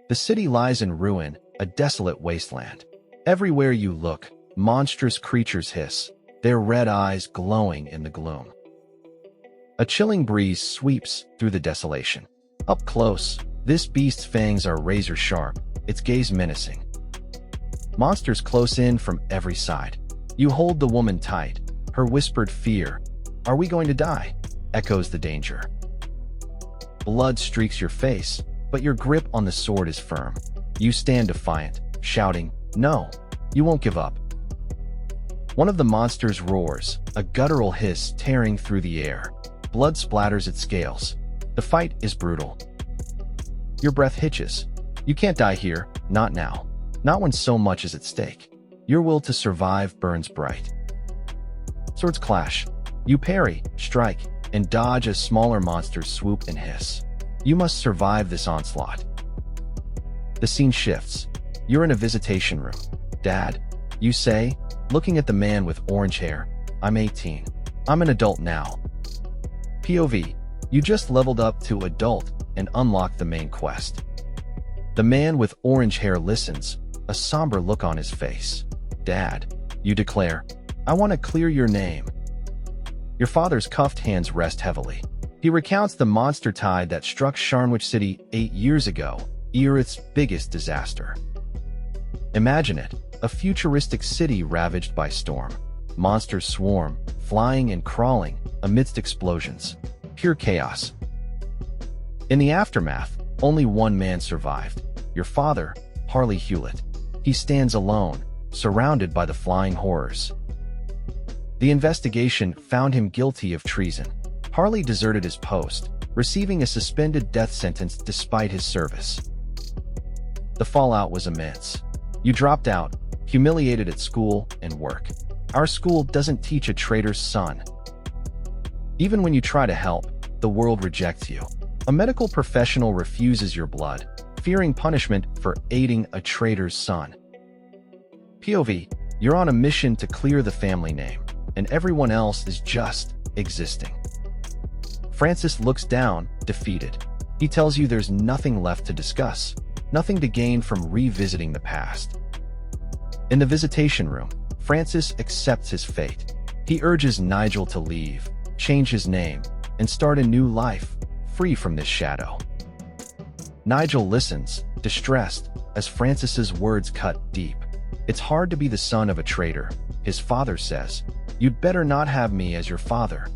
The city lies in ruin, a desolate wasteland. Everywhere you look, monstrous creatures hiss, their red eyes glowing in the gloom. A chilling breeze sweeps through the desolation. Up close, this beast's fangs are razor-sharp, its gaze menacing. Monsters close in from every side. You hold the woman tight, her whispered fear, "Are we going to die?" echoes the danger. Blood streaks your face, but your grip on the sword is firm. You stand defiant, shouting, "No, you won't give up." One of the monsters roars, a guttural hiss tearing through the air. Blood splatters its scales. The fight is brutal. Your breath hitches. You can't die here, not now. Not when so much is at stake. Your will to survive burns bright. Swords clash. You parry, strike, and dodge as smaller monsters swoop and hiss. You must survive this onslaught. The scene shifts. You're in a visitation room. "Dad," you say, looking at the man with orange hair. "I'm 18. I'm an adult now." POV. You just leveled up to adult and unlocked the main quest. The man with orange hair listens, a somber look on his face. "Dad," you declare, "I want to clear your name." Your father's cuffed hands rest heavily. He recounts the monster tide that struck Sharnwich City 8 years ago, Earth's biggest disaster. Imagine it, a futuristic city ravaged by storm. Monsters swarm, flying and crawling, amidst explosions. Pure chaos. In the aftermath, only one man survived. Your father, Harley Hewlett. He stands alone, surrounded by the flying horrors. The investigation found him guilty of treason. Harley deserted his post, receiving a suspended death sentence despite his service. The fallout was immense. You dropped out, humiliated at school and work. Our school doesn't teach a traitor's son. Even when you try to help, the world rejects you. A medical professional refuses your blood, fearing punishment for aiding a traitor's son. POV. You're on a mission to clear the family name, and everyone else is just existing. Francis looks down, defeated. He tells you there's nothing left to discuss, nothing to gain from revisiting the past. In the visitation room, Francis accepts his fate. He urges Nigel to leave, change his name, and start a new life, free from this shadow. Nigel listens, distressed, as Francis's words cut deep. "It's hard to be the son of a traitor," his father says. "You'd better not have me as your father."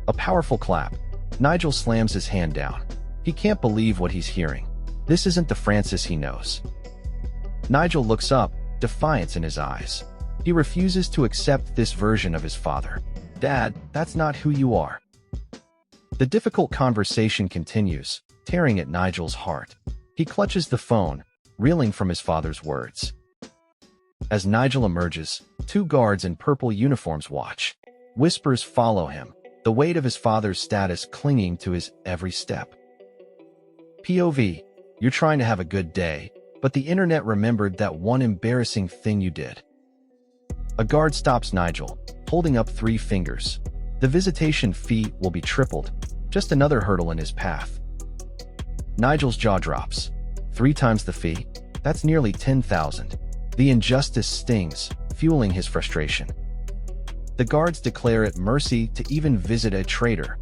A powerful clap. Nigel slams his hand down. He can't believe what he's hearing. This isn't the Francis he knows. Nigel looks up, defiance in his eyes. He refuses to accept this version of his father. "Dad, that's not who you are." The difficult conversation continues, tearing at Nigel's heart. He clutches the phone, reeling from his father's words. As Nigel emerges, 2 guards in purple uniforms watch. Whispers follow him, the weight of his father's status clinging to his every step. POV. You're trying to have a good day, but the internet remembered that one embarrassing thing you did. A guard stops Nigel, holding up 3 fingers. The visitation fee will be tripled, just another hurdle in his path. Nigel's jaw drops. 3 times the fee? That's nearly 10,000. The injustice stings, fueling his frustration. The guards declare it mercy to even visit a traitor.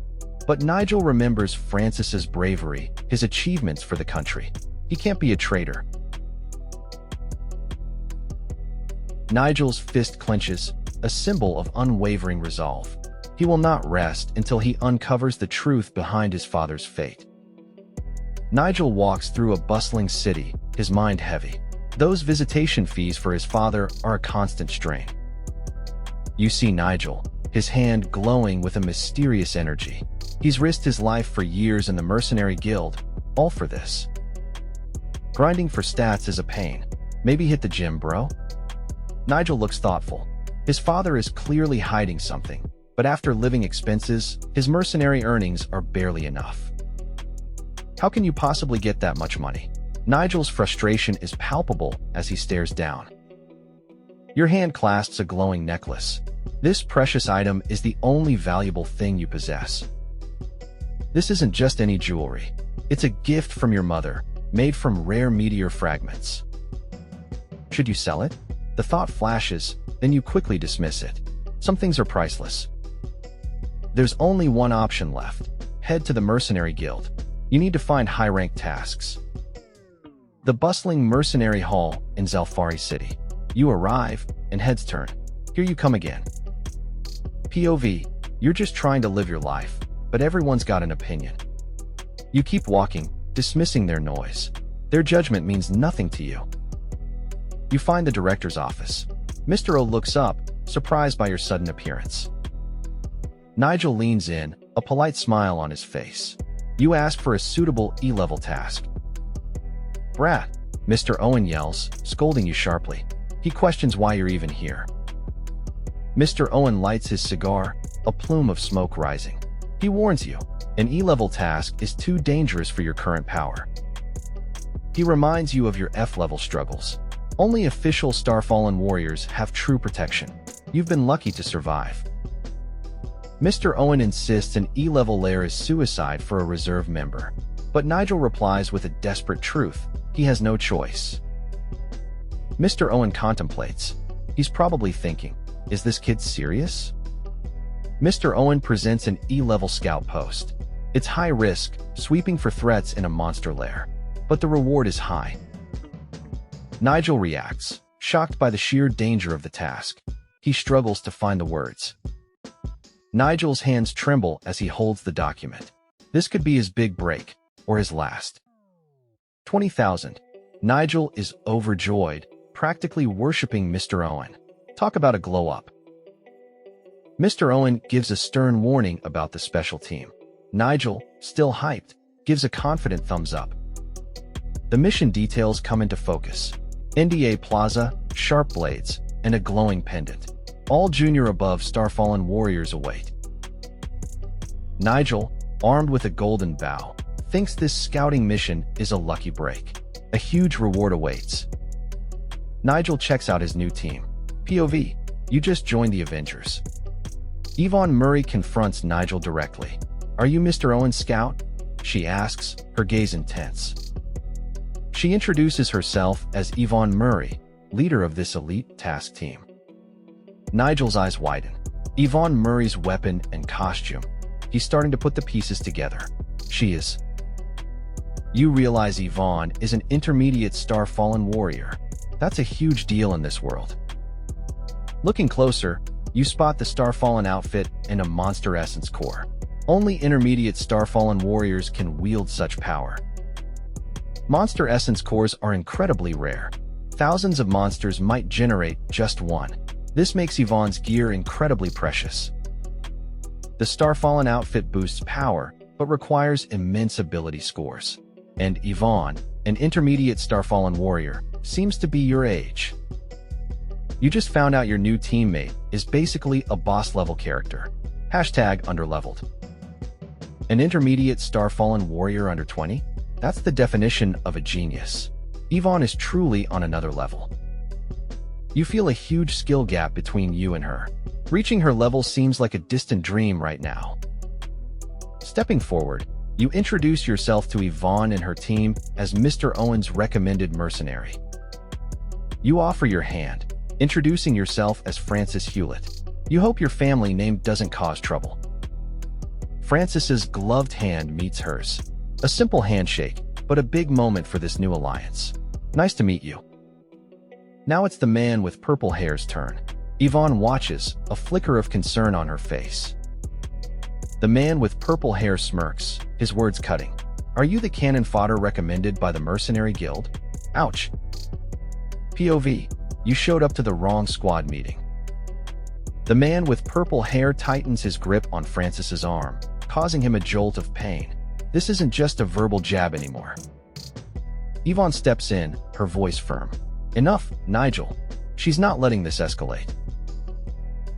But Nigel remembers Francis's bravery, his achievements for the country. He can't be a traitor. Nigel's fist clenches, a symbol of unwavering resolve. He will not rest until he uncovers the truth behind his father's fate. Nigel walks through a bustling city, his mind heavy. Those visitation fees for his father are a constant strain. You see Nigel, his hand glowing with a mysterious energy. He's risked his life for years in the mercenary guild, all for this. Grinding for stats is a pain. Maybe hit the gym, bro? Nigel looks thoughtful. His father is clearly hiding something, but after living expenses, his mercenary earnings are barely enough. How can you possibly get that much money? Nigel's frustration is palpable as he stares down. Your hand clasps a glowing necklace. This precious item is the only valuable thing you possess. This isn't just any jewelry. It's a gift from your mother, made from rare meteor fragments. Should you sell it? The thought flashes, then you quickly dismiss it. Some things are priceless. There's only one option left. Head to the Mercenary Guild. You need to find high-ranked tasks. The bustling Mercenary Hall in Zalfari City. You arrive, and heads turn. Here you come again. POV, you're just trying to live your life, but everyone's got an opinion. You keep walking, dismissing their noise. Their judgment means nothing to you. You find the director's office. Mr. O looks up, surprised by your sudden appearance. Nigel leans in, a polite smile on his face. You ask for a suitable E-level task. Brat, Mr. Owen yells, scolding you sharply. He questions why you're even here. Mr. Owen lights his cigar, a plume of smoke rising. He warns you, an E-level task is too dangerous for your current power. He reminds you of your F-level struggles. Only official Starfallen warriors have true protection. You've been lucky to survive. Mr. Owen insists an E-level lair is suicide for a reserve member. But Nigel replies with a desperate truth. He has no choice. Mr. Owen contemplates. He's probably thinking, is this kid serious? Mr. Owen presents an E-level scout post. It's high risk, sweeping for threats in a monster lair. But the reward is high. Nigel reacts, shocked by the sheer danger of the task. He struggles to find the words. Nigel's hands tremble as he holds the document. This could be his big break, or his last. 20,000. Nigel is overjoyed, practically worshipping Mr. Owen. Talk about a glow-up. Mr. Owen gives a stern warning about the special team. Nigel, still hyped, gives a confident thumbs up. The mission details come into focus. NDA Plaza, sharp blades, and a glowing pendant. All junior above Starfallen warriors await. Nigel, armed with a golden bow, thinks this scouting mission is a lucky break. A huge reward awaits. Nigel checks out his new team. POV, you just joined the Avengers. Yvonne Murray confronts Nigel directly. Are you Mr. Owen's scout? She asks, her gaze intense. She introduces herself as Yvonne Murray, leader of this elite task team. Nigel's eyes widen. Yvonne Murray's weapon and costume. He's starting to put the pieces together. She is. You realize Yvonne is an intermediate Starfallen warrior. That's a huge deal in this world. Looking closer, you spot the Starfallen outfit and a monster essence core. Only intermediate Starfallen warriors can wield such power. Monster essence cores are incredibly rare. Thousands of monsters might generate just one. This makes Yvonne's gear incredibly precious. The Starfallen outfit boosts power, but requires immense ability scores. And Yvonne, an intermediate Starfallen warrior, seems to be your age. You just found out your new teammate is basically a boss-level character. #underleveled. An intermediate Starfallen warrior under 20? That's the definition of a genius. Yvonne is truly on another level. You feel a huge skill gap between you and her. Reaching her level seems like a distant dream right now. Stepping forward, you introduce yourself to Yvonne and her team as Mr. Owen's recommended mercenary. You offer your hand, introducing yourself as Francis Hewlett. You hope your family name doesn't cause trouble. Francis's gloved hand meets hers. A simple handshake, but a big moment for this new alliance. Nice to meet you. Now it's the man with purple hair's turn. Yvonne watches, a flicker of concern on her face. The man with purple hair smirks, his words cutting. Are you the cannon fodder recommended by the Mercenary Guild? Ouch. POV, you showed up to the wrong squad meeting. The man with purple hair tightens his grip on Francis's arm, causing him a jolt of pain. This isn't just a verbal jab anymore. Yvonne steps in, her voice firm. Enough, Nigel. She's not letting this escalate.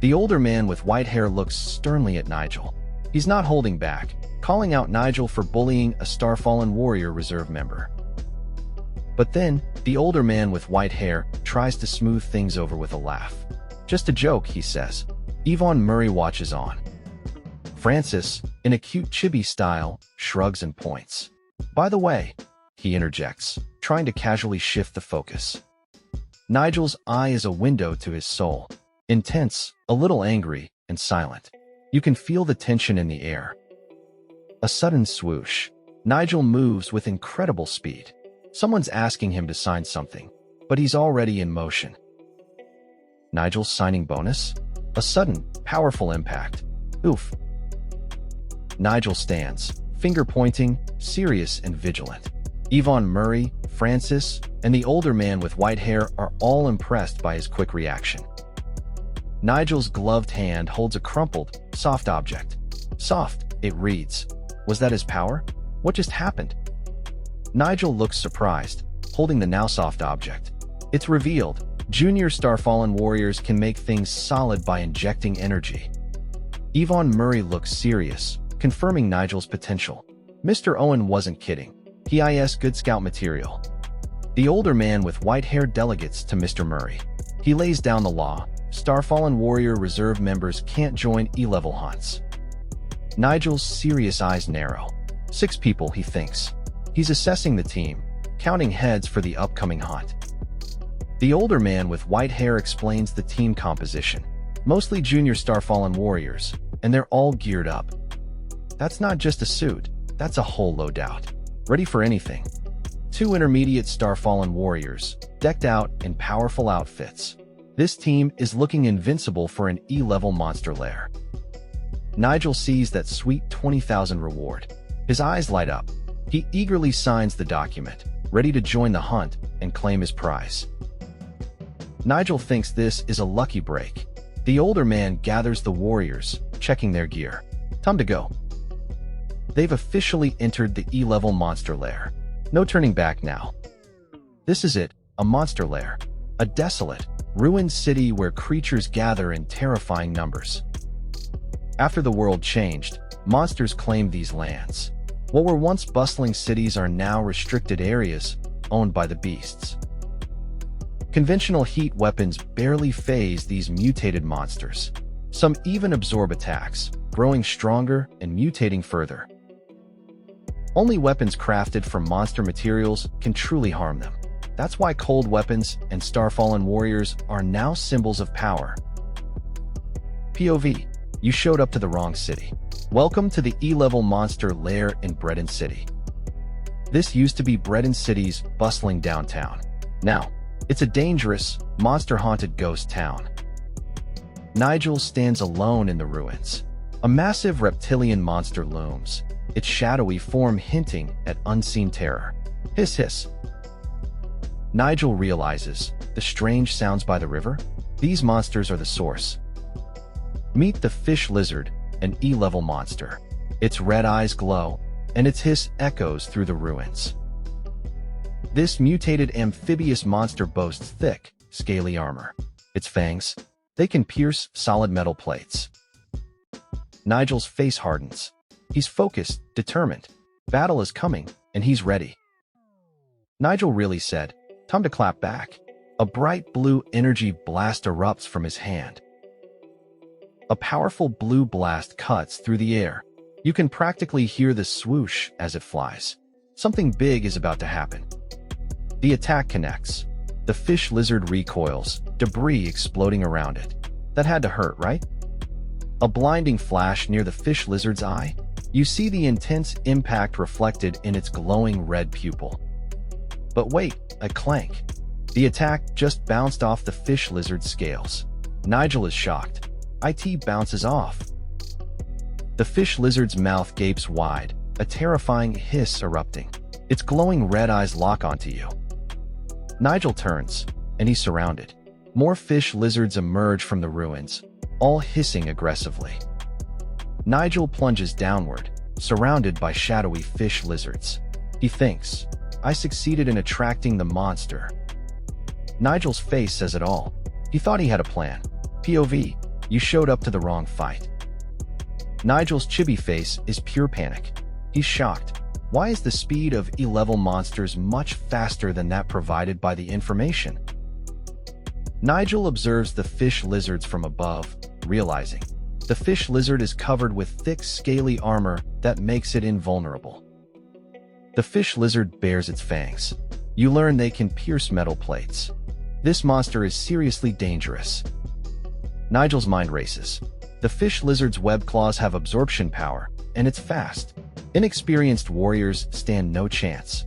The older man with white hair looks sternly at Nigel. He's not holding back, calling out Nigel for bullying a Starfallen warrior reserve member. But then, the older man with white hair tries to smooth things over with a laugh. Just a joke, he says. Yvonne Murray watches on. Francis, in a cute chibi style, shrugs and points. By the way, he interjects, trying to casually shift the focus. Nigel's eye is a window to his soul. Intense, a little angry, and silent. You can feel the tension in the air. A sudden swoosh. Nigel moves with incredible speed. Someone's asking him to sign something, but he's already in motion. Nigel's signing bonus? A sudden, powerful impact. Oof. Nigel stands, finger pointing, serious and vigilant. Yvonne Murray, Francis, and the older man with white hair are all impressed by his quick reaction. Nigel's gloved hand holds a crumpled, soft object. Soft, it reads. Was that his power? What just happened? Nigel looks surprised, holding the now soft object. It's revealed. Junior Starfallen warriors can make things solid by injecting energy. Yvonne Murray looks serious, confirming Nigel's potential. Mr. Owen wasn't kidding. He is good scout material. The older man with white hair delegates to Mr. Murray. He lays down the law. Starfallen warrior reserve members can't join E-level hunts. Nigel's serious eyes narrow. 6 people, he thinks. He's assessing the team, counting heads for the upcoming hunt. The older man with white hair explains the team composition. Mostly junior Starfallen warriors, and they're all geared up. That's not just a suit, that's a whole loadout. Ready for anything. 2 intermediate Starfallen warriors, decked out in powerful outfits. This team is looking invincible for an E-level monster lair. Nigel sees that sweet 20,000 reward. His eyes light up. He eagerly signs the document, ready to join the hunt and claim his prize. Nigel thinks this is a lucky break. The older man gathers the warriors, checking their gear. Time to go. They've officially entered the E-level monster lair. No turning back now. This is it, a monster lair. A desolate, ruined city where creatures gather in terrifying numbers. After the world changed, monsters claimed these lands. What were once bustling cities are now restricted areas, owned by the beasts. Conventional heat weapons barely faze these mutated monsters. Some even absorb attacks, growing stronger and mutating further. Only weapons crafted from monster materials can truly harm them. That's why cold weapons and Starfallen warriors are now symbols of power. POV. You showed up to the wrong city. Welcome to the E-level monster lair in Breton City. This used to be Breton City's bustling downtown. Now, it's a dangerous, monster-haunted ghost town. Nigel stands alone in the ruins. A massive reptilian monster looms, its shadowy form hinting at unseen terror. Hiss hiss. Nigel realizes the strange sounds by the river. These monsters are the source. Meet the fish lizard, an E-level monster. Its red eyes glow, and its hiss echoes through the ruins. This mutated amphibious monster boasts thick, scaly armor. Its fangs, they can pierce solid metal plates. Nigel's face hardens. He's focused, determined. Battle is coming, and he's ready. Nigel really said, "Time to clap back." A bright blue energy blast erupts from his hand. A powerful blue blast cuts through the air. You can practically hear the swoosh as it flies. Something big is about to happen. The attack connects. The fish lizard recoils, debris exploding around it. That had to hurt, right? A blinding flash near the fish lizard's eye. You see the intense impact reflected in its glowing red pupil. But wait, a clank. The attack just bounced off the fish lizard's scales. Nigel is shocked. It bounces off. The fish lizard's mouth gapes wide, a terrifying hiss erupting. Its glowing red eyes lock onto you. Nigel turns, and he's surrounded. More fish lizards emerge from the ruins, all hissing aggressively. Nigel plunges downward, surrounded by shadowy fish lizards. He thinks, "I succeeded in attracting the monster." Nigel's face says it all. He thought he had a plan. POV. You showed up to the wrong fight. Nigel's chibi face is pure panic. He's shocked. Why is the speed of E-level monsters much faster than that provided by the information? Nigel observes the fish lizards from above, realizing the fish lizard is covered with thick, scaly armor that makes it invulnerable. The fish lizard bares its fangs. You learn they can pierce metal plates. This monster is seriously dangerous. Nigel's mind races. The fish lizard's web claws have absorption power, and it's fast. Inexperienced warriors stand no chance.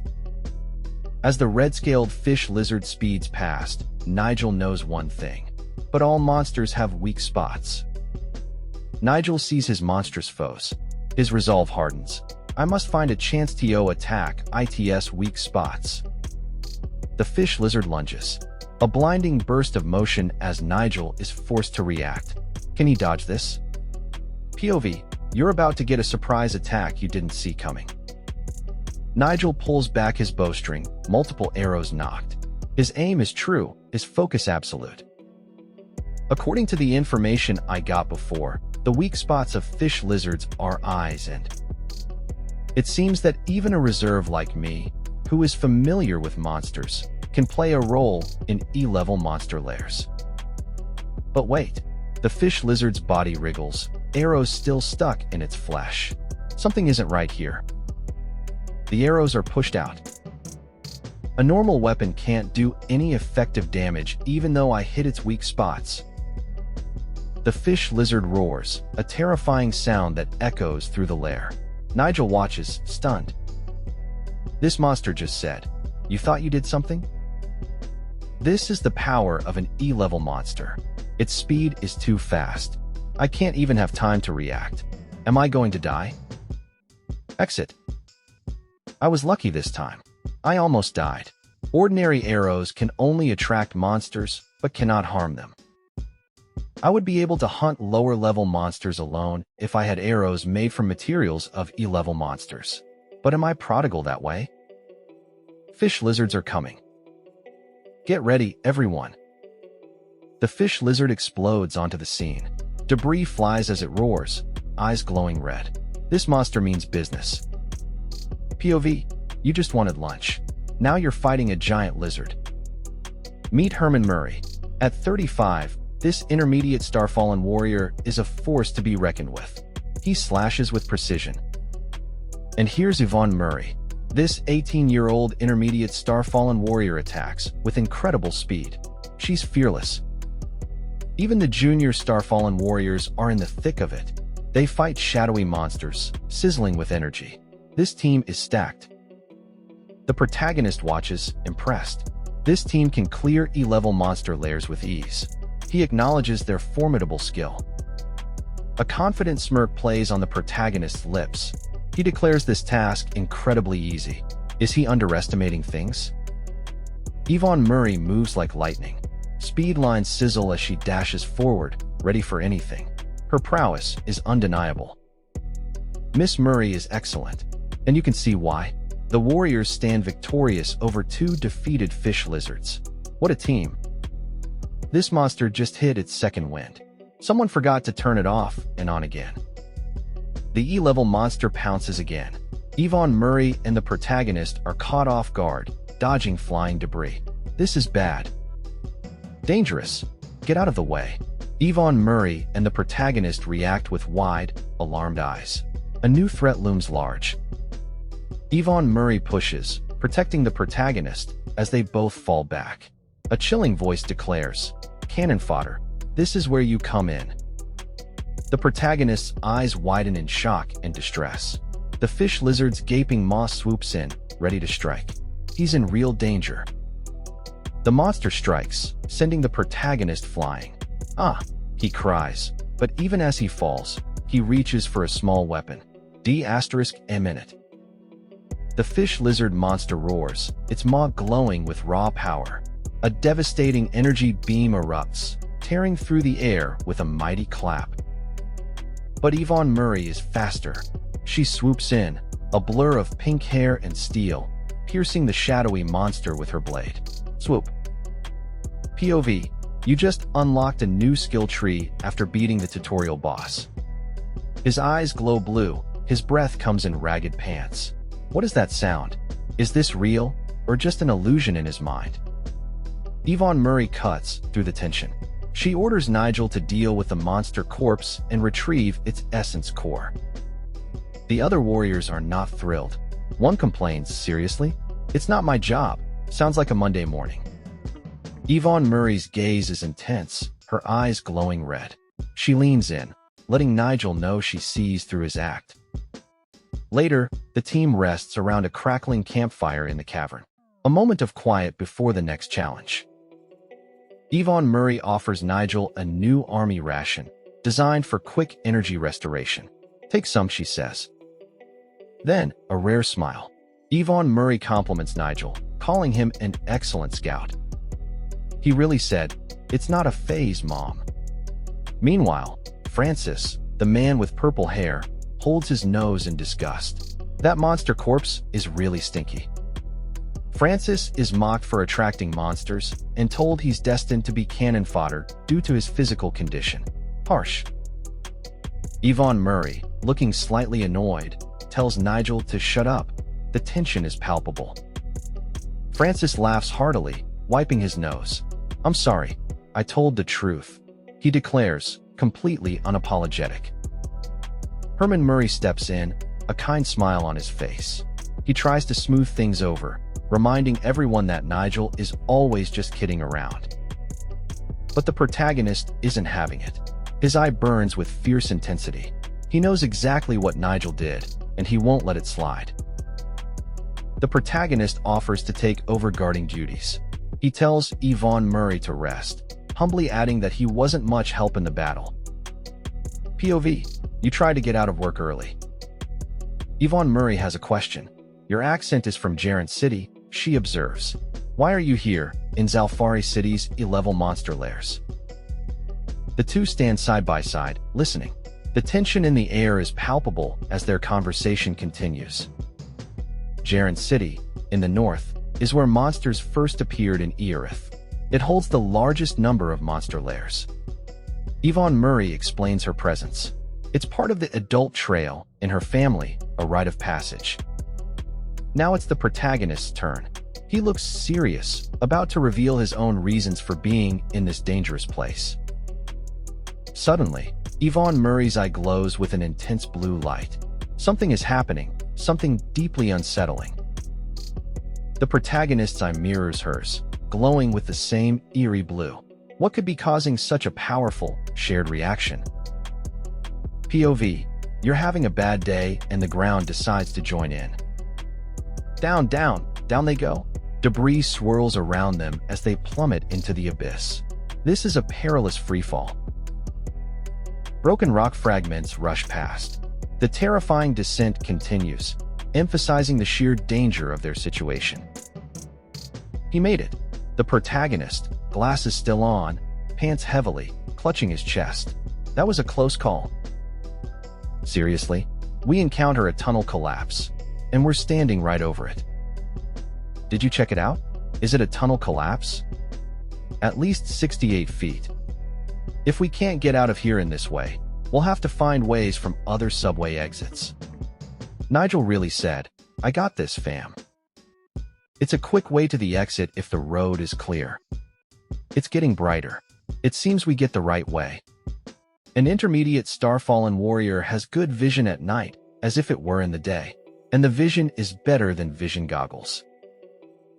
As the red-scaled fish lizard speeds past, Nigel knows one thing. But all monsters have weak spots. Nigel sees his monstrous foes. His resolve hardens. I must find a chance to attack its weak spots. The fish lizard lunges. A blinding burst of motion as Nigel is forced to react. Can he dodge this? POV, you're about to get a surprise attack you didn't see coming. Nigel pulls back his bowstring, multiple arrows knocked. His aim is true, his focus absolute. According to the information I got before, the weak spots of fish lizards are eyes and... It seems that even a reserve like me, who is familiar with monsters, can play a role in E-level monster lairs. But wait, the fish lizard's body wriggles, arrows still stuck in its flesh. Something isn't right here. The arrows are pushed out. A normal weapon can't do any effective damage even though I hit its weak spots. The fish lizard roars, a terrifying sound that echoes through the lair. Nigel watches, stunned. This monster just said, "You thought you did something?" This is the power of an E-level monster. Its speed is too fast. I can't even have time to react. Am I going to die? Exit. I was lucky this time. I almost died. Ordinary arrows can only attract monsters, but cannot harm them. I would be able to hunt lower-level monsters alone if I had arrows made from materials of E-level monsters. But am I prodigal that way? Fish lizards are coming. Get ready, everyone. The fish lizard explodes onto the scene. Debris flies as it roars, eyes glowing red. This monster means business. POV, you just wanted lunch. Now you're fighting a giant lizard. Meet Herman Murray. At 35, this intermediate Starfallen warrior is a force to be reckoned with. He slashes with precision. And here's Yvonne Murray. This 18-year-old intermediate Starfallen warrior attacks with incredible speed. She's fearless. Even the junior Starfallen warriors are in the thick of it. They fight shadowy monsters, sizzling with energy. This team is stacked. The protagonist watches, impressed. This team can clear E-level monster lairs with ease. He acknowledges their formidable skill. A confident smirk plays on the protagonist's lips. He declares this task incredibly easy. Is he underestimating things? Yvonne Murray moves like lightning. Speed lines sizzle as she dashes forward, ready for anything. Her prowess is undeniable. Miss Murray is excellent, and you can see why. The warriors stand victorious over two defeated fish lizards. What a team. This monster just hit its second wind. Someone forgot to turn it off and on again. The E-level monster pounces again. Yvonne Murray and the protagonist are caught off guard, dodging flying debris. This is bad. Dangerous. Get out of the way. Yvonne Murray and the protagonist react with wide, alarmed eyes. A new threat looms large. Yvonne Murray pushes, protecting the protagonist, as they both fall back. A chilling voice declares, "Cannon fodder. This is where you come in." The protagonist's eyes widen in shock and distress. The fish lizard's gaping maw swoops in, ready to strike. He's in real danger. The monster strikes, sending the protagonist flying. "Ah!" he cries, but even as he falls, he reaches for a small weapon. D***M in it. The fish lizard monster roars, its maw glowing with raw power. A devastating energy beam erupts, tearing through the air with a mighty clap. But Yvonne Murray is faster. She swoops in, a blur of pink hair and steel, piercing the shadowy monster with her blade. Swoop. POV, you just unlocked a new skill tree after beating the tutorial boss. His eyes glow blue, his breath comes in ragged pants. What is that sound? Is this real, or just an illusion in his mind? Yvonne Murray cuts through the tension. She orders Nigel to deal with the monster corpse and retrieve its essence core. The other warriors are not thrilled. One complains, "Seriously? It's not my job. Sounds like a Monday morning." Yvonne Murray's gaze is intense, her eyes glowing red. She leans in, letting Nigel know she sees through his act. Later, the team rests around a crackling campfire in the cavern. A moment of quiet before the next challenge. Yvonne Murray offers Nigel a new army ration, designed for quick energy restoration. "Take some," she says. Then, a rare smile. Yvonne Murray compliments Nigel, calling him an excellent scout. He really said, "It's not a phase, Mom." Meanwhile, Francis, the man with purple hair, holds his nose in disgust. That monster corpse is really stinky. Francis is mocked for attracting monsters and told he's destined to be cannon fodder due to his physical condition. Harsh. Yvonne Murray, looking slightly annoyed, tells Nigel to shut up. The tension is palpable. Francis laughs heartily, wiping his nose. "I'm sorry. I told the truth," he declares, completely unapologetic. Herman Murray steps in, a kind smile on his face. He tries to smooth things over, reminding everyone that Nigel is always just kidding around. But the protagonist isn't having it. His eye burns with fierce intensity. He knows exactly what Nigel did, and he won't let it slide. The protagonist offers to take over guarding duties. He tells Yvonne Murray to rest, humbly adding that he wasn't much help in the battle. POV, you tried to get out of work early. Yvonne Murray has a question. "Your accent is from Jaren City," she observes. "Why are you here, in Zalfari City's 11 monster lairs?" The two stand side by side, listening. The tension in the air is palpable as their conversation continues. Jaren City, in the north, is where monsters first appeared in Earth. It holds the largest number of monster lairs. Yvonne Murray explains her presence. It's part of the adult trail, in her family, a rite of passage. Now it's the protagonist's turn. He looks serious, about to reveal his own reasons for being in this dangerous place. Suddenly, Yvonne Murray's eye glows with an intense blue light. Something is happening, something deeply unsettling. The protagonist's eye mirrors hers, glowing with the same eerie blue. What could be causing such a powerful, shared reaction? POV, you're having a bad day and the ground decides to join in. Down, down, down they go. Debris swirls around them as they plummet into the abyss. This is a perilous freefall. Broken rock fragments rush past. The terrifying descent continues, emphasizing the sheer danger of their situation. He made it. The protagonist, glasses still on, pants heavily, clutching his chest. That was a close call. Seriously, we encounter a tunnel collapse, and we're standing right over it. Did you check it out? Is it a tunnel collapse? At least 68 feet. If we can't get out of here in this way, we'll have to find ways from other subway exits. Nigel really said, "I got this, fam." It's a quick way to the exit if the road is clear. It's getting brighter. It seems we get the right way. An intermediate Starfallen warrior has good vision at night, as if it were in the day. And the vision is better than vision goggles.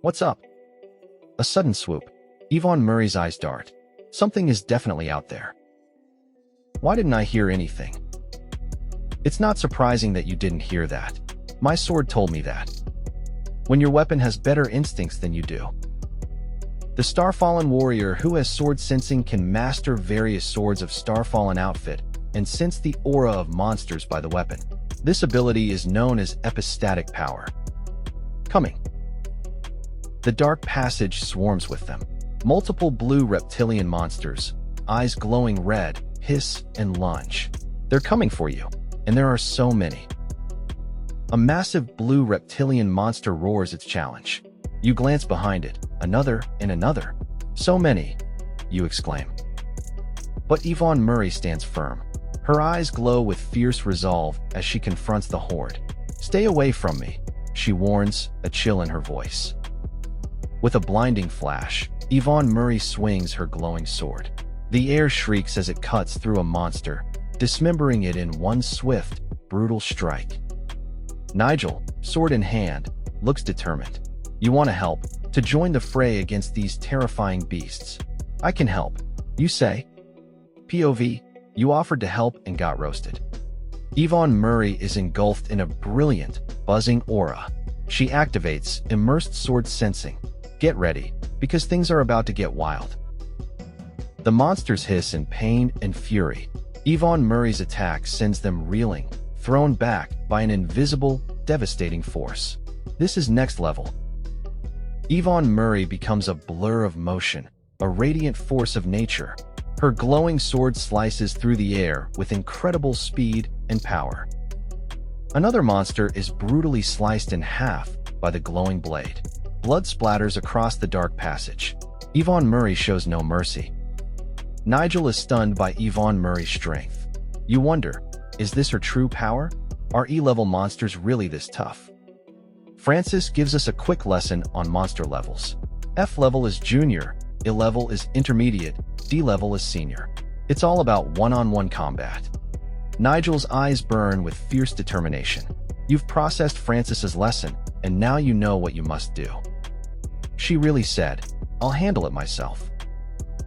What's up? A sudden swoop. Yvonne Murray's eyes dart. Something is definitely out there. Why didn't I hear anything? It's not surprising that you didn't hear that. My sword told me that. When your weapon has better instincts than you do. The Starfallen warrior who has sword sensing can master various swords of Starfallen outfit and sense the aura of monsters by the weapon. This ability is known as epistatic power. Coming. The dark passage swarms with them. Multiple blue reptilian monsters, eyes glowing red, hiss and lunge. They're coming for you, and there are so many. A massive blue reptilian monster roars its challenge. You glance behind it, another and another. "So many," you exclaim. But Yvonne Murray stands firm. Her eyes glow with fierce resolve as she confronts the horde. "Stay away from me," she warns, a chill in her voice. With a blinding flash, Yvonne Murray swings her glowing sword. The air shrieks as it cuts through a monster, dismembering it in one swift, brutal strike. Nigel, sword in hand, looks determined. You want to help, to join the fray against these terrifying beasts. I can help, you say. POV, you offered to help and got roasted. Yvonne Murray is engulfed in a brilliant, buzzing aura. She activates immersed sword sensing. Get ready, because things are about to get wild. The monsters hiss in pain and fury. Yvonne Murray's attack sends them reeling, thrown back by an invisible, devastating force. This is next level. Yvonne Murray becomes a blur of motion, a radiant force of nature. Her glowing sword slices through the air with incredible speed and power. Another monster is brutally sliced in half by the glowing blade. Blood splatters across the dark passage. Yvonne Murray shows no mercy. Nigel is stunned by Yvonne Murray's strength. You wonder, is this her true power? Are E-level monsters really this tough? Francis gives us a quick lesson on monster levels. F level is junior, E level is intermediate, D level is senior. It's all about one-on-one combat. Nigel's eyes burn with fierce determination. You've processed Francis's lesson, and now you know what you must do. She really said, I'll handle it myself.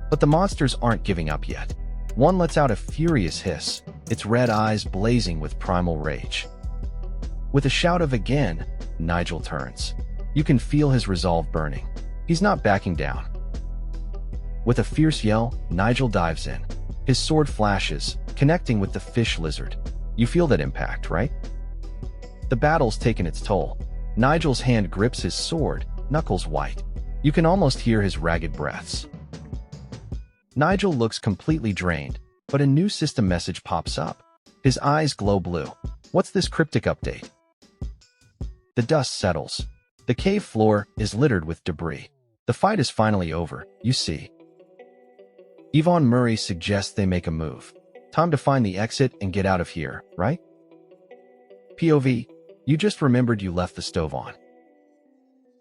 But the monsters aren't giving up yet. One lets out a furious hiss, its red eyes blazing with primal rage. With a shout of again, Nigel turns. You can feel his resolve burning. He's not backing down. With a fierce yell, Nigel dives in. His sword flashes, connecting with the fish lizard. You feel that impact, right? The battle's taken its toll. Nigel's hand grips his sword, knuckles white. You can almost hear his ragged breaths. Nigel looks completely drained, but a new system message pops up. His eyes glow blue. What's this cryptic update? The dust settles. The cave floor is littered with debris. The fight is finally over, you see. Yvonne Murray suggests they make a move. Time to find the exit and get out of here, right? POV, you just remembered you left the stove on.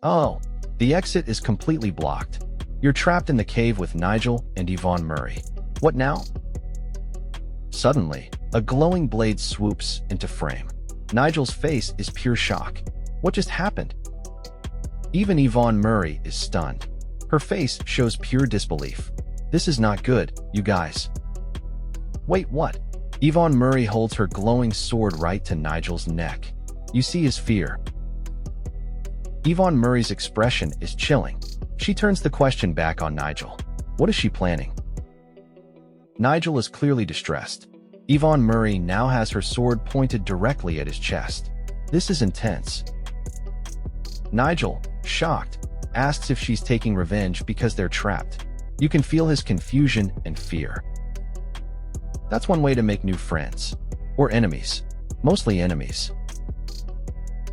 Oh, the exit is completely blocked. You're trapped in the cave with Nigel and Yvonne Murray. What now? Suddenly, a glowing blade swoops into frame. Nigel's face is pure shock. What just happened? Even Yvonne Murray is stunned. Her face shows pure disbelief. This is not good, you guys. Wait, what? Yvonne Murray holds her glowing sword right to Nigel's neck. You see his fear. Yvonne Murray's expression is chilling. She turns the question back on Nigel. What is she planning? Nigel is clearly distressed. Yvonne Murray now has her sword pointed directly at his chest. This is intense. Nigel, shocked, asks if she's taking revenge because they're trapped. You can feel his confusion and fear. That's one way to make new friends. Or enemies. Mostly enemies.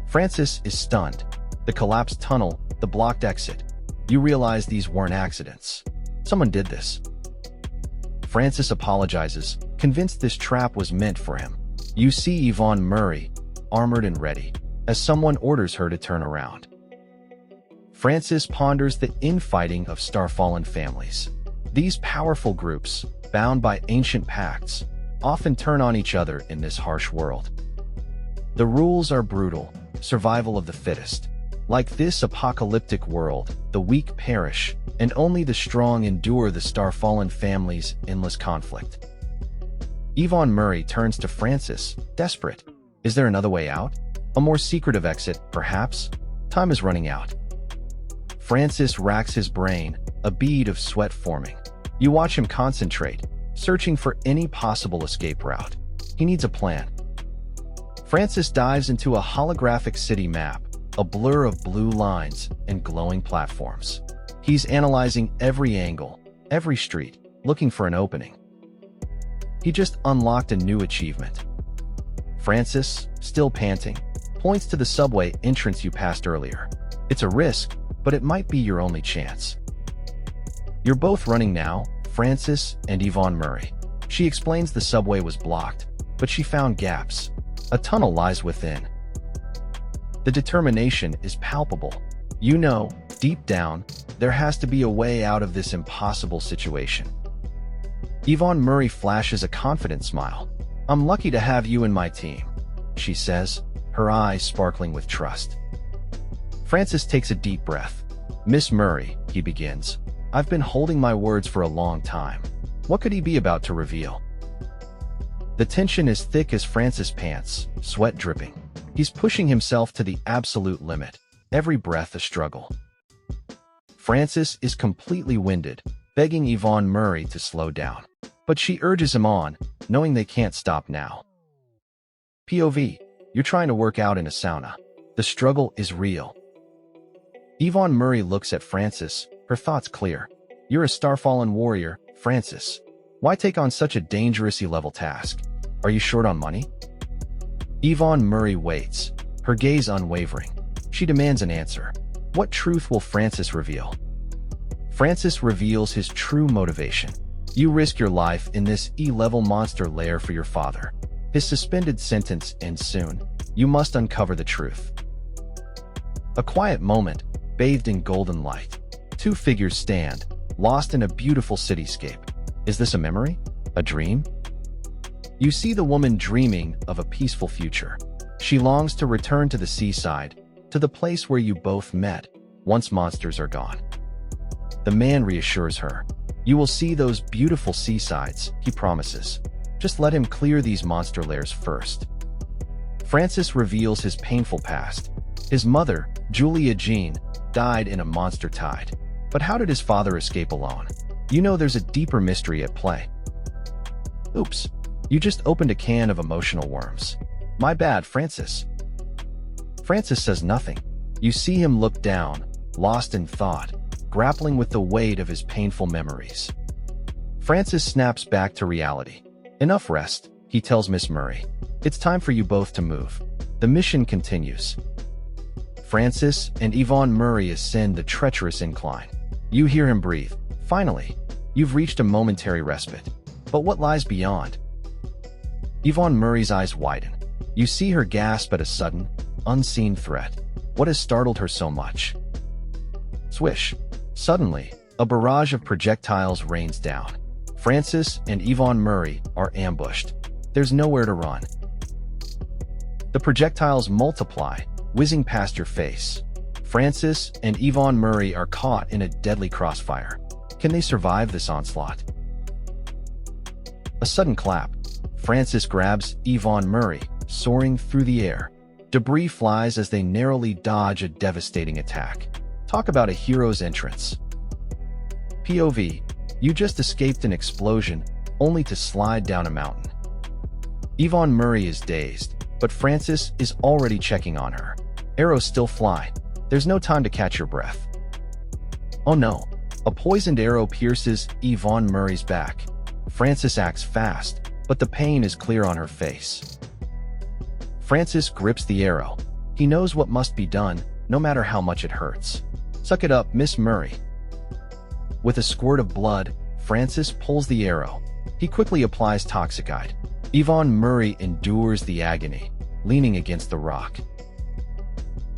Francis is stunned. The collapsed tunnel, the blocked exit. You realize these weren't accidents. Someone did this. Francis apologizes, convinced this trap was meant for him. You see Yvonne Murray, armored and ready, as someone orders her to turn around. Francis ponders the infighting of star-fallen families. These powerful groups, bound by ancient pacts, often turn on each other in this harsh world. The rules are brutal, survival of the fittest. Like this apocalyptic world, the weak perish, and only the strong endure the star-fallen family's endless conflict. Yvonne Murray turns to Francis, desperate. Is there another way out? A more secretive exit, perhaps? Time is running out. Francis racks his brain, a bead of sweat forming. You watch him concentrate, searching for any possible escape route. He needs a plan. Francis dives into a holographic city map, a blur of blue lines and glowing platforms. He's analyzing every angle, every street, looking for an opening. He just unlocked a new achievement. Francis, still panting, points to the subway entrance you passed earlier. It's a risk, but it might be your only chance. You're both running now, Francis and Yvonne Murray. She explains the subway was blocked, but she found gaps. A tunnel lies within. The determination is palpable. You know, deep down, there has to be a way out of this impossible situation. Yvonne Murray flashes a confident smile. I'm lucky to have you in my team, she says. her eyes sparkling with trust. Francis takes a deep breath. "Miss Murray," he begins, "I've been holding my words for a long time. What could he be about to reveal?" The tension is thick as Francis pants, sweat dripping. He's pushing himself to the absolute limit, every breath a struggle. Francis is completely winded, begging Yvonne Murray to slow down. But she urges him on, knowing they can't stop now. POV, you're trying to work out in a sauna. The struggle is real. Yvonne Murray looks at Francis, her thoughts clear. "You're a star-fallen warrior, Francis. Why take on such a dangerous E-level task? Are you short on money?" Yvonne Murray waits, her gaze unwavering. She demands an answer. What truth will Francis reveal? Francis reveals his true motivation. "You risk your life in this E-level monster lair for your father. His suspended sentence ends soon. You must uncover the truth." A quiet moment, bathed in golden light. Two figures stand, lost in a beautiful cityscape. Is this a memory? A dream? You see the woman dreaming of a peaceful future. She longs to return to the seaside, to the place where you both met, once monsters are gone. The man reassures her. "You will see those beautiful seasides," he promises. "Just let him clear these monster lairs first." Francis reveals his painful past. His mother, Julia Jean, died in a monster tide. But how did his father escape alone? You know there's a deeper mystery at play. Oops, you just opened a can of emotional worms. My bad, Francis. Francis says nothing. You see him look down, lost in thought, grappling with the weight of his painful memories. Francis snaps back to reality. "Enough rest," he tells Miss Murray. "It's time for you both to move." The mission continues. Francis and Yvonne Murray ascend the treacherous incline. You hear him breathe. Finally, you've reached a momentary respite. But what lies beyond? Yvonne Murray's eyes widen. You see her gasp at a sudden, unseen threat. What has startled her so much? Swish. Suddenly, a barrage of projectiles rains down. Francis and Yvonne Murray are ambushed. There's nowhere to run. The projectiles multiply, whizzing past your face. Francis and Yvonne Murray are caught in a deadly crossfire. Can they survive this onslaught? A sudden clap. Francis grabs Yvonne Murray, soaring through the air. Debris flies as they narrowly dodge a devastating attack. Talk about a hero's entrance. POV, you just escaped an explosion, only to slide down a mountain. Yvonne Murray is dazed, but Francis is already checking on her. Arrows still fly. There's no time to catch your breath. Oh no, a poisoned arrow pierces Yvonne Murray's back. Francis acts fast, but the pain is clear on her face. Francis grips the arrow. He knows what must be done, no matter how much it hurts. Suck it up, Miss Murray. With a squirt of blood, Francis pulls the arrow. He quickly applies Toxicite. Yvonne Murray endures the agony, leaning against the rock.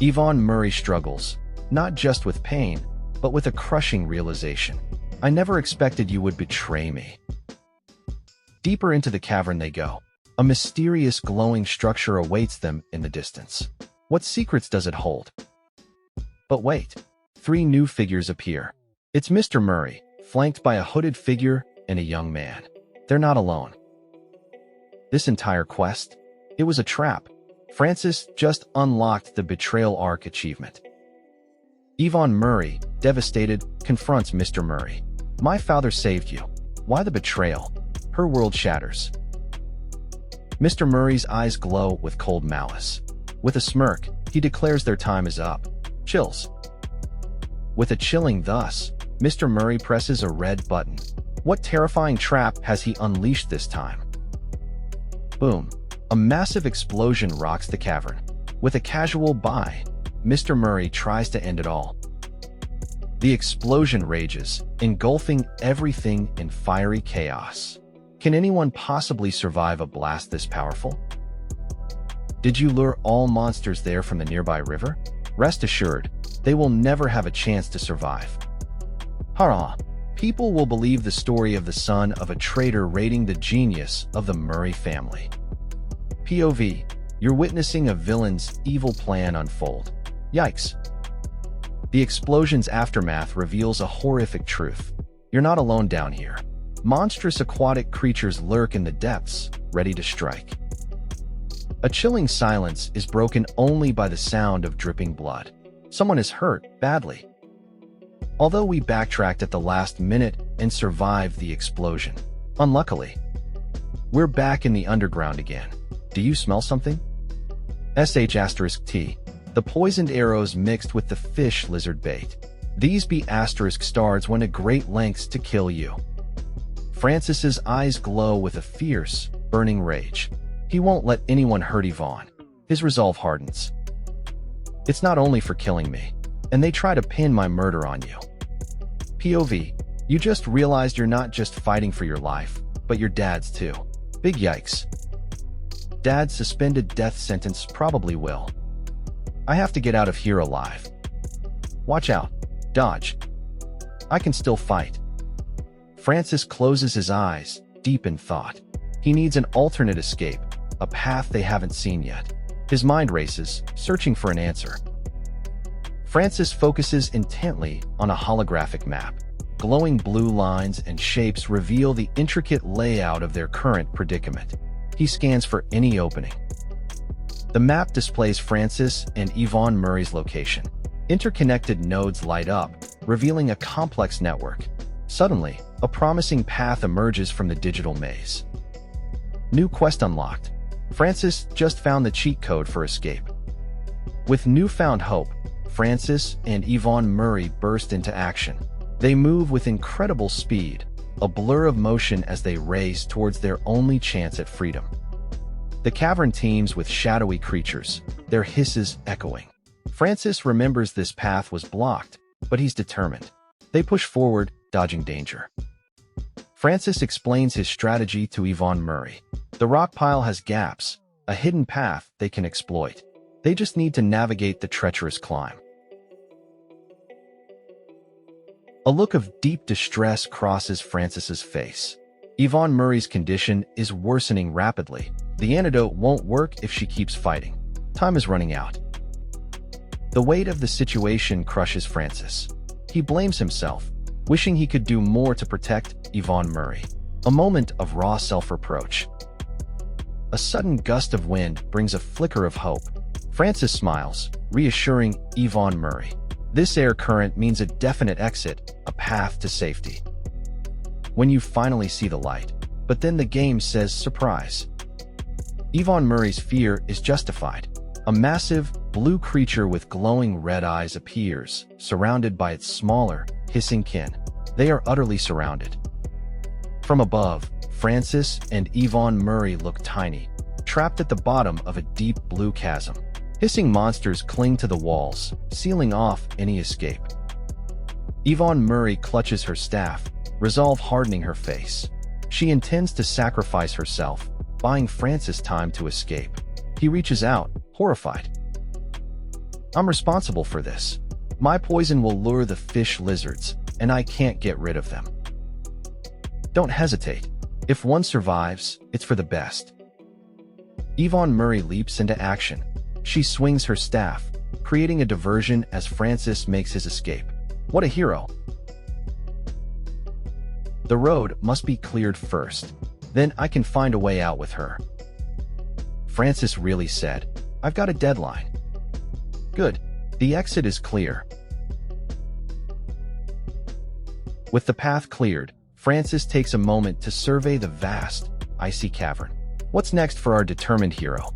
Yvonne Murray struggles, not just with pain, but with a crushing realization. I never expected you would betray me. Deeper into the cavern they go. A mysterious glowing structure awaits them in the distance. What secrets does it hold? But wait, 3 new figures appear. It's Mr. Murray, flanked by a hooded figure and a young man. They're not alone. This entire quest? It was a trap. Francis just unlocked the Betrayal Arc achievement. Yvonne Murray, devastated, confronts Mr. Murray. My father saved you. Why the betrayal? Her world shatters. Mr. Murray's eyes glow with cold malice. With a smirk, he declares their time is up. Chills. With a chilling thus, Mr. Murray presses a red button. What terrifying trap has he unleashed this time? Boom. A massive explosion rocks the cavern. With a casual bye, Mr. Murray tries to end it all. The explosion rages, engulfing everything in fiery chaos. Can anyone possibly survive a blast this powerful? Did you lure all monsters there from the nearby river? Rest assured, they will never have a chance to survive. Hurrah! People will believe the story of the son of a traitor raiding the genius of the Murray family. POV, You're witnessing a villain's evil plan unfold. Yikes. The explosion's aftermath reveals a horrific truth. You're not alone down here. Monstrous aquatic creatures lurk in the depths, ready to strike. A chilling silence is broken only by the sound of dripping blood. Someone is hurt badly. Although we backtracked at the last minute and survived the explosion, unluckily, we're back in the underground again. Do you smell something? CH-30. The poisoned arrows mixed with the fish lizard bait. These be asterisk stars went to great lengths to kill you. Francis's eyes glow with a fierce, burning rage. He won't let anyone hurt Yvonne. His resolve hardens. It's not only for killing me, and they try to pin my murder on you. POV, you just realized you're not just fighting for your life, but your dad's too. Big yikes. Dad's suspended death sentence probably will. I have to get out of here alive. Watch out. Dodge. I can still fight. Francis closes his eyes, deep in thought. He needs an alternate escape, a path they haven't seen yet. His mind races, searching for an answer. Francis focuses intently on a holographic map. Glowing blue lines and shapes reveal the intricate layout of their current predicament. He scans for any opening. The map displays Francis and Yvonne Murray's location. Interconnected nodes light up, revealing a complex network. Suddenly, a promising path emerges from the digital maze. New quest unlocked. Francis just found the cheat code for escape. With newfound hope, Francis and Yvonne Murray burst into action. They move with incredible speed, a blur of motion as they race towards their only chance at freedom. The cavern teems with shadowy creatures, their hisses echoing. Francis remembers this path was blocked, but he's determined. They push forward, dodging danger. Francis explains his strategy to Yvonne Murray. The rock pile has gaps, a hidden path they can exploit. They just need to navigate the treacherous climb. A look of deep distress crosses Francis's face. Yvonne Murray's condition is worsening rapidly. The antidote won't work if she keeps fighting. Time is running out. The weight of the situation crushes Francis. He blames himself, wishing he could do more to protect Yvonne Murray. A moment of raw self-reproach. A sudden gust of wind brings a flicker of hope. Francis smiles, reassuring Yvonne Murray. This air current means a definite exit, a path to safety. When you finally see the light, but then the game says surprise. Yvonne Murray's fear is justified. A massive, blue creature with glowing red eyes appears, surrounded by its smaller, hissing kin. They are utterly surrounded. From above, Francis and Yvonne Murray look tiny, trapped at the bottom of a deep blue chasm. Hissing monsters cling to the walls, sealing off any escape. Yvonne Murray clutches her staff, resolve hardening her face. She intends to sacrifice herself, buying Francis time to escape. He reaches out, horrified. I'm responsible for this. My poison will lure the fish lizards, and I can't get rid of them. Don't hesitate. If one survives, it's for the best. Yvonne Murray leaps into action. She swings her staff, creating a diversion as Francis makes his escape. What a hero! The road must be cleared first. Then I can find a way out with her. Francis really said, I've got a deadline. Good. The exit is clear. With the path cleared, Francis takes a moment to survey the vast, icy cavern. What's next for our determined hero?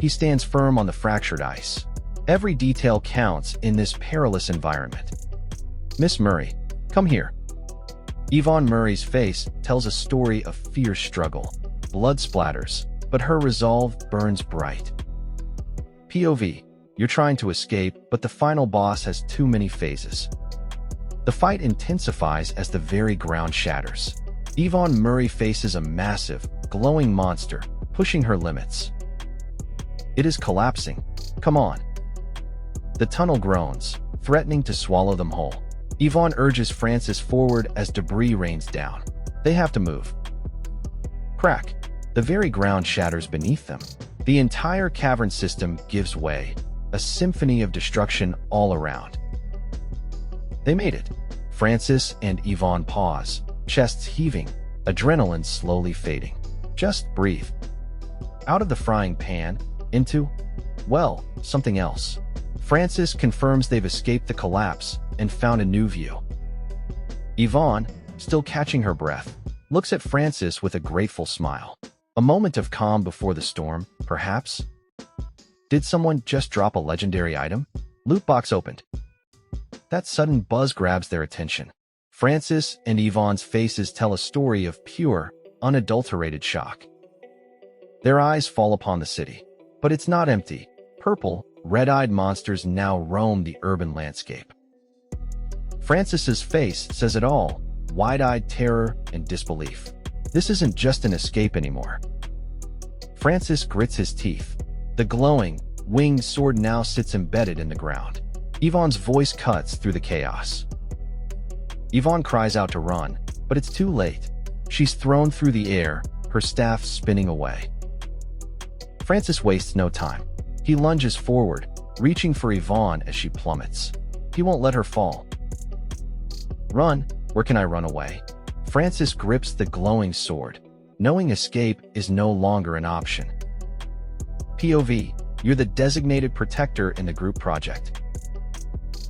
He stands firm on the fractured ice. Every detail counts in this perilous environment. Miss Murray, come here. Yvonne Murray's face tells a story of fierce struggle. Blood splatters, but her resolve burns bright. POV, you're trying to escape, but the final boss has too many phases. The fight intensifies as the very ground shatters. Yvonne Murray faces a massive, glowing monster, pushing her limits. It is collapsing. Come on. The tunnel groans, threatening to swallow them whole. Yvonne urges Francis forward as debris rains down. They have to move. Crack. The very ground shatters beneath them. The entire cavern system gives way, a symphony of destruction all around. They made it. Francis and Yvonne pause, chests heaving, adrenaline slowly fading. Just breathe. Out of the frying pan, into, well, something else. Francis confirms they've escaped the collapse and found a new view. Yvonne, still catching her breath, looks at Francis with a grateful smile. A moment of calm before the storm, perhaps? Did someone just drop a legendary item? Loot box opened. That sudden buzz grabs their attention. Francis and Yvonne's faces tell a story of pure, unadulterated shock. Their eyes fall upon the city, but it's not empty. Purple, red-eyed monsters now roam the urban landscape. Francis's face says it all, wide-eyed terror and disbelief. This isn't just an escape anymore. Francis grits his teeth. The glowing, winged sword now sits embedded in the ground. Yvonne's voice cuts through the chaos. Yvonne cries out to run, but it's too late. She's thrown through the air, her staff spinning away. Francis wastes no time. He lunges forward, reaching for Yvonne as she plummets. He won't let her fall. Run? Where can I run away? Francis grips the glowing sword, knowing escape is no longer an option. POV, you're the designated protector in the group project.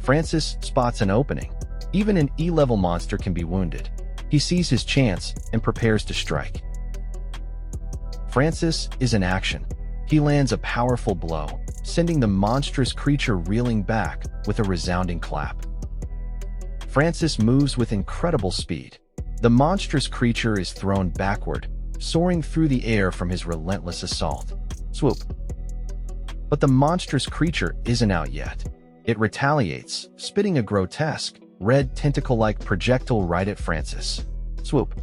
Francis spots an opening. Even an E-level monster can be wounded. He sees his chance and prepares to strike. Francis is in action. He lands a powerful blow, sending the monstrous creature reeling back with a resounding clap. Francis moves with incredible speed. The monstrous creature is thrown backward, soaring through the air from his relentless assault. Swoop. But the monstrous creature isn't out yet. It retaliates, spitting a grotesque, red tentacle-like projectile right at Francis. Swoop.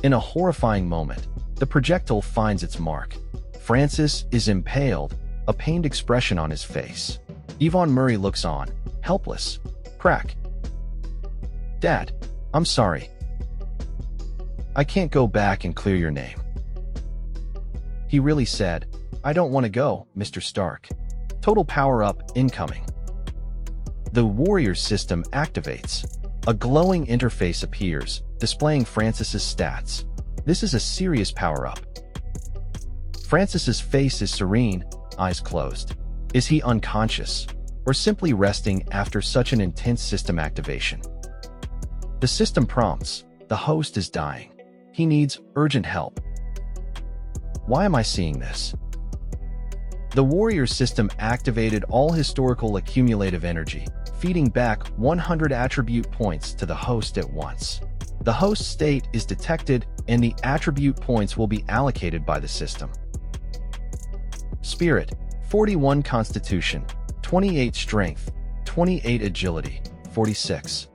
In a horrifying moment, the projectile finds its mark. Francis is impaled, a pained expression on his face. Yvonne Murray looks on, helpless. Crack. Dad, I'm sorry. I can't go back and clear your name. He really said, I don't want to go, Mr. Stark. Total power-up incoming. The warrior system activates. A glowing interface appears, displaying Francis's stats. This is a serious power-up. Francis's face is serene, eyes closed. Is he unconscious, or simply resting after such an intense system activation? The system prompts, the host is dying. He needs urgent help. Why am I seeing this? The warrior system activated all historical accumulative energy, feeding back 100 attribute points to the host at once. The host state is detected, and the attribute points will be allocated by the system. Spirit, 41 Constitution, 28 Strength, 28 Agility, 46.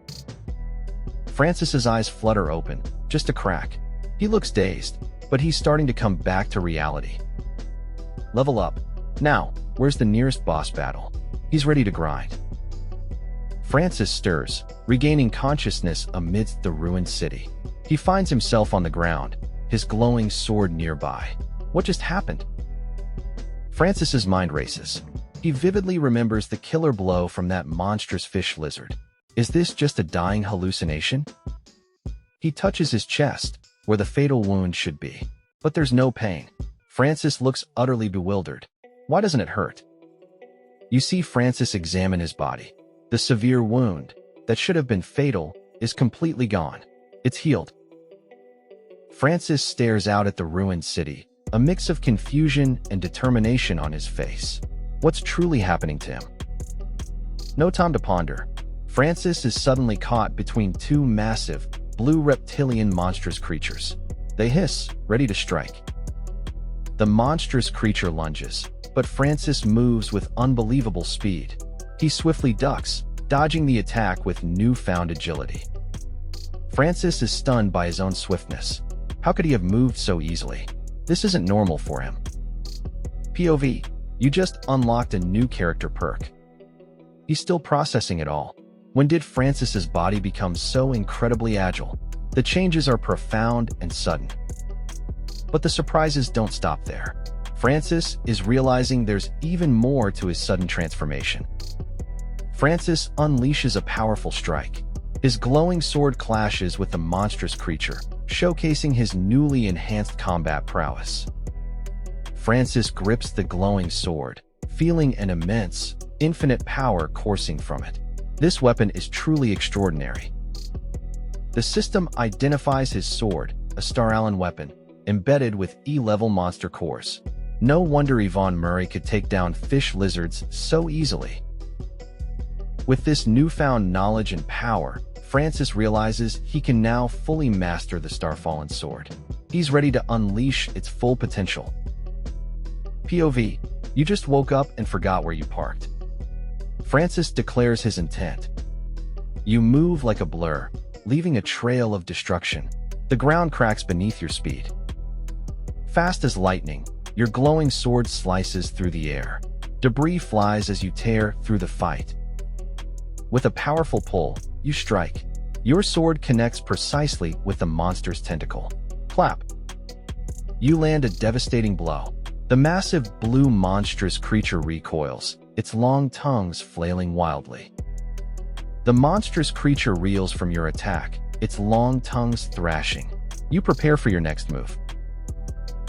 Francis's eyes flutter open, just a crack. He looks dazed, but he's starting to come back to reality. Level up. Now, where's the nearest boss battle? He's ready to grind. Francis stirs, regaining consciousness amidst the ruined city. He finds himself on the ground, his glowing sword nearby. What just happened? Francis's mind races. He vividly remembers the killer blow from that monstrous fish lizard. Is this just a dying hallucination? He touches his chest, where the fatal wound should be. But there's no pain. Francis looks utterly bewildered. Why doesn't it hurt? You see Francis examine his body. The severe wound, that should have been fatal, is completely gone. It's healed. Francis stares out at the ruined city, a mix of confusion and determination on his face. What's truly happening to him? No time to ponder. Francis is suddenly caught between two massive, blue reptilian monstrous creatures. They hiss, ready to strike. The monstrous creature lunges, but Francis moves with unbelievable speed. He swiftly ducks, dodging the attack with newfound agility. Francis is stunned by his own swiftness. How could he have moved so easily? This isn't normal for him. POV, you just unlocked a new character perk. He's still processing it all. When did Francis's body become so incredibly agile? The changes are profound and sudden. But the surprises don't stop there. Francis is realizing there's even more to his sudden transformation. Francis unleashes a powerful strike. His glowing sword clashes with the monstrous creature, showcasing his newly enhanced combat prowess. Francis grips the glowing sword, feeling an immense, infinite power coursing from it. This weapon is truly extraordinary. The system identifies his sword, a Star Allen weapon, embedded with E-level monster cores. No wonder Yvonne Murray could take down fish lizards so easily. With this newfound knowledge and power, Francis realizes he can now fully master the Starfallen sword. He's ready to unleash its full potential. POV, you just woke up and forgot where you parked. Francis declares his intent. You move like a blur, leaving a trail of destruction. The ground cracks beneath your speed. Fast as lightning, your glowing sword slices through the air. Debris flies as you tear through the fight. With a powerful pull, you strike. Your sword connects precisely with the monster's tentacle. Clap. You land a devastating blow. The massive blue monstrous creature recoils, its long tongues flailing wildly. The monstrous creature reels from your attack, its long tongues thrashing. You prepare for your next move.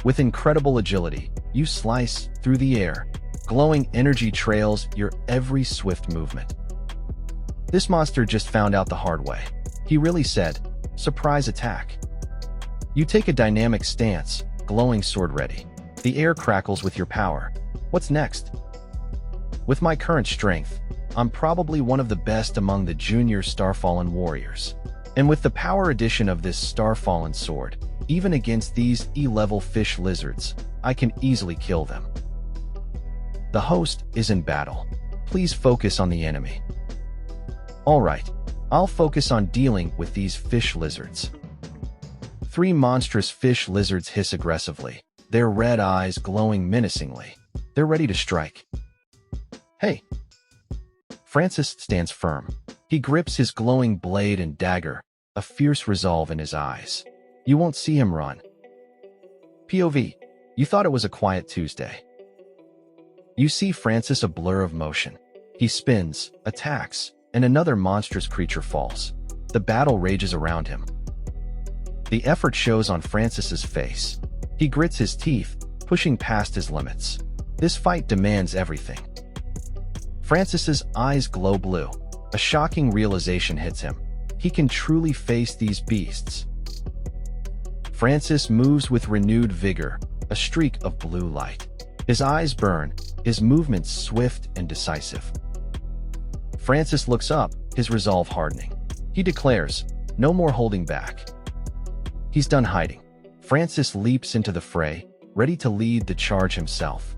With incredible agility, you slice through the air. Glowing energy trails your every swift movement. This monster just found out the hard way. He really said, "Surprise attack." You take a dynamic stance, glowing sword ready. The air crackles with your power. What's next? With my current strength, I'm probably one of the best among the junior Starfallen warriors. And with the power addition of this Starfallen sword, even against these E-level fish lizards, I can easily kill them. The host is in battle. Please focus on the enemy. Alright, I'll focus on dealing with these fish lizards. 3 monstrous fish lizards hiss aggressively, their red eyes glowing menacingly. They're ready to strike. Hey! Francis stands firm. He grips his glowing blade and dagger, a fierce resolve in his eyes. You won't see him run. POV, you thought it was a quiet Tuesday. You see Francis a blur of motion. He spins, attacks, and another monstrous creature falls. The battle rages around him. The effort shows on Francis's face. He grits his teeth, pushing past his limits. This fight demands everything. Francis's eyes glow blue. A shocking realization hits him. He can truly face these beasts. Francis moves with renewed vigor, a streak of blue light. His eyes burn, his movements swift and decisive. Francis looks up, his resolve hardening. He declares, "No more holding back." He's done hiding. Francis leaps into the fray, ready to lead the charge himself.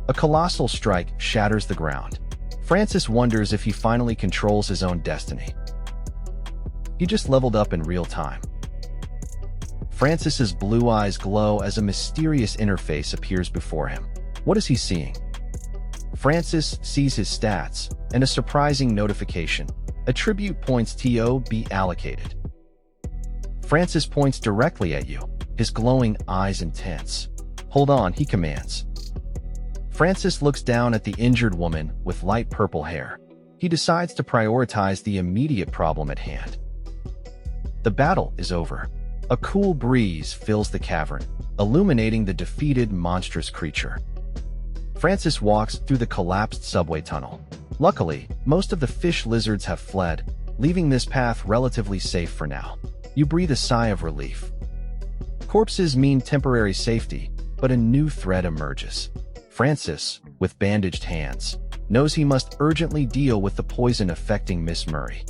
A colossal strike shatters the ground. Francis wonders if he finally controls his own destiny. He just leveled up in real time. Francis's blue eyes glow as a mysterious interface appears before him. What is he seeing? Francis sees his stats and a surprising notification. Attribute points to be allocated. Francis points directly at you, his glowing eyes intense. Hold on, he commands. Francis looks down at the injured woman with light purple hair. He decides to prioritize the immediate problem at hand. The battle is over. A cool breeze fills the cavern, illuminating the defeated monstrous creature. Francis walks through the collapsed subway tunnel. Luckily, most of the fish lizards have fled, leaving this path relatively safe for now. You breathe a sigh of relief. Corpses mean temporary safety, but a new threat emerges. Francis, with bandaged hands, knows he must urgently deal with the poison affecting Miss Murray.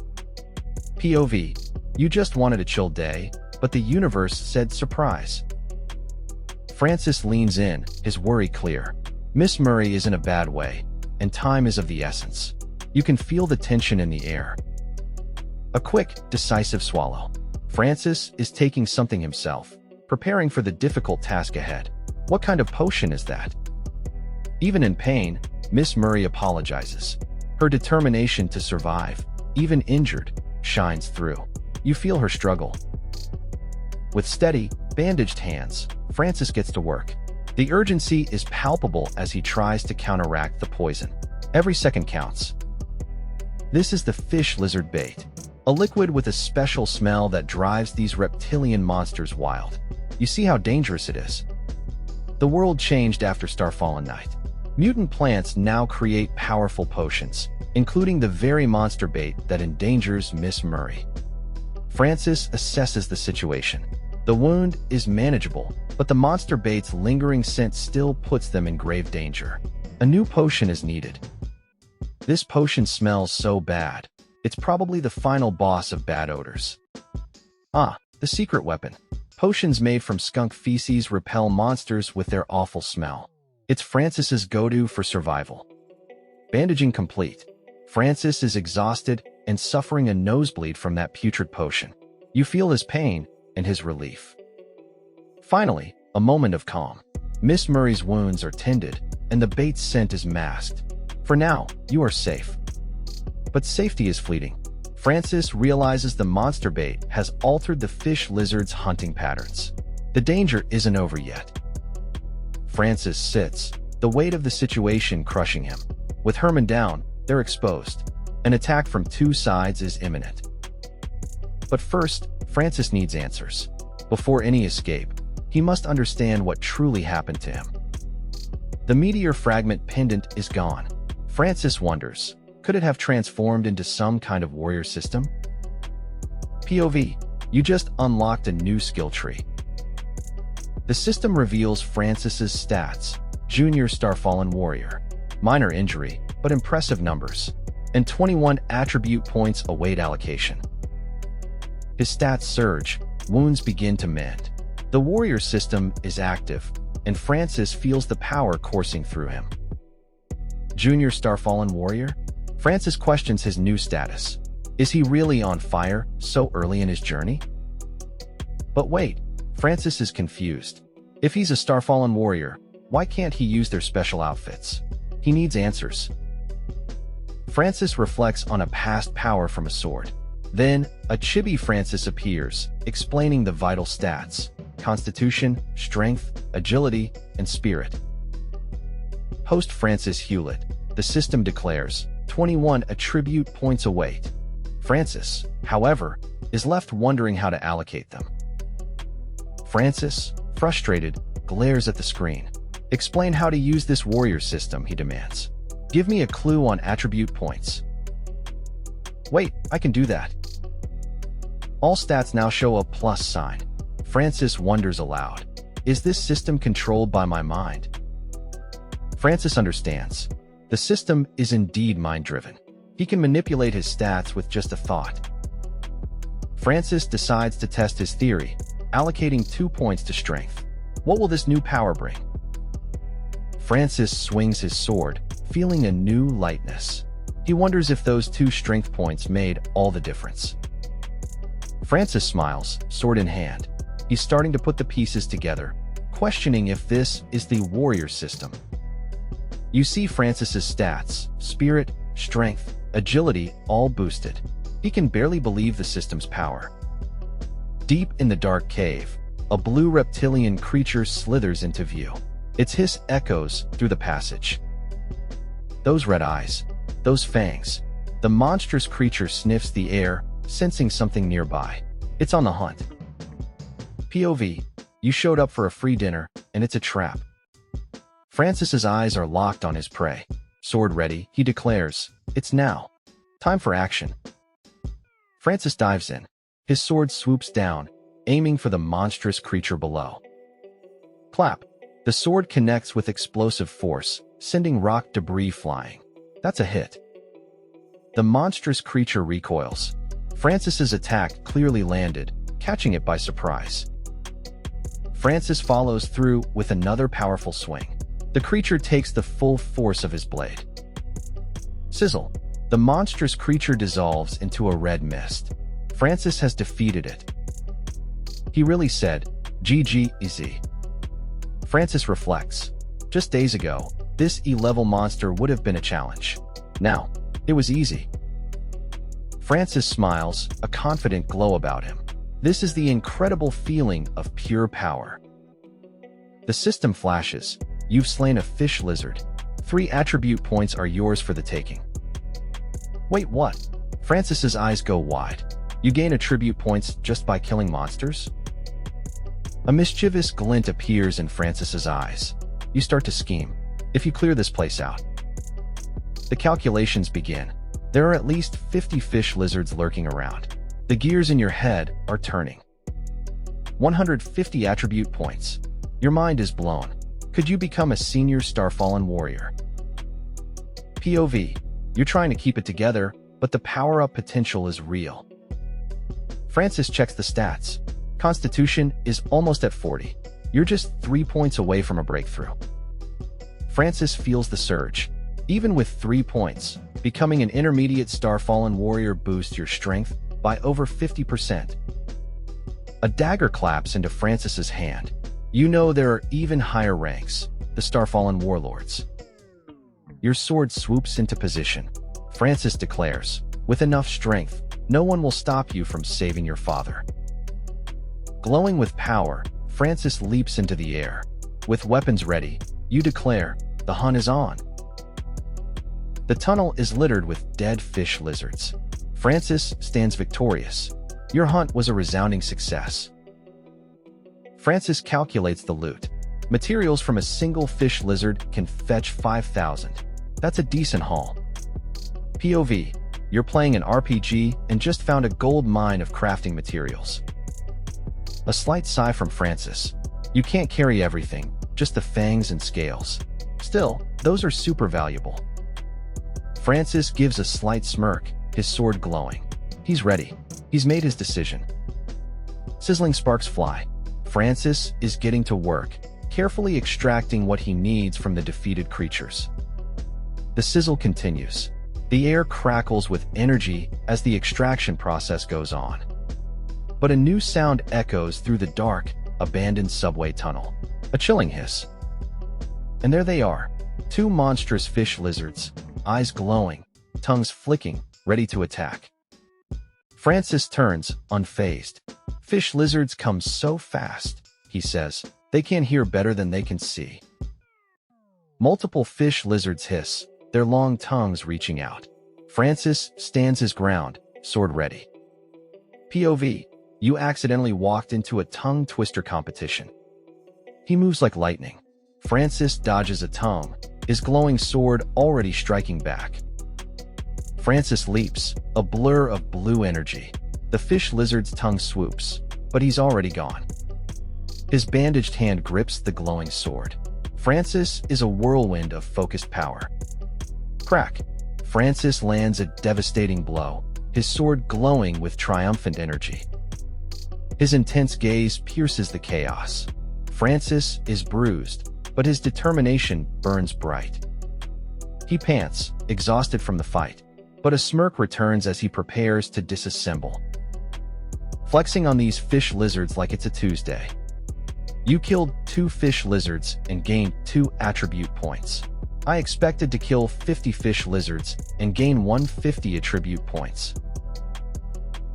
POV, you just wanted a chill day, but the universe said surprise. Francis leans in, his worry clear. Miss Murray is in a bad way, and time is of the essence. You can feel the tension in the air. A quick, decisive swallow. Francis is taking something himself, preparing for the difficult task ahead. What kind of potion is that? Even in pain, Miss Murray apologizes. Her determination to survive, even injured, shines through. You feel her struggle. With steady, bandaged hands, Francis gets to work. The urgency is palpable as he tries to counteract the poison. Every second counts. This is the fish lizard bait, a liquid with a special smell that drives these reptilian monsters wild. You see how dangerous it is. The world changed after Starfallen Night. Mutant plants now create powerful potions, including the very monster bait that endangers Miss Murray. Francis assesses the situation. The wound is manageable, but the monster bait's lingering scent still puts them in grave danger. A new potion is needed. This potion smells so bad. It's probably the final boss of bad odors. Ah, the secret weapon. Potions made from skunk feces repel monsters with their awful smell. It's Francis's go-to for survival. Bandaging complete. Francis is exhausted and suffering a nosebleed from that putrid potion. You feel his pain and his relief. Finally, a moment of calm. Miss Murray's wounds are tended, and the bait's scent is masked. For now, you are safe. But safety is fleeting. Francis realizes the monster bait has altered the fish lizard's hunting patterns. The danger isn't over yet. Francis sits, the weight of the situation crushing him. With Herman down, they're exposed. An attack from two sides is imminent. But first, Francis needs answers. Before any escape, he must understand what truly happened to him. The meteor fragment pendant is gone. Francis wonders, could it have transformed into some kind of warrior system? POV, you just unlocked a new skill tree. The system reveals Francis's stats. Junior Starfallen Warrior. Minor injury, but impressive numbers. And 21 attribute points await allocation. His stats surge, wounds begin to mend. The warrior system is active, and Francis feels the power coursing through him. Junior Starfallen Warrior? Francis questions his new status. Is he really on fire so early in his journey? But wait, Francis is confused. If he's a Starfallen Warrior, why can't he use their special outfits? He needs answers. Francis reflects on a past power from a sword. Then, a chibi Francis appears, explaining the vital stats: constitution, strength, agility, and spirit. Post Francis Hewlett, the system declares, 21 attribute points await. Francis, however, is left wondering how to allocate them. Francis, frustrated, glares at the screen. Explain how to use this warrior system, he demands. Give me a clue on attribute points. Wait, I can do that. All stats now show a plus sign. Francis wonders aloud. Is this system controlled by my mind? Francis understands. The system is indeed mind-driven. He can manipulate his stats with just a thought. Francis decides to test his theory, allocating 2 points to strength. What will this new power bring? Francis swings his sword, feeling a new lightness. He wonders if those 2 strength points made all the difference. Francis smiles, sword in hand. He's starting to put the pieces together, questioning if this is the warrior system. You see Francis's stats, spirit, strength, agility, all boosted. He can barely believe the system's power. Deep in the dark cave, a blue reptilian creature slithers into view. Its hiss echoes through the passage. Those red eyes, those fangs. The monstrous creature sniffs the air, sensing something nearby. It's on the hunt. POV, you showed up for a free dinner, and it's a trap. Francis's eyes are locked on his prey. Sword ready, he declares, it's now. Time for action. Francis dives in. His sword swoops down, aiming for the monstrous creature below. Clap. The sword connects with explosive force, sending rock debris flying. That's a hit. The monstrous creature recoils. Francis's attack clearly landed, catching it by surprise. Francis follows through with another powerful swing. The creature takes the full force of his blade. Sizzle. The monstrous creature dissolves into a red mist. Francis has defeated it. He really said, GG easy. Francis reflects. Just days ago, this E-level monster would have been a challenge. Now, it was easy. Francis smiles, a confident glow about him. This is the incredible feeling of pure power. The system flashes. You've slain a fish lizard. 3 attribute points are yours for the taking. Wait, what? Francis's eyes go wide. You gain attribute points just by killing monsters? A mischievous glint appears in Francis's eyes. You start to scheme. If you clear this place out. The calculations begin. There are at least 50 fish lizards lurking around. The gears in your head are turning. 150 attribute points. Your mind is blown. Could you become a senior Starfallen warrior? POV. You're trying to keep it together, but the power-up potential is real. Francis checks the stats. Constitution is almost at 40. You're just 3 points away from a breakthrough. Francis feels the surge. Even with 3 points, becoming an intermediate Starfallen warrior boosts your strength by over 50%. A dagger claps into Francis's hand. You know there are even higher ranks, the Starfallen warlords. Your sword swoops into position. Francis declares, with enough strength, no one will stop you from saving your father. Glowing with power, Francis leaps into the air. With weapons ready, you declare, the hunt is on. The tunnel is littered with dead fish lizards. Francis stands victorious. Your hunt was a resounding success. Francis calculates the loot. Materials from a single fish lizard can fetch 5,000. That's a decent haul. POV. You're playing an RPG and just found a gold mine of crafting materials. A slight sigh from Francis. You can't carry everything, just the fangs and scales. Still, those are super valuable. Francis gives a slight smirk, his sword glowing. He's ready. He's made his decision. Sizzling sparks fly. Francis is getting to work, carefully extracting what he needs from the defeated creatures. The sizzle continues. The air crackles with energy as the extraction process goes on. But a new sound echoes through the dark, abandoned subway tunnel. A chilling hiss. And there they are, 2 monstrous fish lizards, eyes glowing, tongues flicking, ready to attack. Francis turns, unfazed. Fish lizards come so fast, he says, they can't hear better than they can see. Multiple fish lizards hiss, their long tongues reaching out. Francis stands his ground, sword ready. POV. You accidentally walked into a tongue twister competition. He moves like lightning. Francis dodges a tongue, his glowing sword already striking back. Francis leaps, a blur of blue energy. The fish lizard's tongue swoops, but he's already gone. His bandaged hand grips the glowing sword. Francis is a whirlwind of focused power. Crack. Francis lands a devastating blow, his sword glowing with triumphant energy. His intense gaze pierces the chaos. Francis is bruised, but his determination burns bright. He pants, exhausted from the fight, but a smirk returns as he prepares to disassemble. Flexing on these fish lizards like it's a Tuesday. You killed 2 fish lizards and gained 2 attribute points. I expected to kill 50 fish lizards and gain 150 attribute points.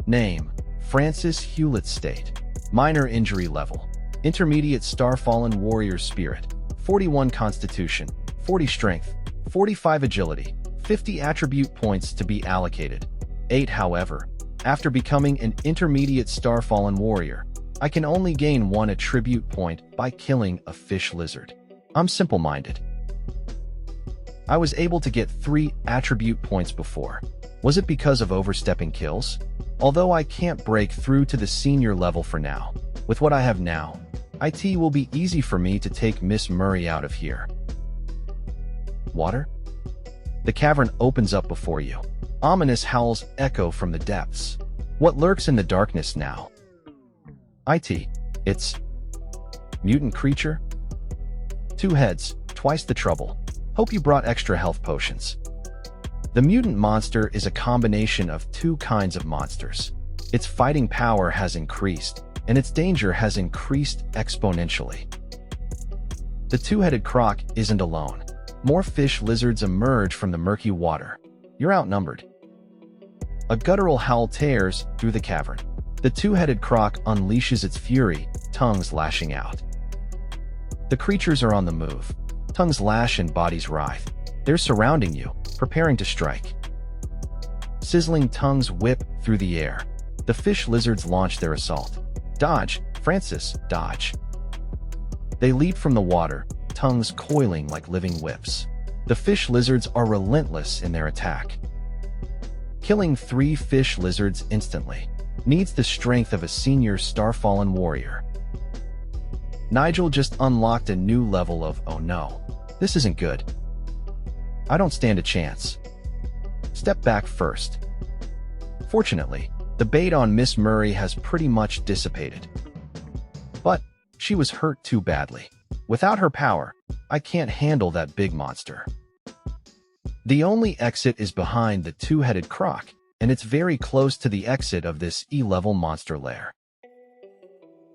Name: Francis Hewlett. State: minor injury level. Intermediate Starfallen warrior spirit. 41 constitution, 40 strength, 45 agility, 50 attribute points to be allocated. 8 however, after becoming an intermediate Starfallen warrior, I can only gain 1 attribute point by killing a fish lizard. I'm simple-minded. I was able to get 3 attribute points before. Was it because of overstepping kills? Although I can't break through to the senior level for now, with what I have now, it will be easy for me to take Miss Murray out of here. Water? The cavern opens up before you. Ominous howls echo from the depths. What lurks in the darkness now? It's mutant creature? 2 heads, twice the trouble. Hope you brought extra health potions. The mutant monster is a combination of 2 kinds of monsters. Its fighting power has increased, and its danger has increased exponentially. The 2-headed croc isn't alone. More fish lizards emerge from the murky water. You're outnumbered. A guttural howl tears through the cavern. The 2-headed croc unleashes its fury, tongues lashing out. The creatures are on the move. Tongues lash and bodies writhe. They're surrounding you, preparing to strike. Sizzling tongues whip through the air. The fish lizards launch their assault. Dodge, Francis, dodge. They leap from the water, tongues coiling like living whips. The fish lizards are relentless in their attack. Killing 3 fish lizards instantly needs the strength of a senior Starfallen warrior. Nigel just unlocked a new level of, oh no, this isn't good. I don't stand a chance. Step back first. Fortunately, the bait on Miss Murray has pretty much dissipated. But she was hurt too badly. Without her power, I can't handle that big monster. The only exit is behind the 2-headed croc, and it's very close to the exit of this E-level monster lair.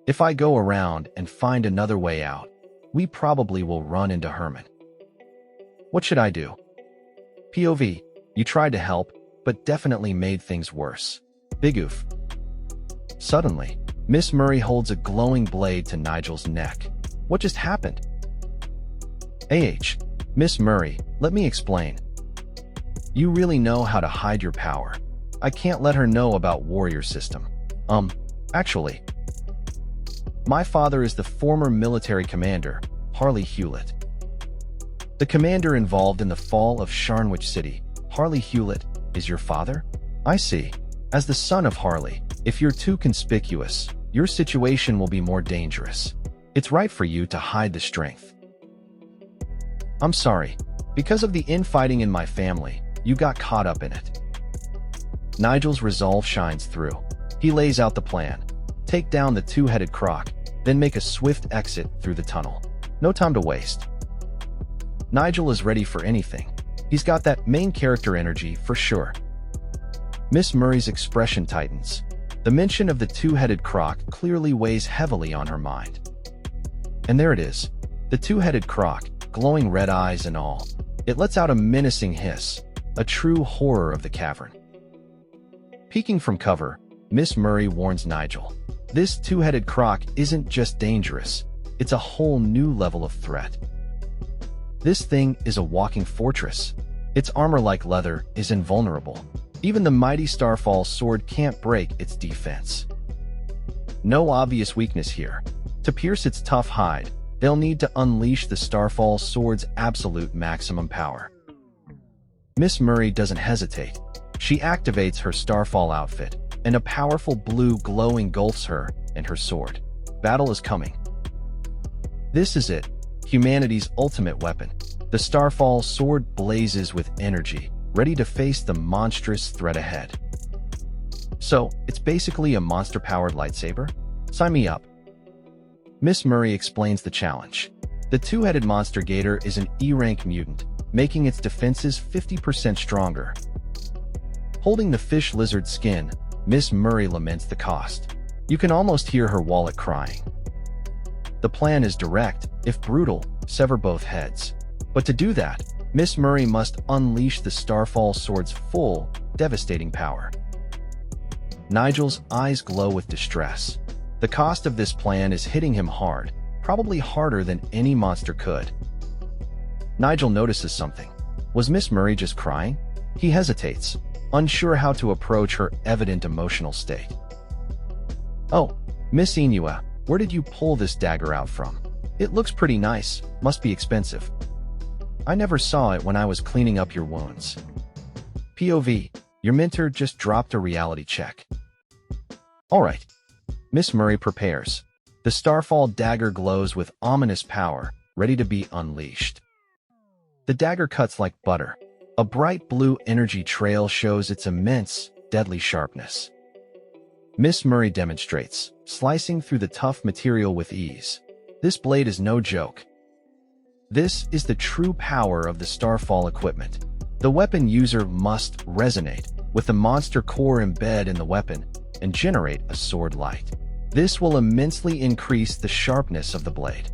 If I go around and find another way out, we probably will run into Herman. What should I do? POV, you tried to help, but definitely made things worse. Big oof. Suddenly, Miss Murray holds a glowing blade to Nigel's neck. What just happened? Miss Murray, let me explain. You really know how to hide your power. I can't let her know about warrior system. Actually. My father is the former military commander, Harley Hewlett. The commander involved in the fall of Sharnwich City. Harley Hewlett is your father? I see. As the son of Harley, if you're too conspicuous, your situation will be more dangerous. It's right for you to hide the strength. I'm sorry. Because of the infighting in my family, you got caught up in it. Nigel's resolve shines through. He lays out the plan. Take down the 2-headed croc, then make a swift exit through the tunnel. No time to waste. Nigel is ready for anything. He's got that main character energy for sure. Miss Murray's expression tightens. The mention of the 2-headed croc clearly weighs heavily on her mind. And there it is. The 2-headed croc, glowing red eyes and all. It lets out a menacing hiss, a true horror of the cavern. Peeking from cover, Miss Murray warns Nigel. This 2-headed croc isn't just dangerous, it's a whole new level of threat. This thing is a walking fortress. Its armor like leather is invulnerable. Even the mighty Starfall sword can't break its defense. No obvious weakness here. To pierce its tough hide, they'll need to unleash the Starfall sword's absolute maximum power. Miss Murray doesn't hesitate. She activates her Starfall outfit, and a powerful blue glow engulfs her and her sword. Battle is coming. This is it, humanity's ultimate weapon. The Starfall sword blazes with energy, ready to face the monstrous threat ahead. So, it's basically a monster-powered lightsaber? Sign me up. Miss Murray explains the challenge. The 2-headed monster gator is an E-rank mutant, making its defenses 50% stronger. Holding the fish lizard skin, Miss Murray laments the cost. You can almost hear her wallet crying. The plan is direct, if brutal, sever both heads. But to do that, Miss Murray must unleash the Starfall sword's full, devastating power. Nigel's eyes glow with distress. The cost of this plan is hitting him hard, probably harder than any monster could. Nigel notices something. Was Miss Murray just crying? He hesitates, unsure how to approach her evident emotional state. Oh, Miss Inua, where did you pull this dagger out from? It looks pretty nice, must be expensive. I never saw it when I was cleaning up your wounds. POV, your mentor just dropped a reality check. Alright. Miss Murray prepares. The Starfall dagger glows with ominous power, ready to be unleashed. The dagger cuts like butter. A bright blue energy trail shows its immense, deadly sharpness. Miss Murray demonstrates, slicing through the tough material with ease. This blade is no joke. This is the true power of the Starfall equipment. The weapon user must resonate with the monster core embed in the weapon and generate a sword light. This will immensely increase the sharpness of the blade.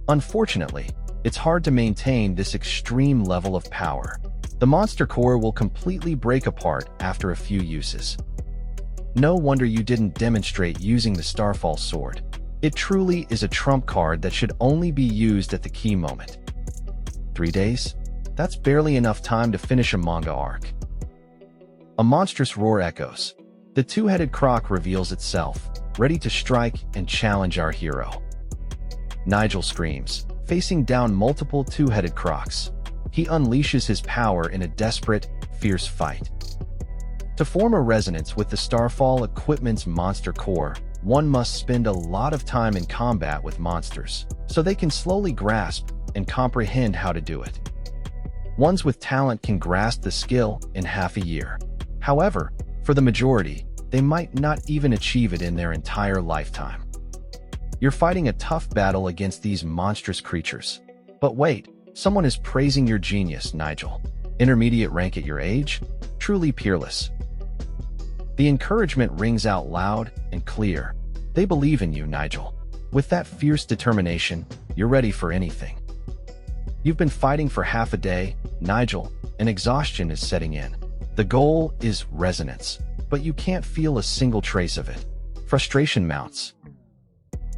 Unfortunately, it's hard to maintain this extreme level of power. The monster core will completely break apart after a few uses. No wonder you didn't demonstrate using the Starfall sword. It truly is a trump card that should only be used at the key moment. 3 days? That's barely enough time to finish a manga arc. A monstrous roar echoes. The two-headed croc reveals itself, ready to strike and challenge our hero. Nigel screams, facing down multiple two-headed crocs. He unleashes his power in a desperate, fierce fight. To form a resonance with the Starfall equipment's monster core, one must spend a lot of time in combat with monsters, so they can slowly grasp and comprehend how to do it. Ones with talent can grasp the skill in half a year. However, for the majority, they might not even achieve it in their entire lifetime. You're fighting a tough battle against these monstrous creatures. But wait, someone is praising your genius, Nigel. Intermediate rank at your age? Truly peerless. The encouragement rings out loud and clear. They believe in you, Nigel. With that fierce determination, you're ready for anything. You've been fighting for half a day, Nigel, and exhaustion is setting in. The goal is resonance, but you can't feel a single trace of it. Frustration mounts.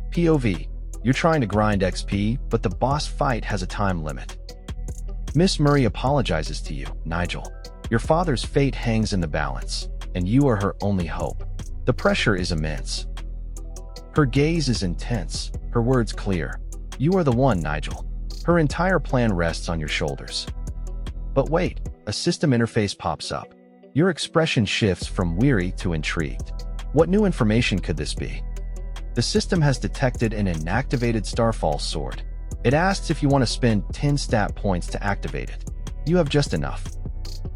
POV, you're trying to grind XP, but the boss fight has a time limit. Miss Murray apologizes to you, Nigel. Your father's fate hangs in the balance, and you are her only hope. The pressure is immense. Her gaze is intense, her words clear. You are the one, Nigel. Her entire plan rests on your shoulders. But wait, a system interface pops up. Your expression shifts from weary to intrigued. What new information could this be? The system has detected an inactivated Starfall sword. It asks if you want to spend 10 stat points to activate it. You have just enough.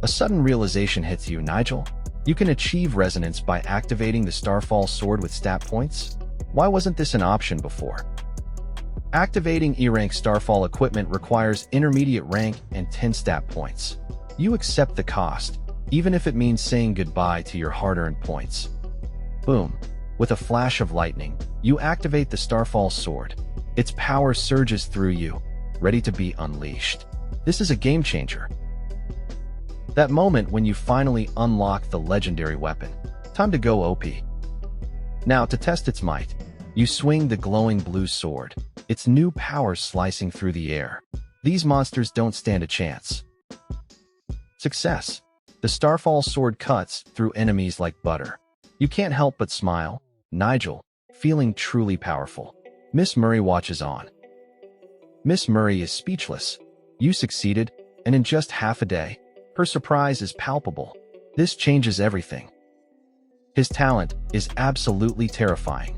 A sudden realization hits you, Nigel. You can achieve resonance by activating the Starfall sword with stat points? Why wasn't this an option before? Activating E-rank Starfall equipment requires intermediate rank and 10 stat points. You accept the cost, even if it means saying goodbye to your hard-earned points. Boom. With a flash of lightning, you activate the Starfall sword. Its power surges through you, ready to be unleashed. This is a game changer. That moment when you finally unlock the legendary weapon. Time to go OP. Now, to test its might, you swing the glowing blue sword, its new power slicing through the air. These monsters don't stand a chance. Success. The Starfall sword cuts through enemies like butter. You can't help but smile, Nigel, feeling truly powerful. Miss Murray watches on. Miss Murray is speechless. You succeeded, and in just half a day, her surprise is palpable. This changes everything. His talent is absolutely terrifying.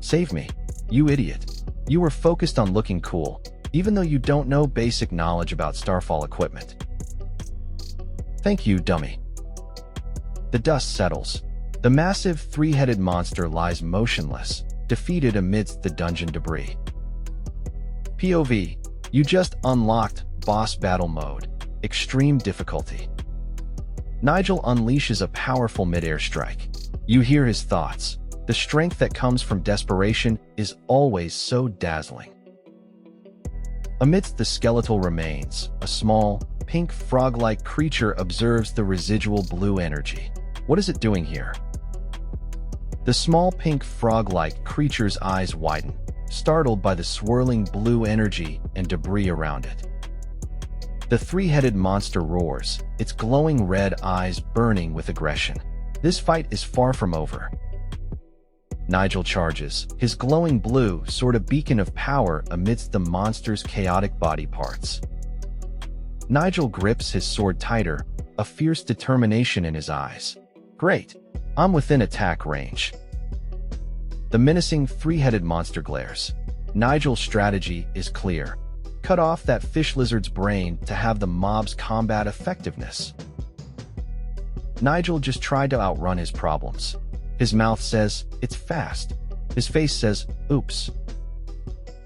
Save me, you idiot. You were focused on looking cool, even though you don't know basic knowledge about Starfall equipment. Thank you, dummy. The dust settles. The massive three-headed monster lies motionless, defeated amidst the dungeon debris. POV, you just unlocked Boss Battle Mode, Extreme Difficulty. Nigel unleashes a powerful mid-air strike. You hear his thoughts. The strength that comes from desperation is always so dazzling. Amidst the skeletal remains, a small, pink frog-like creature observes the residual blue energy. What is it doing here? The small pink frog-like creature's eyes widen, startled by the swirling blue energy and debris around it. The three-headed monster roars, its glowing red eyes burning with aggression. This fight is far from over. Nigel charges, his glowing blue sword a beacon of power amidst the monster's chaotic body parts. Nigel grips his sword tighter, a fierce determination in his eyes. Great, I'm within attack range. The menacing three-headed monster glares. Nigel's strategy is clear. Cut off that fish lizard's brain to have the mob's combat effectiveness. Nigel just tried to outrun his problems. His mouth says, it's fast. His face says, oops.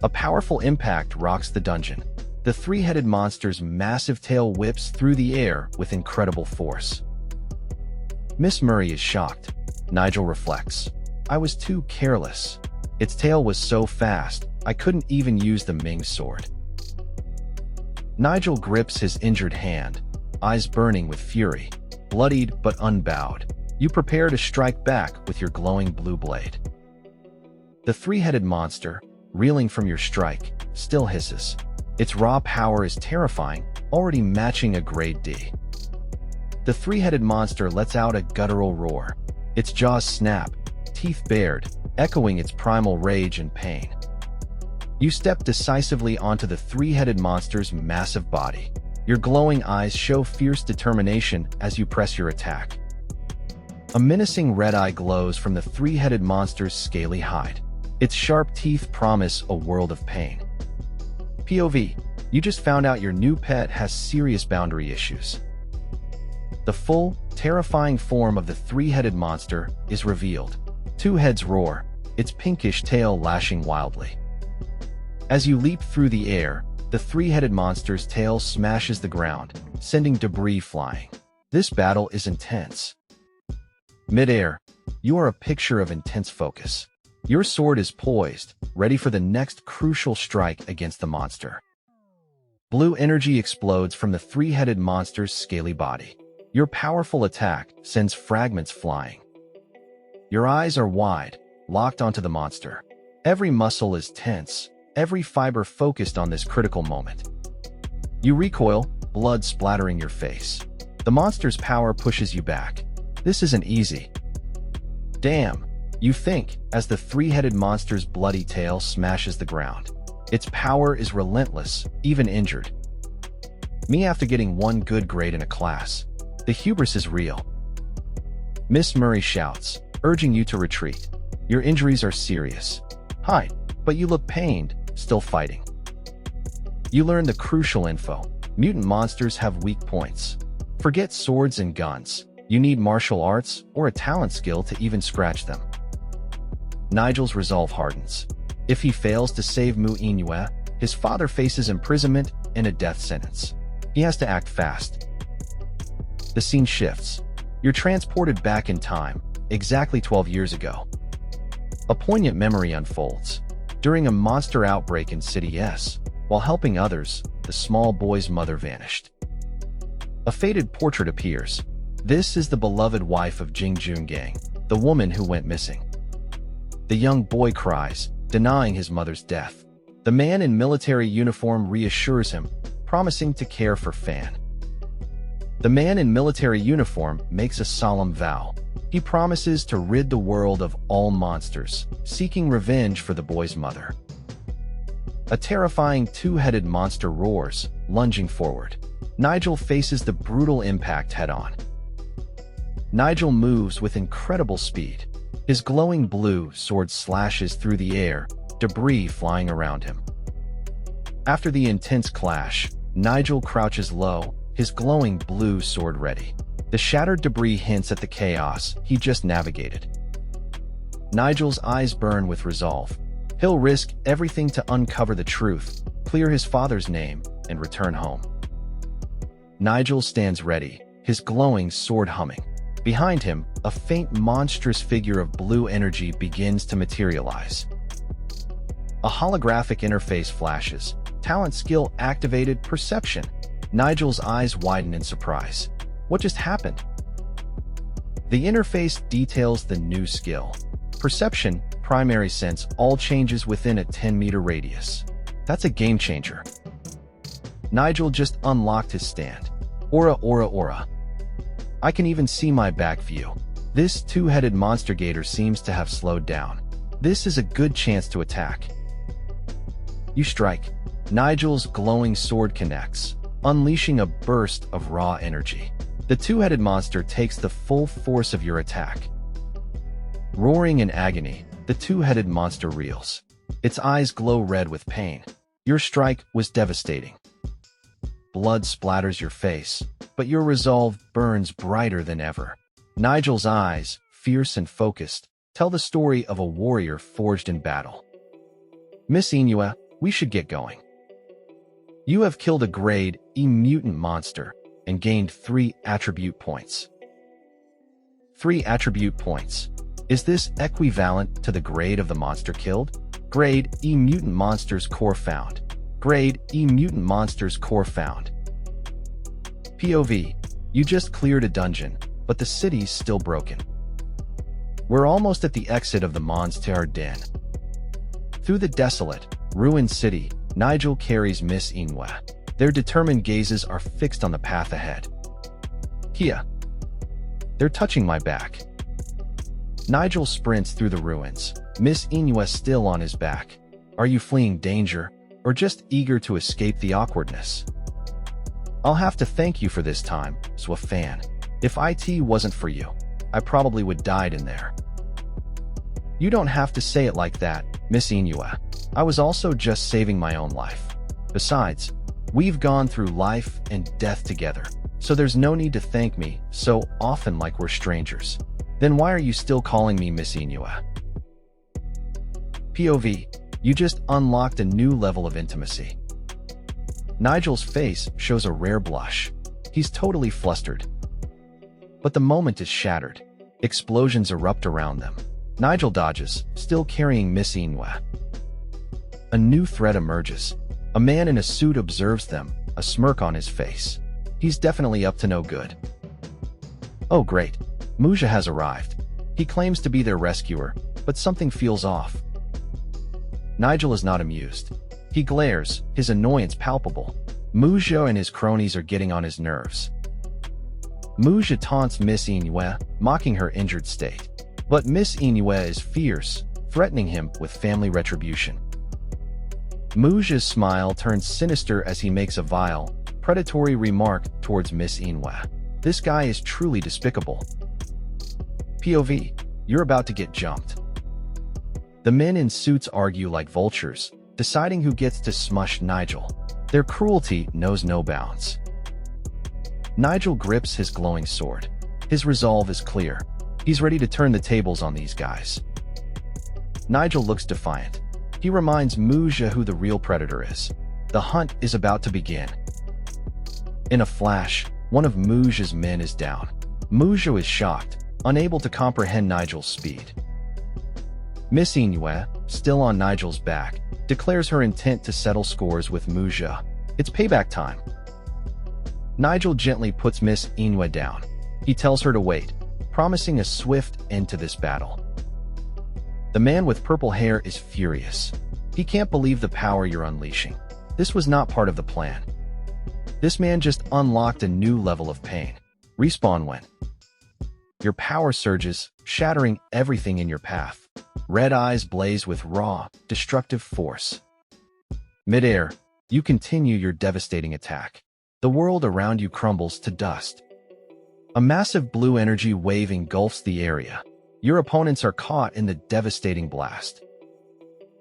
A powerful impact rocks the dungeon. The three-headed monster's massive tail whips through the air with incredible force. Miss Murray is shocked. Nigel reflects. I was too careless. Its tail was so fast, I couldn't even use the Ming sword. Nigel grips his injured hand, eyes burning with fury. Bloodied but unbowed, you prepare to strike back with your glowing blue blade. The three-headed monster, reeling from your strike, still hisses. Its raw power is terrifying, already matching a grade D. The three-headed monster lets out a guttural roar. Its jaws snap, teeth bared, echoing its primal rage and pain. You step decisively onto the three-headed monster's massive body. Your glowing eyes show fierce determination as you press your attack. A menacing red eye glows from the three-headed monster's scaly hide. Its sharp teeth promise a world of pain. POV, you just found out your new pet has serious boundary issues. The full, terrifying form of the three-headed monster is revealed. Two heads roar, its pinkish tail lashing wildly. As you leap through the air, the three-headed monster's tail smashes the ground, sending debris flying. This battle is intense. Mid-air, you are a picture of intense focus. Your sword is poised, ready for the next crucial strike against the monster. Blue energy explodes from the three-headed monster's scaly body. Your powerful attack sends fragments flying. Your eyes are wide, locked onto the monster. Every muscle is tense, every fiber focused on this critical moment. You recoil, blood splattering your face. The monster's power pushes you back. This isn't easy. Damn, you think, as the three-headed monster's bloody tail smashes the ground. Its power is relentless, even injured. Me after getting one good grade in a class. The hubris is real. Miss Murray shouts, urging you to retreat. Your injuries are serious. Hide, but you look pained, still fighting. You learn the crucial info. Mutant monsters have weak points. Forget swords and guns. You need martial arts or a talent skill to even scratch them. Nigel's resolve hardens. If he fails to save Mu Inua, his father faces imprisonment and a death sentence. He has to act fast. The scene shifts. You're transported back in time, exactly 12 years ago. A poignant memory unfolds. During a monster outbreak in City S, while helping others, the small boy's mother vanished. A faded portrait appears. This is the beloved wife of Jing Jun Gang, the woman who went missing. The young boy cries, denying his mother's death. The man in military uniform reassures him, promising to care for Fan. The man in military uniform makes a solemn vow. He promises to rid the world of all monsters, seeking revenge for the boy's mother. A terrifying two-headed monster roars, lunging forward. Nigel faces the brutal impact head-on. Nigel moves with incredible speed. His glowing blue sword slashes through the air, debris flying around him. After the intense clash, Nigel crouches low, his glowing blue sword ready. The shattered debris hints at the chaos he just navigated. Nigel's eyes burn with resolve. He'll risk everything to uncover the truth, clear his father's name, and return home. Nigel stands ready, his glowing sword humming. Behind him, a faint monstrous figure of blue energy begins to materialize. A holographic interface flashes. Talent skill activated, perception. Nigel's eyes widen in surprise. What just happened? The interface details the new skill. Perception, primary sense, all changes within a 10-meter radius. That's a game changer. Nigel just unlocked his stand. Aura, aura, aura. I can even see my back view. This two-headed monster gator seems to have slowed down. This is a good chance to attack. You strike. Nigel's glowing sword connects, unleashing a burst of raw energy. The two-headed monster takes the full force of your attack. Roaring in agony, the two-headed monster reels. Its eyes glow red with pain. Your strike was devastating. Blood splatters your face, but your resolve burns brighter than ever. Nigel's eyes, fierce and focused, tell the story of a warrior forged in battle. Miss Inua, we should get going. You have killed a grade E mutant monster and gained 3 attribute points. 3 attribute points. Is this equivalent to the grade of the monster killed? Grade E mutant monsters core found. Grade E mutant monsters core found. POV. You just cleared a dungeon, but the city's still broken. We're almost at the exit of the Monster Den. Through the desolate, ruined city, Nigel carries Miss Inwe. Their determined gazes are fixed on the path ahead. Kia. They're touching my back. Nigel sprints through the ruins, Miss Inwe still on his back. Are you fleeing danger, or just eager to escape the awkwardness? I'll have to thank you for this time, Swafan. If IT wasn't for you, I probably would died in there. You don't have to say it like that, Miss Inwe. I was also just saving my own life. Besides, we've gone through life and death together, so there's no need to thank me so often like we're strangers. Then why are you still calling me Miss Inwe? POV, you just unlocked a new level of intimacy. Nigel's face shows a rare blush. He's totally flustered. But the moment is shattered. Explosions erupt around them. Nigel dodges, still carrying Miss Inwe. A new threat emerges. A man in a suit observes them, a smirk on his face. He's definitely up to no good. Oh great, Muja has arrived. He claims to be their rescuer, but something feels off. Nigel is not amused. He glares, his annoyance palpable. Muja and his cronies are getting on his nerves. Muja taunts Miss Inwe, mocking her injured state. But Miss Inwe is fierce, threatening him with family retribution. Muja's smile turns sinister as he makes a vile, predatory remark towards Miss Inwe. This guy is truly despicable. POV, you're about to get jumped. The men in suits argue like vultures, deciding who gets to smush Nigel. Their cruelty knows no bounds. Nigel grips his glowing sword. His resolve is clear. He's ready to turn the tables on these guys. Nigel looks defiant. He reminds Muja who the real predator is. The hunt is about to begin. In a flash, one of Muja's men is down. Muja is shocked, unable to comprehend Nigel's speed. Miss Inwe, still on Nigel's back, declares her intent to settle scores with Muja. It's payback time. Nigel gently puts Miss Inwe down. He tells her to wait, promising a swift end to this battle. The man with purple hair is furious. He can't believe the power you're unleashing. This was not part of the plan. This man just unlocked a new level of pain. Respawn when. Your power surges, shattering everything in your path. Red eyes blaze with raw, destructive force. Mid-air, you continue your devastating attack. The world around you crumbles to dust. A massive blue energy wave engulfs the area. Your opponents are caught in the devastating blast.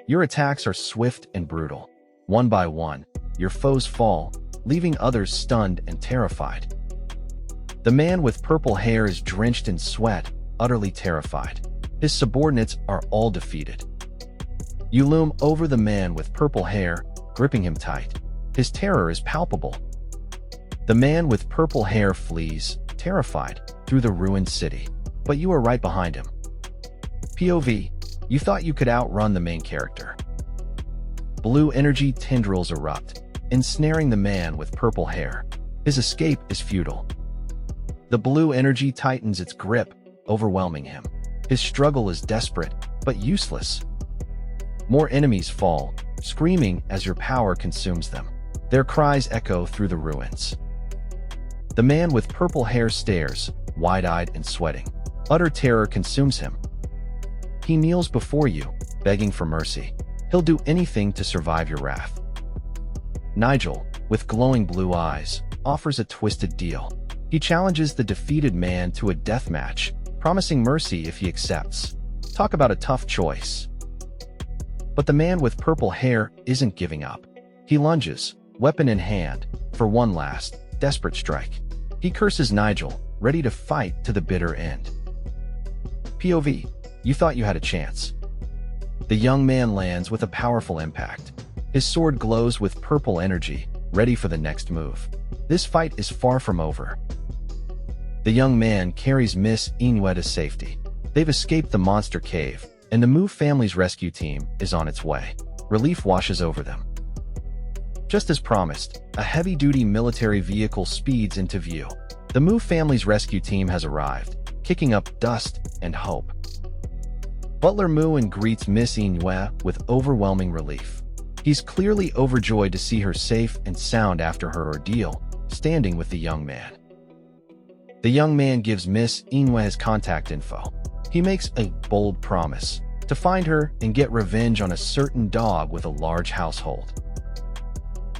Your attacks are swift and brutal. One by one, your foes fall, leaving others stunned and terrified. The man with purple hair is drenched in sweat, utterly terrified. His subordinates are all defeated. You loom over the man with purple hair, gripping him tight. His terror is palpable. The man with purple hair flees, terrified, through the ruined city. But you are right behind him. POV, you thought you could outrun the main character. Blue energy tendrils erupt, ensnaring the man with purple hair. His escape is futile. The blue energy tightens its grip, overwhelming him. His struggle is desperate, but useless. More enemies fall, screaming as your power consumes them. Their cries echo through the ruins. The man with purple hair stares, wide-eyed and sweating. Utter terror consumes him. He kneels before you, begging for mercy. He'll do anything to survive your wrath. Nigel, with glowing blue eyes, offers a twisted deal. He challenges the defeated man to a death match, promising mercy if he accepts. Talk about a tough choice. But the man with purple hair isn't giving up. He lunges, weapon in hand, for one last, desperate strike. He curses Nigel, ready to fight to the bitter end. POV, you thought you had a chance. The young man lands with a powerful impact. His sword glows with purple energy, ready for the next move. This fight is far from over. The young man carries Miss Inwe to safety. They've escaped the monster cave, and the Mu family's rescue team is on its way. Relief washes over them. Just as promised, a heavy-duty military vehicle speeds into view. The Mu family's rescue team has arrived, kicking up dust and hope. Butler Muin greets Miss Inouye with overwhelming relief. He's clearly overjoyed to see her safe and sound after her ordeal, standing with the young man. The young man gives Miss Inouye's contact info. He makes a bold promise to find her and get revenge on a certain dog with a large household.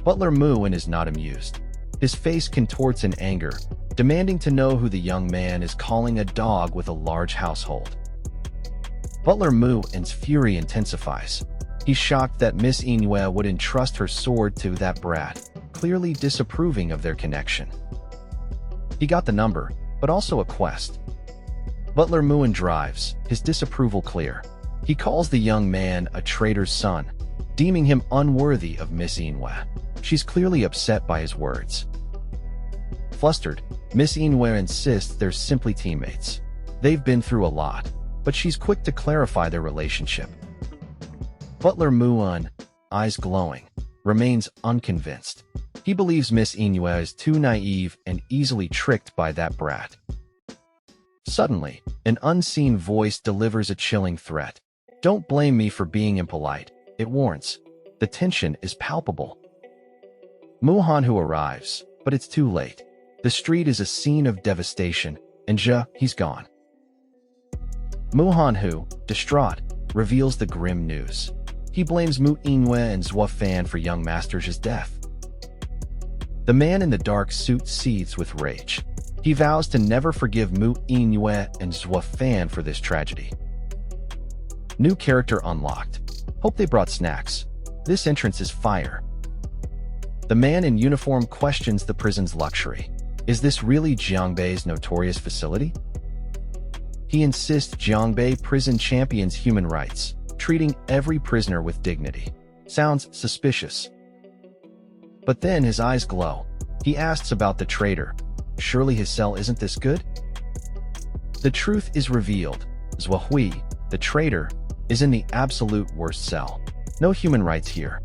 Butler Muin is not amused. His face contorts in anger, demanding to know who the young man is calling a dog with a large household. Butler Muin's fury intensifies. He's shocked that Miss Inouye would entrust her sword to that brat, clearly disapproving of their connection. He got the number, but also a quest. Butler Muin drives, his disapproval clear. He calls the young man a traitor's son, deeming him unworthy of Miss Inouye. She's clearly upset by his words. Flustered, Miss Inouye insists they're simply teammates. They've been through a lot, but she's quick to clarify their relationship. Butler Muin, eyes glowing, remains unconvinced. He believes Miss Inouye is too naive and easily tricked by that brat. Suddenly, an unseen voice delivers a chilling threat. "Don't blame me for being impolite," it warns. The tension is palpable. Muhanhu arrives, but it's too late. The street is a scene of devastation, and he's gone. Muhanhu, distraught, reveals the grim news. He blames Mu Inouye and Zhuo Fan for young Master's death. The man in the dark suit seethes with rage. He vows to never forgive Mu Inouye and Zhuo Fan for this tragedy. New character unlocked. Hope they brought snacks. This entrance is fire. The man in uniform questions the prison's luxury. Is this really Jiangbei's notorious facility? He insists Jiangbei prison champions human rights, treating every prisoner with dignity. Sounds suspicious. But then his eyes glow. He asks about the traitor. Surely his cell isn't this good? The truth is revealed. Zhuo Hui, the traitor, is in the absolute worst cell. No human rights here.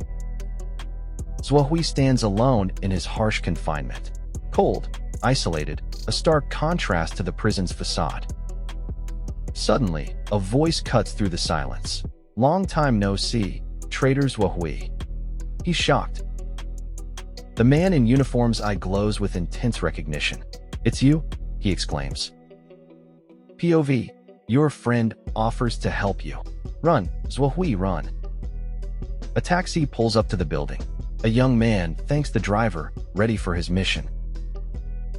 Zhuo Hui stands alone in his harsh confinement. Cold, isolated, a stark contrast to the prison's facade. Suddenly, a voice cuts through the silence. "Long time no see, traitor Zhuo Hui." He's shocked. The man in uniform's eye glows with intense recognition. "It's you?" he exclaims. POV, your friend offers to help you. Run, Zhuo Hui, run. A taxi pulls up to the building. A young man thanks the driver, ready for his mission.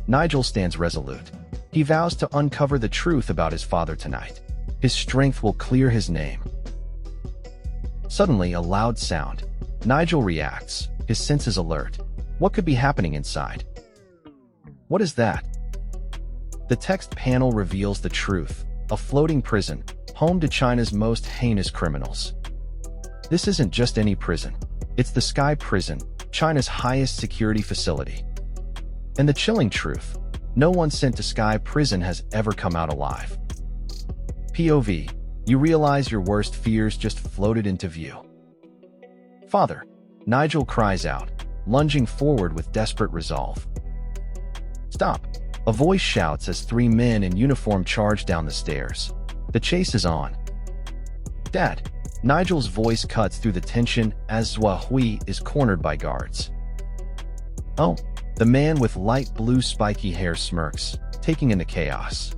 Nigel stands resolute. He vows to uncover the truth about his father tonight. His strength will clear his name. Suddenly, a loud sound. Nigel reacts, his senses alert. What could be happening inside? What is that? The text panel reveals the truth. A floating prison, home to China's most heinous criminals. This isn't just any prison. It's the Sky Prison, China's highest security facility. And the chilling truth, no one sent to Sky Prison has ever come out alive. POV, you realize your worst fears just floated into view. "Father," Nigel cries out, lunging forward with desperate resolve. "Stop," a voice shouts as three men in uniform charge down the stairs. The chase is on. "Dad," Nigel's voice cuts through the tension as Zhuo Hui is cornered by guards. "Oh," the man with light blue spiky hair smirks, taking in the chaos.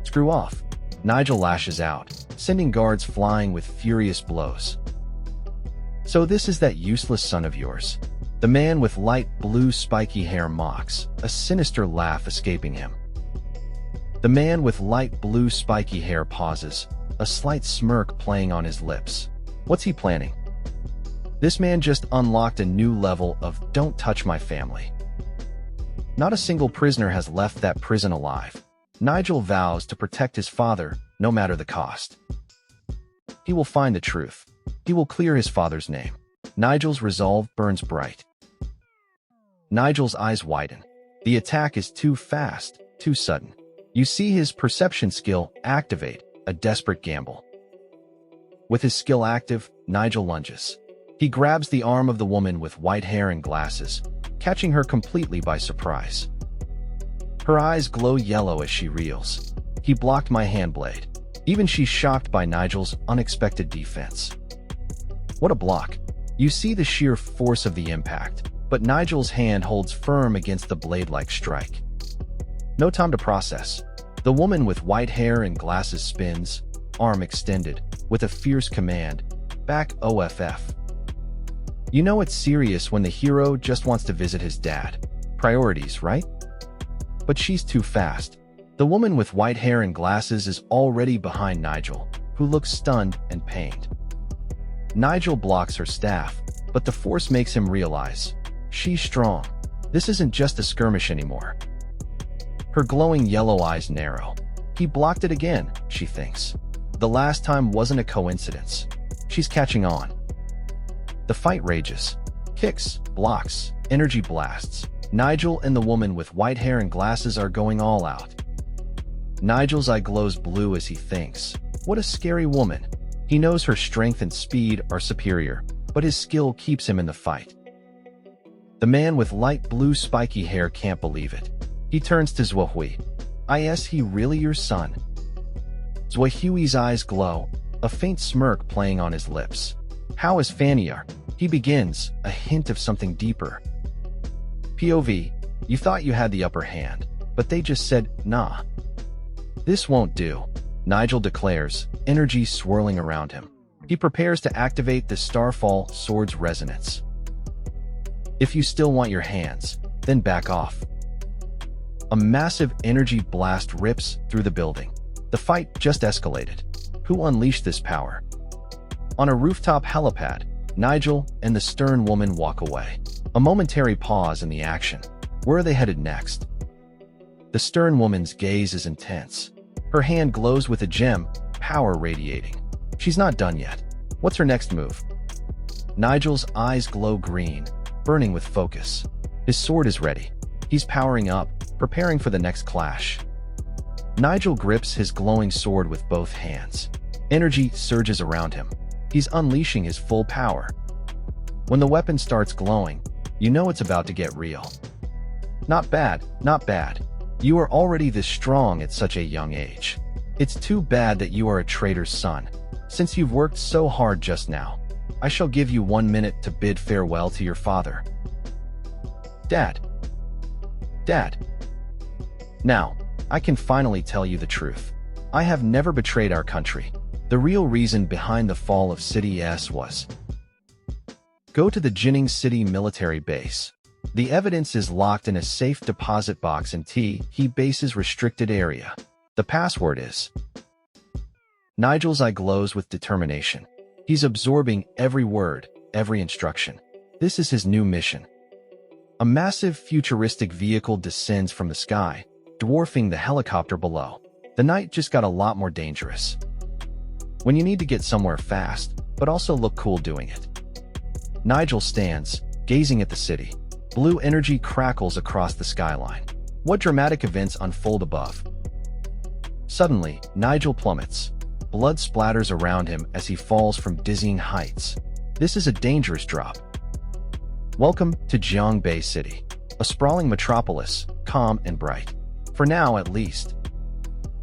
"Screw off," Nigel lashes out, sending guards flying with furious blows. "So this is that useless son of yours?" The man with light blue spiky hair mocks, a sinister laugh escaping him. The man with light blue spiky hair pauses, a slight smirk playing on his lips. What's he planning? This man just unlocked a new level of "don't touch my family." Not a single prisoner has left that prison alive. Nigel vows to protect his father, no matter the cost. He will find the truth. He will clear his father's name. Nigel's resolve burns bright. Nigel's eyes widen. The attack is too fast, too sudden. You see his perception skill activate, a desperate gamble. With his skill active, Nigel lunges. He grabs the arm of the woman with white hair and glasses, catching her completely by surprise. Her eyes glow yellow as she reels. "He blocked my hand blade." Even she's shocked by Nigel's unexpected defense. What a block. You see the sheer force of the impact, but Nigel's hand holds firm against the blade-like strike. No time to process. The woman with white hair and glasses spins, arm extended, with a fierce command, "Back OFF." You know it's serious when the hero just wants to visit his dad. Priorities, right? But she's too fast. The woman with white hair and glasses is already behind Nigel, who looks stunned and pained. Nigel blocks her staff, but the force makes him realize she's strong. This isn't just a skirmish anymore. Her glowing yellow eyes narrow. He blocked it again, she thinks. The last time wasn't a coincidence. She's catching on. The fight rages. Kicks, blocks, energy blasts. Nigel and the woman with white hair and glasses are going all out. Nigel's eye glows blue as he thinks, what a scary woman. He knows her strength and speed are superior, but his skill keeps him in the fight. The man with light blue spiky hair can't believe it. He turns to Zhuhui. Is he really your son? Zhui's eyes glow, a faint smirk playing on his lips. How is Fanyar? He begins, a hint of something deeper. POV, you thought you had the upper hand, but they just said, nah. This won't do, Nigel declares, energy swirling around him. He prepares to activate the Starfall sword's resonance. If you still want your hands, then back off. A massive energy blast rips through the building. The fight just escalated. Who unleashed this power? On a rooftop helipad, Nigel and the stern woman walk away. A momentary pause in the action. Where are they headed next? The stern woman's gaze is intense. Her hand glows with a gem, power radiating. She's not done yet. What's her next move? Nigel's eyes glow green, burning with focus. His sword is ready. He's powering up, preparing for the next clash. Nigel grips his glowing sword with both hands. Energy surges around him. He's unleashing his full power. When the weapon starts glowing, you know it's about to get real. Not bad, not bad. You are already this strong at such a young age. It's too bad that you are a traitor's son. Since you've worked so hard just now, I shall give you 1 minute to bid farewell to your father. Dad. Dad. Now, I can finally tell you the truth. I have never betrayed our country. The real reason behind the fall of City S was. Go to the Jining City military base. The evidence is locked in a safe deposit box in He base's restricted area. The password is. Nigel's eye glows with determination. He's absorbing every word, every instruction. This is his new mission. A massive futuristic vehicle descends from the sky, dwarfing the helicopter below. The night just got a lot more dangerous. When you need to get somewhere fast, but also look cool doing it. Nigel stands, gazing at the city. Blue energy crackles across the skyline. What dramatic events unfold above? Suddenly, Nigel plummets. Blood splatters around him as he falls from dizzying heights. This is a dangerous drop. Welcome to Jiangbei City, a sprawling metropolis, calm and bright. For now, at least.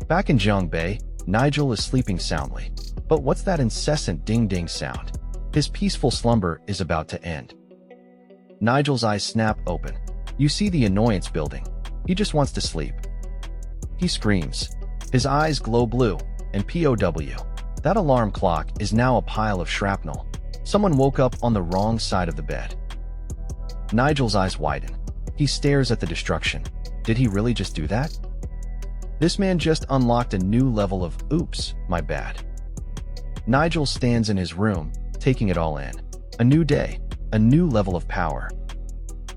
Back in Jiangbei, Nigel is sleeping soundly. But what's that incessant ding-ding sound? His peaceful slumber is about to end. Nigel's eyes snap open. You see the annoyance building. He just wants to sleep. He screams. His eyes glow blue, and POW. That alarm clock is now a pile of shrapnel. Someone woke up on the wrong side of the bed. Nigel's eyes widen. He stares at the destruction. Did he really just do that? This man just unlocked a new level of, oops, my bad. Nigel stands in his room, taking it all in. A new day, a new level of power.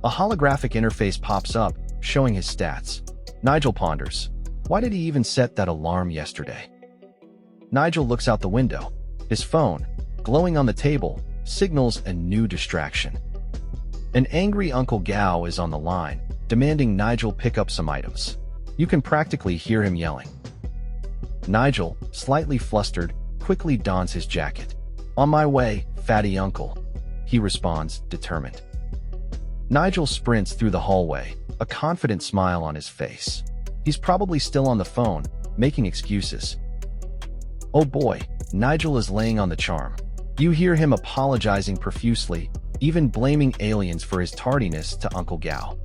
A holographic interface pops up, showing his stats. Nigel ponders. Why did he even set that alarm yesterday? Nigel looks out the window. His phone, glowing on the table, signals a new distraction. An angry Uncle Gao is on the line, demanding Nigel pick up some items. You can practically hear him yelling. Nigel, slightly flustered, quickly dons his jacket. On my way, fatty uncle. He responds, determined. Nigel sprints through the hallway, a confident smile on his face. He's probably still on the phone, making excuses. Oh boy, Nigel is laying on the charm. You hear him apologizing profusely, even blaming aliens for his tardiness to Uncle Gao.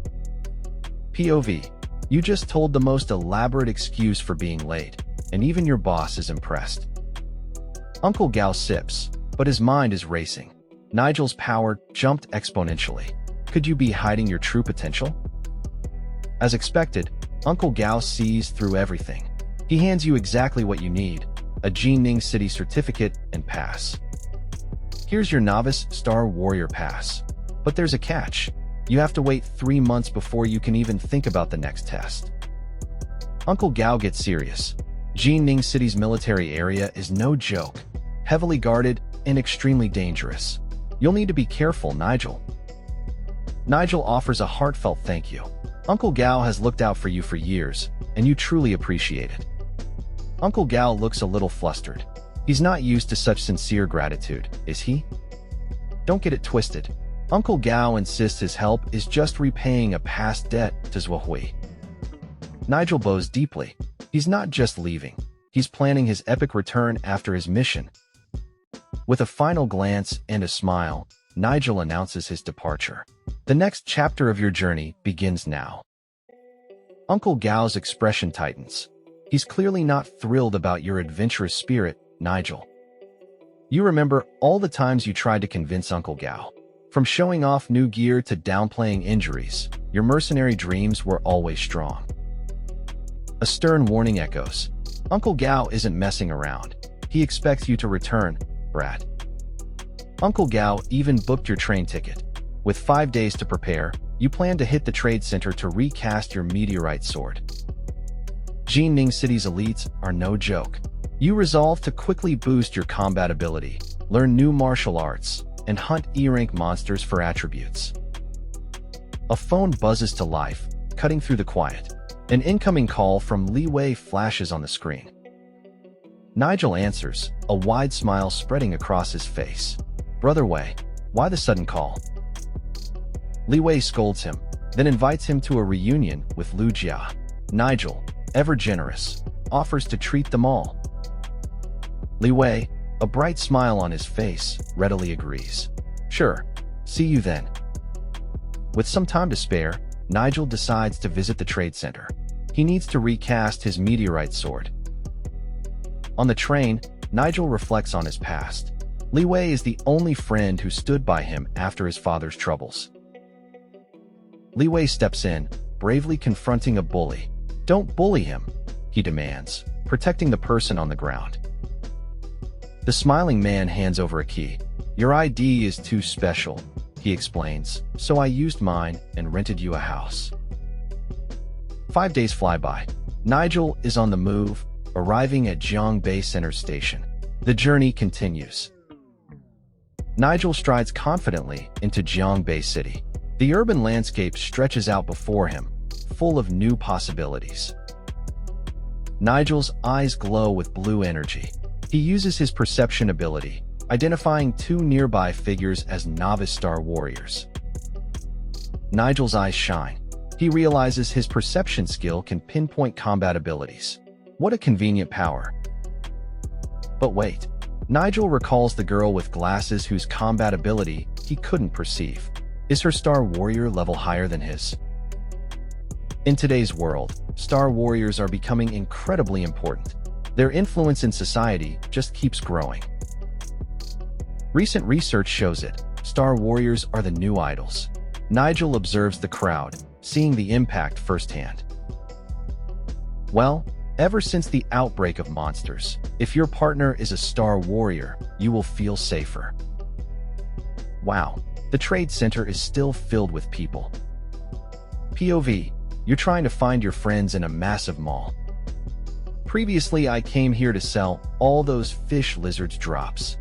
POV. You just told the most elaborate excuse for being late, and even your boss is impressed. Uncle Gao sips, but his mind is racing. Nigel's power jumped exponentially. Could you be hiding your true potential? As expected, Uncle Gao sees through everything. He hands you exactly what you need, a Jining City certificate and pass. Here's your Novice Star Warrior pass. But there's a catch. You have to wait 3 months before you can even think about the next test. Uncle Gao gets serious. Jining City's military area is no joke, heavily guarded and extremely dangerous. You'll need to be careful, Nigel. Nigel offers a heartfelt thank you. Uncle Gao has looked out for you for years, and you truly appreciate it. Uncle Gao looks a little flustered. He's not used to such sincere gratitude, is he? Don't get it twisted. Uncle Gao insists his help is just repaying a past debt to Zhuhui. Nigel bows deeply. He's not just leaving. He's planning his epic return after his mission. With a final glance and a smile, Nigel announces his departure. The next chapter of your journey begins now. Uncle Gao's expression tightens. He's clearly not thrilled about your adventurous spirit, Nigel. You remember all the times you tried to convince Uncle Gao. From showing off new gear to downplaying injuries, your mercenary dreams were always strong. A stern warning echoes. Uncle Gao isn't messing around. He expects you to return, brat. Uncle Gao even booked your train ticket. With 5 days to prepare, you plan to hit the trade center to recast your meteorite sword. Jining City's elites are no joke. You resolve to quickly boost your combat ability, learn new martial arts, and hunt E-rank monsters for attributes. A phone buzzes to life, cutting through the quiet. An incoming call from Li Wei flashes on the screen. Nigel answers, a wide smile spreading across his face. Brother Wei, why the sudden call? Li Wei scolds him, then invites him to a reunion with Lu Jia. Nigel, ever generous, offers to treat them all. Li Wei, a bright smile on his face, readily agrees. Sure, see you then. With some time to spare, Nigel decides to visit the trade center. He needs to recast his meteorite sword. On the train, Nigel reflects on his past. Li Wei is the only friend who stood by him after his father's troubles. Li Wei steps in, bravely confronting a bully. Don't bully him, he demands, protecting the person on the ground. The smiling man hands over a key. Your ID is too special, he explains, so I used mine and rented you a house. 5 days fly by. Nigel is on the move, arriving at Jiangbei Center Station. The journey continues. Nigel strides confidently into Jiangbei City. The urban landscape stretches out before him, full of new possibilities. Nigel's eyes glow with blue energy. He uses his perception ability, identifying 2 nearby figures as novice Star Warriors. Nigel's eyes shine. He realizes his perception skill can pinpoint combat abilities. What a convenient power. But wait. Nigel recalls the girl with glasses whose combat ability he couldn't perceive. Is her Star Warrior level higher than his? In today's world, Star Warriors are becoming incredibly important. Their influence in society just keeps growing. Recent research shows it. Star Warriors are the new idols. Nigel observes the crowd, seeing the impact firsthand. Well, ever since the outbreak of monsters, if your partner is a Star Warrior, you will feel safer. Wow, the trade center is still filled with people. POV, you're trying to find your friends in a massive mall. Previously, I came here to sell all those fish lizards drops.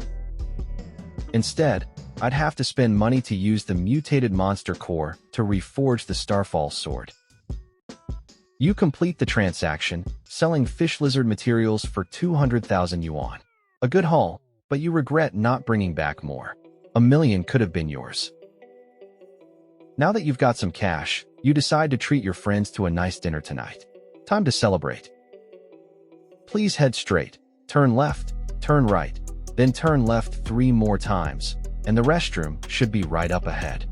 Instead, I'd have to spend money to use the mutated monster core to reforge the Starfall sword. You complete the transaction, selling fish lizard materials for 200,000 yuan. A good haul, but you regret not bringing back more. 1 million could have been yours. Now that you've got some cash, you decide to treat your friends to a nice dinner tonight. Time to celebrate. Please head straight Turn left, turn right, then turn left 3 more times, and the restroom should be right up ahead.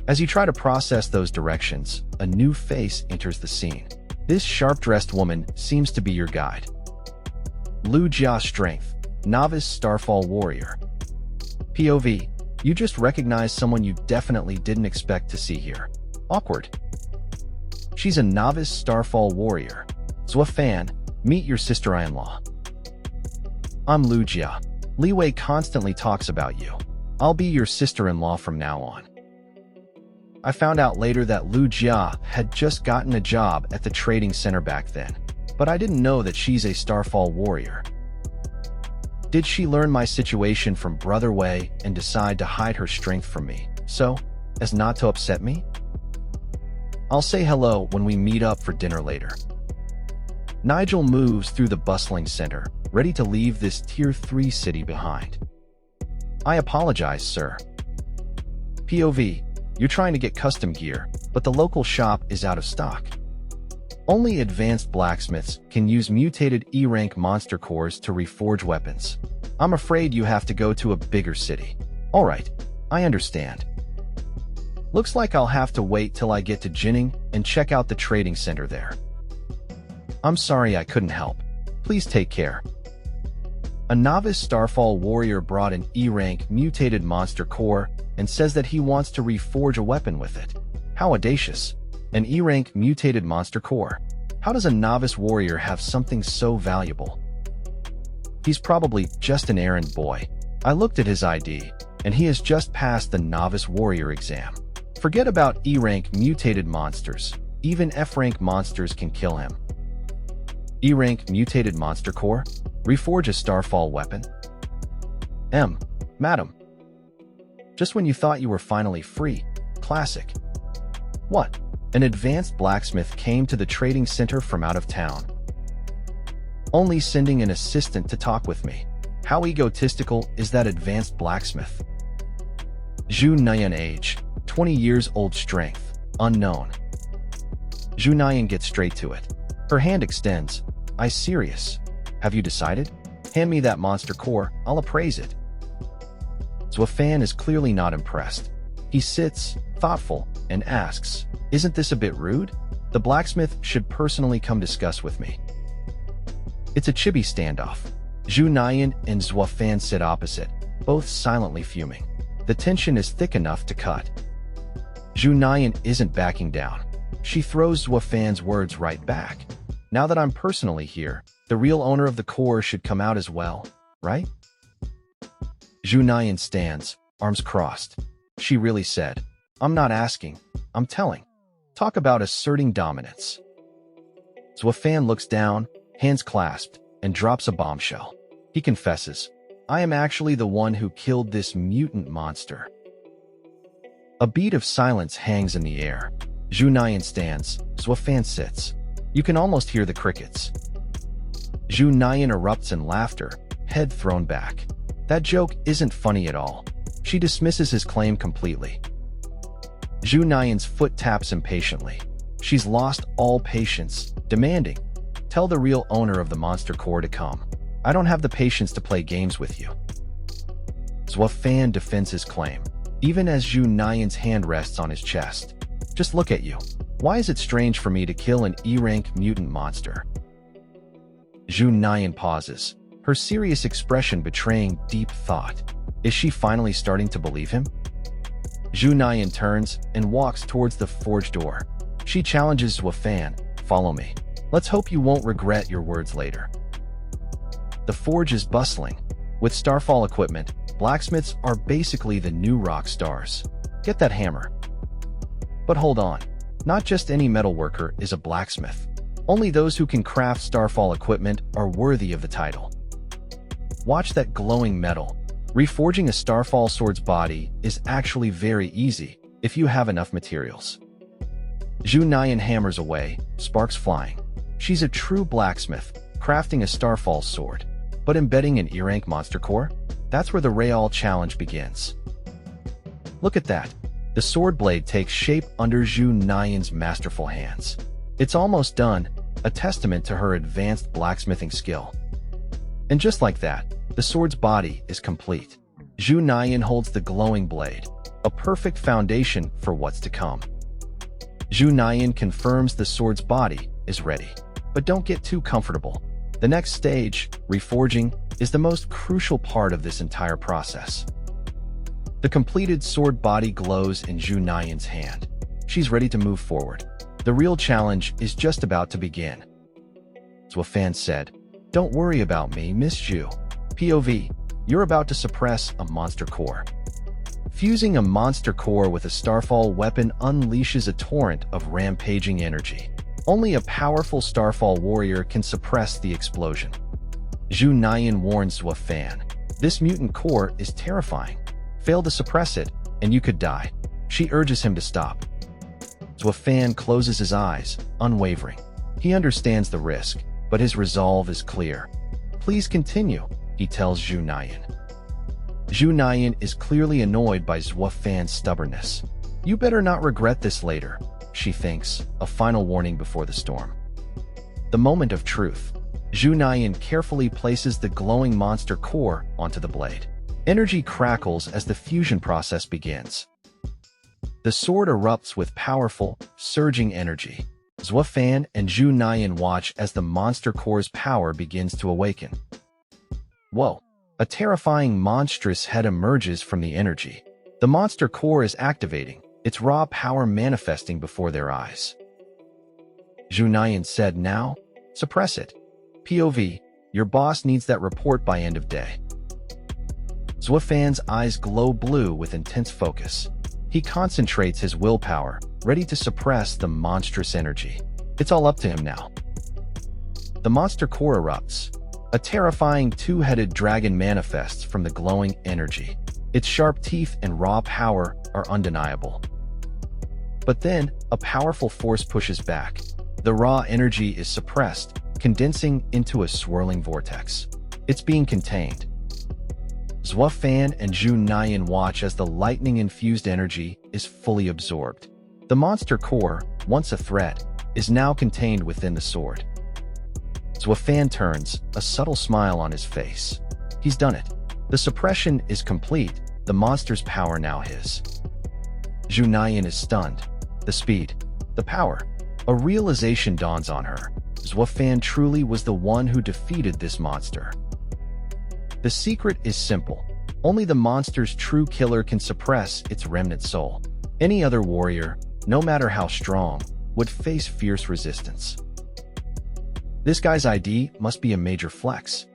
As you try to process those directions, a new face enters the scene. This sharp-dressed woman seems to be your guide. Lu Jia Strength, Novice Starfall Warrior. POV. You just recognize someone you definitely didn't expect to see here. Awkward. She's a Novice Starfall Warrior. Zhua Fan, meet your sister-in-law. I'm Lu Jia. Li Wei constantly talks about you. I'll be your sister-in-law from now on. I found out later that Lu Jia had just gotten a job at the trading center back then, but I didn't know that she's a Starfall Warrior. Did she learn my situation from Brother Wei and decide to hide her strength from me, so as not to upset me? I'll say hello when we meet up for dinner later. Nigel moves through the bustling center, ready to leave this Tier 3 city behind. I apologize, sir. POV. You're trying to get custom gear, but the local shop is out of stock. Only advanced blacksmiths can use mutated E-rank monster cores to reforge weapons. I'm afraid you have to go to a bigger city. Alright, I understand. Looks like I'll have to wait till I get to Jinning and check out the trading center there. I'm sorry I couldn't help. Please take care. A novice Starfall Warrior brought an E-rank mutated monster core and says that he wants to reforge a weapon with it. How audacious. An E-rank mutated monster core. How does a novice warrior have something so valuable? He's probably just an errand boy. I looked at his ID, and he has just passed the novice warrior exam. Forget about E-rank mutated monsters. Even F-rank monsters can kill him. E-rank mutated monster core? Reforge a Starfall weapon? Madam. Just when you thought you were finally free. Classic. What? An advanced blacksmith came to the trading center from out of town. Only sending an assistant to talk with me. How egotistical is that advanced blacksmith? Zhu Nian age, 20 years old strength, unknown. Zhu Nian gets straight to it. Her hand extends. I serious. Have you decided? Hand me that monster core, I'll appraise it. Zhua Fan is clearly not impressed. He sits, thoughtful, and asks, isn't this a bit rude? The blacksmith should personally come discuss with me. It's a chibi standoff. Zhu Nian and Zhua Fan sit opposite, both silently fuming. The tension is thick enough to cut. Zhu Nian isn't backing down. She throws Zhua Fan's words right back. Now that I'm personally here, the real owner of the core should come out as well, right? Zhu Nian stands, arms crossed. She really said, I'm not asking, I'm telling. Talk about asserting dominance. Zhua Fan looks down, hands clasped, and drops a bombshell. He confesses, I am actually the one who killed this mutant monster. A beat of silence hangs in the air. Zhu Nian stands, Zhua Fan sits. You can almost hear the crickets. Zhu Nian erupts in laughter, head thrown back. That joke isn't funny at all. She dismisses his claim completely. Zhu Nian's foot taps impatiently. She's lost all patience, demanding, tell the real owner of the monster core to come. I don't have the patience to play games with you. Zhua Fan defends his claim, even as Zhu Nian's hand rests on his chest. Just look at you. Why is it strange for me to kill an E-rank mutant monster? Zhu Nian pauses, her serious expression betraying deep thought. Is she finally starting to believe him? Zhu Nian turns and walks towards the forge door. She challenges Zhua Fan, follow me. Let's hope you won't regret your words later. The forge is bustling. With Starfall equipment, blacksmiths are basically the new rock stars. Get that hammer. But hold on. Not just any metalworker is a blacksmith. Only those who can craft Starfall equipment are worthy of the title. Watch that glowing metal. Reforging a Starfall sword's body is actually very easy if you have enough materials. Zhu Nian hammers away, sparks flying. She's a true blacksmith, crafting a Starfall sword. But embedding an E-rank monster core? That's where the Real challenge begins. Look at that. The sword blade takes shape under Zhu Nian's masterful hands. It's almost done, a testament to her advanced blacksmithing skill. And just like that, the sword's body is complete. Zhu Nian holds the glowing blade, a perfect foundation for what's to come. Zhu Nian confirms the sword's body is ready. But don't get too comfortable. The next stage, reforging, is the most crucial part of this entire process. The completed sword body glows in Zhu Nian's hand. She's ready to move forward. The real challenge is just about to begin. Zhuo Fan said, "Don't worry about me, Miss Zhu. POV, you're about to suppress a monster core." Fusing a monster core with a Starfall weapon unleashes a torrent of rampaging energy. Only a powerful Starfall warrior can suppress the explosion. Zhu Nian warns Zhuo Fan, "This mutant core is terrifying. Fail to suppress it, and you could die." She urges him to stop. Zhuo Fan closes his eyes, unwavering. He understands the risk, but his resolve is clear. "Please continue," he tells Zhu Nian. Zhu Nian is clearly annoyed by Zhuo Fan's stubbornness. "You better not regret this later," she thinks, a final warning before the storm. The moment of truth. Zhu Nian carefully places the glowing monster core onto the blade. Energy crackles as the fusion process begins. The sword erupts with powerful, surging energy. Zhuo Fan and Zhu Nian watch as the monster core's power begins to awaken. Whoa! A terrifying monstrous head emerges from the energy. The monster core is activating, its raw power manifesting before their eyes. Zhu Nian said, "Now, suppress it. POV, your boss needs that report by end of day." Zhuo Fan's eyes glow blue with intense focus. He concentrates his willpower, ready to suppress the monstrous energy. It's all up to him now. The monster core erupts. A terrifying two-headed dragon manifests from the glowing energy. Its sharp teeth and raw power are undeniable. But then, a powerful force pushes back. The raw energy is suppressed, condensing into a swirling vortex. It's being contained. Zhuo Fan and Zhu Nian watch as the lightning-infused energy is fully absorbed. The monster core, once a threat, is now contained within the sword. Zhuo Fan turns, a subtle smile on his face. He's done it. The suppression is complete, the monster's power now his. Zhu Nian is stunned. The speed, the power. A realization dawns on her. Zhuo Fan truly was the one who defeated this monster. The secret is simple. Only the monster's true killer can suppress its remnant soul. Any other warrior, no matter how strong, would face fierce resistance. This guy's ID must be a major flex.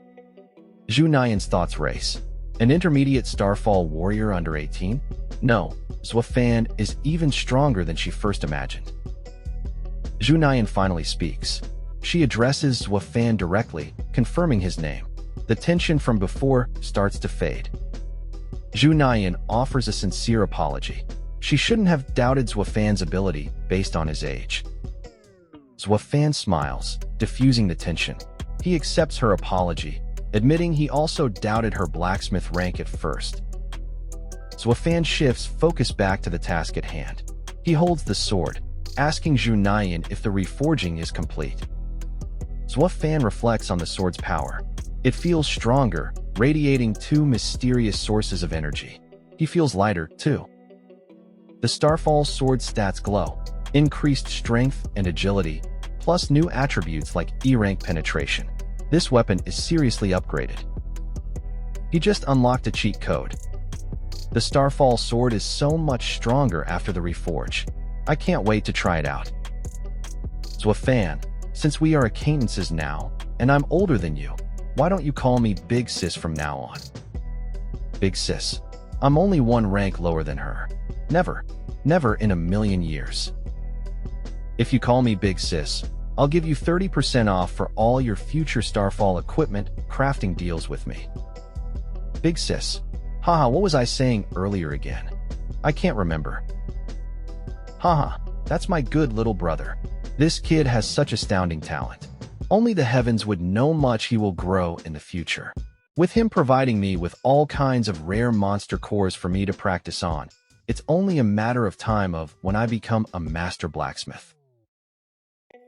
Zhu Nian's thoughts race. An intermediate Starfall warrior under 18? No, Zhuo Fan is even stronger than she first imagined. Zhu Nian finally speaks. She addresses Zhuo Fan directly, confirming his name. The tension from before starts to fade. Zhu Nian offers a sincere apology. She shouldn't have doubted Zhuo Fan's ability based on his age. Zhuo Fan smiles, diffusing the tension. He accepts her apology, admitting he also doubted her blacksmith rank at first. Zhuo Fan shifts focus back to the task at hand. He holds the sword, asking Zhu Nian if the reforging is complete. Zhuo Fan reflects on the sword's power. It feels stronger, radiating two mysterious sources of energy. He feels lighter, too. The Starfall sword stats glow. Increased strength and agility, plus new attributes like E-rank penetration. This weapon is seriously upgraded. He just unlocked a cheat code. The Starfall sword is so much stronger after the reforge. I can't wait to try it out. Zhuo Fan, since we are acquaintances now, and I'm older than you, why don't you call me Big Sis from now on? Big Sis. I'm only one rank lower than her. Never, never in a million years. If you call me Big Sis, I'll give you 30% off for all your future Starfall equipment crafting deals with me. Big Sis. Haha, what was I saying earlier again? I can't remember. Haha, that's my good little brother. This kid has such astounding talent. Only the heavens would know much he will grow in the future. With him providing me with all kinds of rare monster cores for me to practice on, it's only a matter of time of when I become a master blacksmith.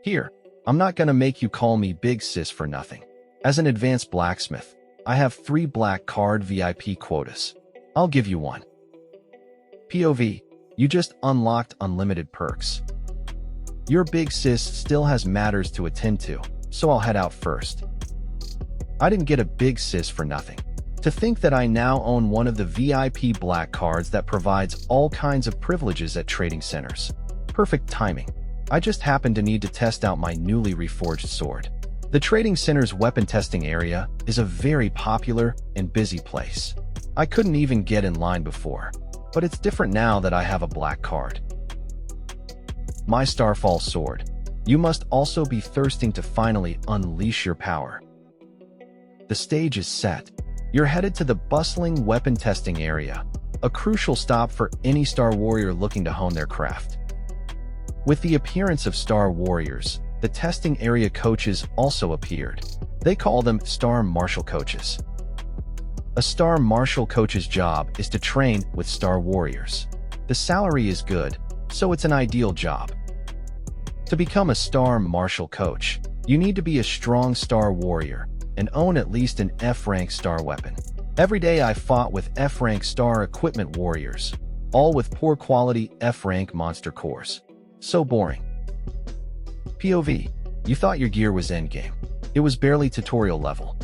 Here, I'm not gonna make you call me Big Sis for nothing. As an advanced blacksmith, I have 3 black card VIP quotas. I'll give you one. POV, you just unlocked unlimited perks. Your big sis still has matters to attend to, so I'll head out first. I didn't get a big sis for nothing. To think that I now own one of the VIP black cards that provides all kinds of privileges at trading centers. Perfect timing. I just happened to need to test out my newly reforged sword. The trading center's weapon testing area is a very popular and busy place. I couldn't even get in line before, but it's different now that I have a black card. My Starfall sword. You must also be thirsting to finally unleash your power. The stage is set. You're headed to the bustling weapon testing area, a crucial stop for any Star Warrior looking to hone their craft. With the appearance of Star Warriors, the testing area coaches also appeared. They call them Star Marshal coaches. A Star Marshal coach's job is to train with Star Warriors. The salary is good, so it's an ideal job. To become a Star Marshal coach, you need to be a strong Star Warrior and own at least an F-rank Star weapon. Every day I fought with F-rank Star equipment warriors, all with poor quality F-rank monster cores. So boring. POV, you thought your gear was endgame. It was barely tutorial level.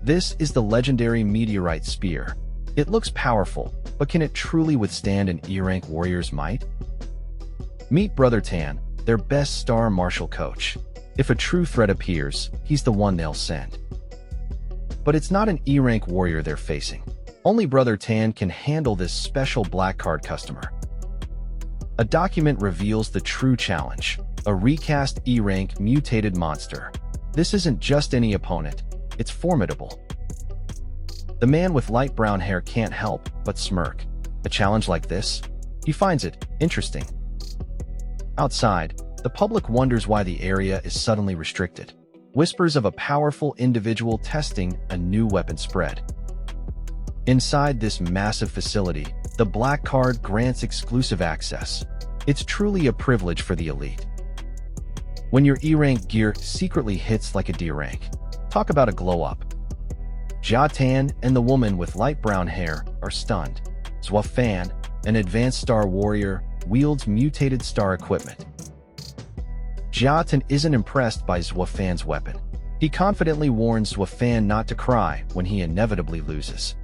This is the legendary Meteorite Spear. It looks powerful, but can it truly withstand an E-rank warrior's might? Meet Brother Tan, their best Star Marshal coach. If a true threat appears, he's the one they'll send. But it's not an E-rank warrior they're facing. Only Brother Tan can handle this special black card customer. A document reveals the true challenge, a recast E-rank mutated monster. This isn't just any opponent, it's formidable. The man with light brown hair can't help but smirk. A challenge like this? He finds it interesting. Outside, the public wonders why the area is suddenly restricted. Whispers of a powerful individual testing a new weapon spread. Inside this massive facility, the black card grants exclusive access. It's truly a privilege for the elite. When your E-rank gear secretly hits like a D rank, talk about a glow-up. Jia Tan and the woman with light brown hair are stunned. Zhua Fan, an advanced Star Warrior, wields mutated star equipment. Jia Tan isn't impressed by Zhua Fan's weapon. He confidently warns Zhua Fan not to cry when he inevitably loses.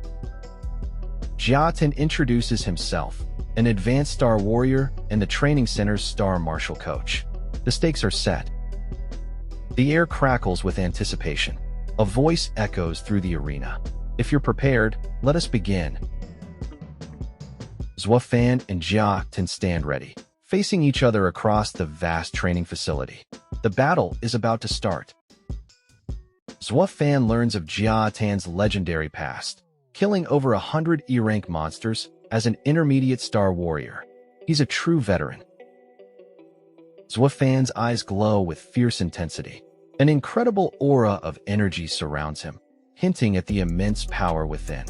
Jia Tan introduces himself, an advanced Star Warrior and the training center's Star Marshal coach. The stakes are set. The air crackles with anticipation. A voice echoes through the arena. If you're prepared, let us begin. Zhua Fan and Jia Tan stand ready, facing each other across the vast training facility. The battle is about to start. Zhua Fan learns of Jia Tan's legendary past, killing over 100 E-rank monsters as an intermediate Star Warrior. He's a true veteran. Zhua Fan's eyes glow with fierce intensity. An incredible aura of energy surrounds him, hinting at the immense power within.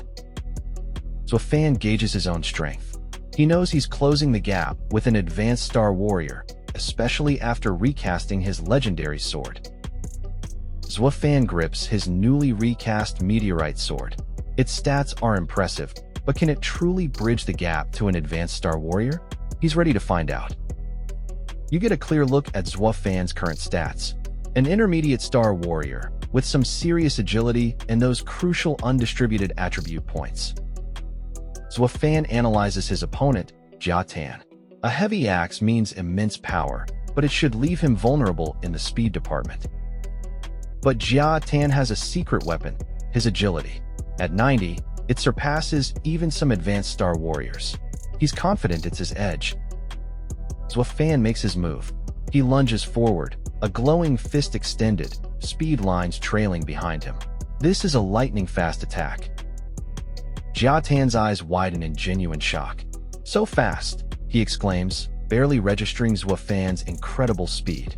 Zhua Fan gauges his own strength. He knows he's closing the gap with an advanced Star Warrior, especially after recasting his legendary sword. Zhua Fan grips his newly recast Meteorite sword. Its stats are impressive, but can it truly bridge the gap to an advanced Star Warrior? He's ready to find out. You get a clear look at Zhua Fan's current stats. An intermediate Star Warrior, with some serious agility and those crucial undistributed attribute points. Zhua Fan analyzes his opponent, Jia Tan. A heavy axe means immense power, but it should leave him vulnerable in the speed department. But Jia Tan has a secret weapon, his agility. At 90, it surpasses even some advanced Star Warriors. He's confident it's his edge. Zhua Fan makes his move. He lunges forward, a glowing fist extended, speed lines trailing behind him. This is a lightning-fast attack. Jia Tan's eyes widen in genuine shock. So fast, he exclaims, barely registering Zhua Fan's incredible speed.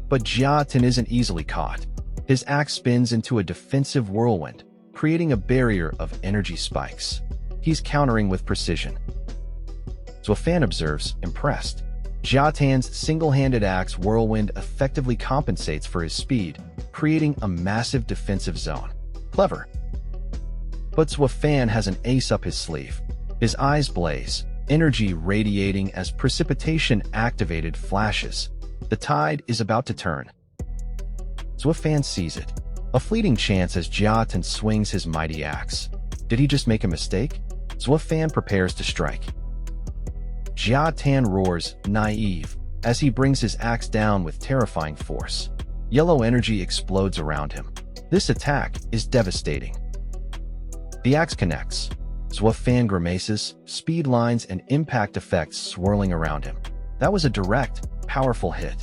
But Jia Tan isn't easily caught. His axe spins into a defensive whirlwind, creating a barrier of energy spikes. He's countering with precision. Zhua Fan observes, impressed. Jiatan's single-handed axe whirlwind effectively compensates for his speed, creating a massive defensive zone. Clever. But Zhuo Fan has an ace up his sleeve. His eyes blaze, energy radiating as precipitation-activated flashes. The tide is about to turn. Zhuo Fan sees it. A fleeting chance as Jiatan swings his mighty axe. Did he just make a mistake? Zhuo Fan prepares to strike. Jiatan roars, naive, as he brings his axe down with terrifying force. Yellow energy explodes around him. This attack is devastating. The axe connects. Zhuo Fan grimaces, speed lines and impact effects swirling around him. That was a direct, powerful hit.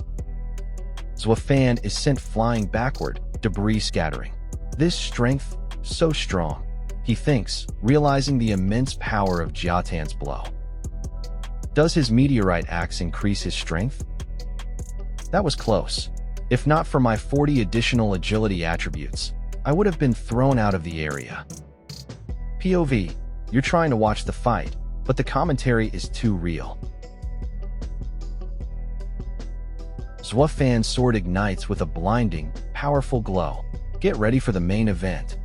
Zhuo Fan is sent flying backward, debris scattering. This strength, so strong, he thinks, realizing the immense power of Jiatan's blow. Does his meteorite axe increase his strength? That was close. If not for my 40 additional agility attributes, I would have been thrown out of the area. POV, you're trying to watch the fight, but the commentary is too real. Zhuo Fan's sword ignites with a blinding, powerful glow. Get ready for the main event.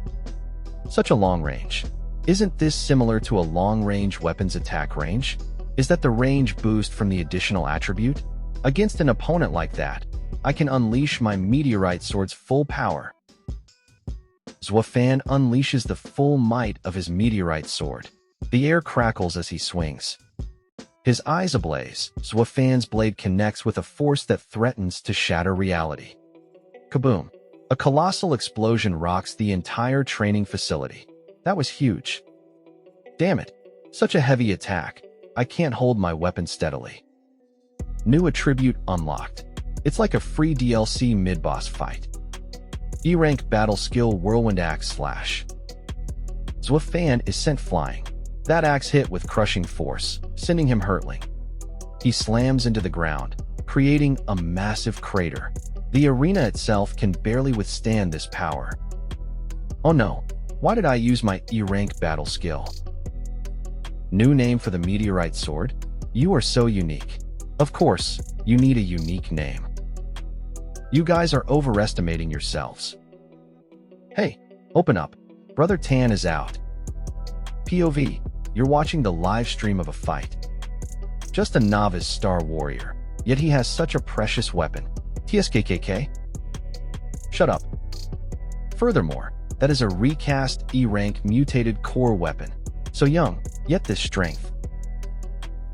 Such a long range. Isn't this similar to a long-range weapon's attack range? Is that the range boost from the additional attribute? Against an opponent like that, I can unleash my meteorite sword's full power. Zhuo Fan unleashes the full might of his meteorite sword. The air crackles as he swings. His eyes ablaze, Zhuo Fan's blade connects with a force that threatens to shatter reality. Kaboom! A colossal explosion rocks the entire training facility. That was huge. Damn it! Such a heavy attack. I can't hold my weapon steadily. New attribute unlocked. It's like a free DLC mid-boss fight. E-rank battle skill whirlwind axe slash. Zhuo Fan is sent flying. That axe hit with crushing force, sending him hurtling. He slams into the ground, creating a massive crater. The arena itself can barely withstand this power. Oh no, why did I use my E-rank battle skill? New name for the meteorite sword? You are so unique. Of course, you need a unique name. You guys are overestimating yourselves. Hey, open up. Brother Tan is out. POV, you're watching the live stream of a fight. Just a novice star warrior, yet he has such a precious weapon. TSKKK? Shut up. Furthermore, that is a recast E-rank mutated core weapon. So young, yet this strength.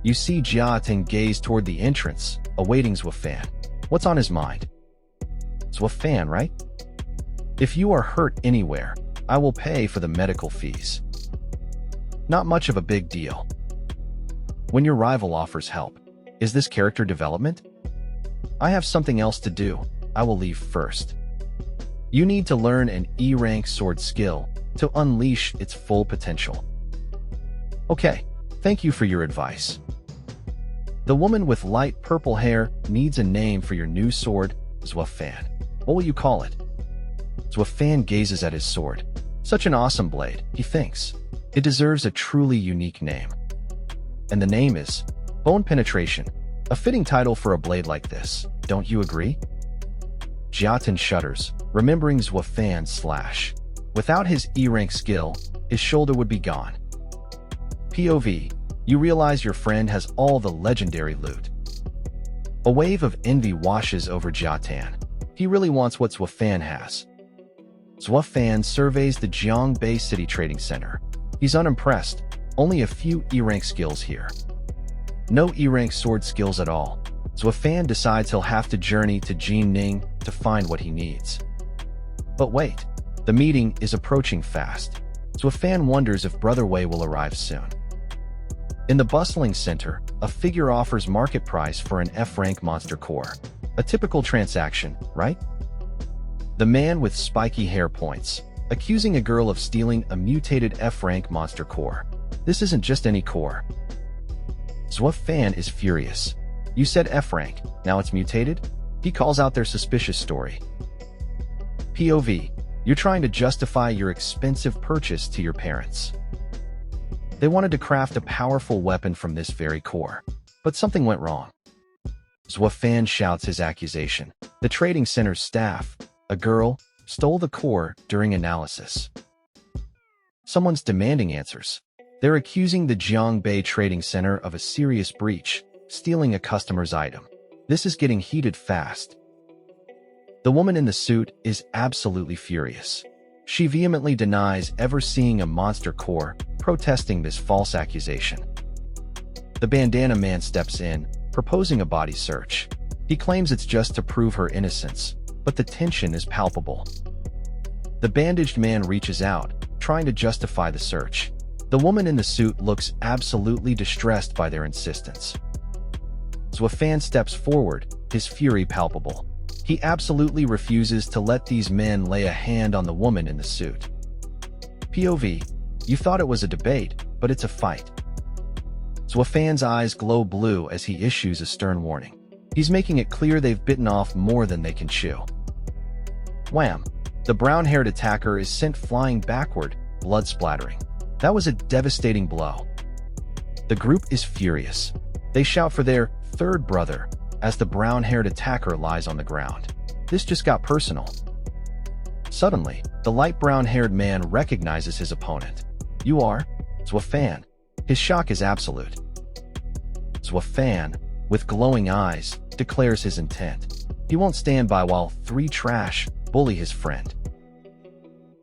You see Jiatan gaze toward the entrance, awaiting Zhuo Fan. What's on his mind? Zhuo Fan, right? If you are hurt anywhere, I will pay for the medical fees. Not much of a big deal. When your rival offers help, is this character development? I have something else to do. I will leave first. You need to learn an E-rank sword skill to unleash its full potential. Okay, thank you for your advice. The woman with light purple hair needs a name for your new sword, Zhuo Fan. What will you call it? Zhuo Fan gazes at his sword. Such an awesome blade, he thinks. It deserves a truly unique name. And the name is Bone Penetration, a fitting title for a blade like this, don't you agree? Jiatan shudders, remembering Zhuo Fan's slash. Without his E-rank skill, his shoulder would be gone. POV, you realize your friend has all the legendary loot. A wave of envy washes over Jiatan. He really wants what Zhuo Fan has. Zhuo Fan surveys the Jiangbei City Trading Center. He's unimpressed. Only a few E-rank skills here. No E-rank sword skills at all. Zhuo Fan decides he'll have to journey to Jinning to find what he needs. But wait, the meeting is approaching fast. Zhuo Fan wonders if Brother Wei will arrive soon. In the bustling center, a figure offers market price for an F-rank monster core. A typical transaction, right? The man with spiky hair points, accusing a girl of stealing a mutated F-rank monster core. This isn't just any core. Zhuo Fan is furious. You said F-rank, now it's mutated? He calls out their suspicious story. POV, you're trying to justify your expensive purchase to your parents. They wanted to craft a powerful weapon from this very core, but something went wrong. Fan shouts his accusation. The trading center's staff, a girl, stole the core during analysis. Someone's demanding answers. They're accusing the Jiangbei Trading Center of a serious breach, stealing a customer's item. This is getting heated fast. The woman in the suit is absolutely furious. She vehemently denies ever seeing a monster core, protesting this false accusation. The bandana man steps in, proposing a body search. He claims it's just to prove her innocence, but the tension is palpable. The bandaged man reaches out, trying to justify the search. The woman in the suit looks absolutely distressed by their insistence. Fan steps forward, his fury palpable. He absolutely refuses to let these men lay a hand on the woman in the suit. POV, you thought it was a debate, but it's a fight. Fan's eyes glow blue as he issues a stern warning. He's making it clear they've bitten off more than they can chew. Wham! The brown-haired attacker is sent flying backward, blood splattering. That was a devastating blow. The group is furious. They shout for their third brother as the brown-haired attacker lies on the ground. This just got personal. Suddenly, the light brown-haired man recognizes his opponent. You are? Fan. His shock is absolute. Fan, with glowing eyes, declares his intent. He won't stand by while three trash bully his friend.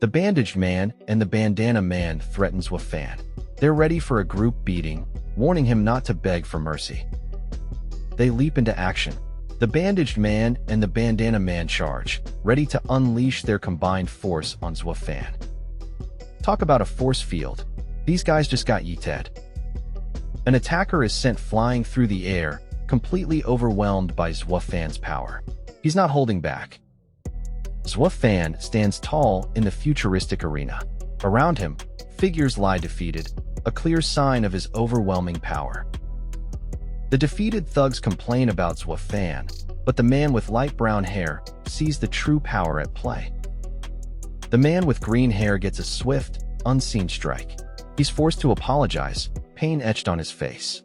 The bandaged man and the bandana man threaten Fan. They're ready for a group beating, warning him not to beg for mercy. They leap into action. The bandaged man and the bandana man charge, ready to unleash their combined force on Fan. Talk about a force field. These guys just got yeeted. An attacker is sent flying through the air, completely overwhelmed by Fan's power. He's not holding back. Fan stands tall in the futuristic arena. Around him, figures lie defeated, a clear sign of his overwhelming power. The defeated thugs complain about Fan, but the man with light brown hair sees the true power at play. The man with green hair gets a swift, unseen strike. He's forced to apologize, pain etched on his face.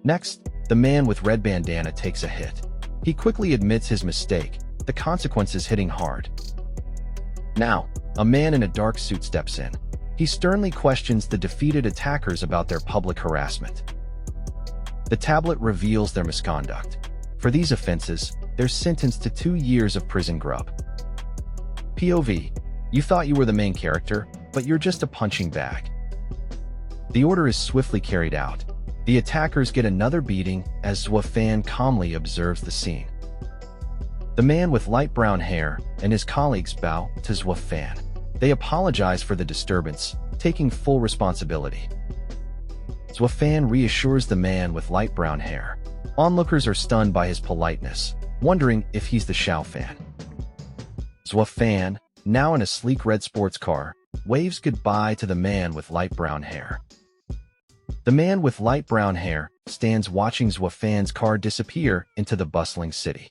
Next, the man with red bandana takes a hit. He quickly admits his mistake, the consequences hitting hard. Now, a man in a dark suit steps in. He sternly questions the defeated attackers about their public harassment. The tablet reveals their misconduct. For these offenses, they're sentenced to 2 years of prison grub. POV, you thought you were the main character, but you're just a punching bag. The order is swiftly carried out. The attackers get another beating as Fan calmly observes the scene. The man with light brown hair and his colleagues bow to Fan. They apologize for the disturbance, taking full responsibility. Fan reassures the man with light brown hair. Onlookers are stunned by his politeness, wondering if he's the Xiao fan. Fan, now in a sleek red sports car, waves goodbye to the man with light brown hair. The man with light brown hair stands watching Fan's car disappear into the bustling city.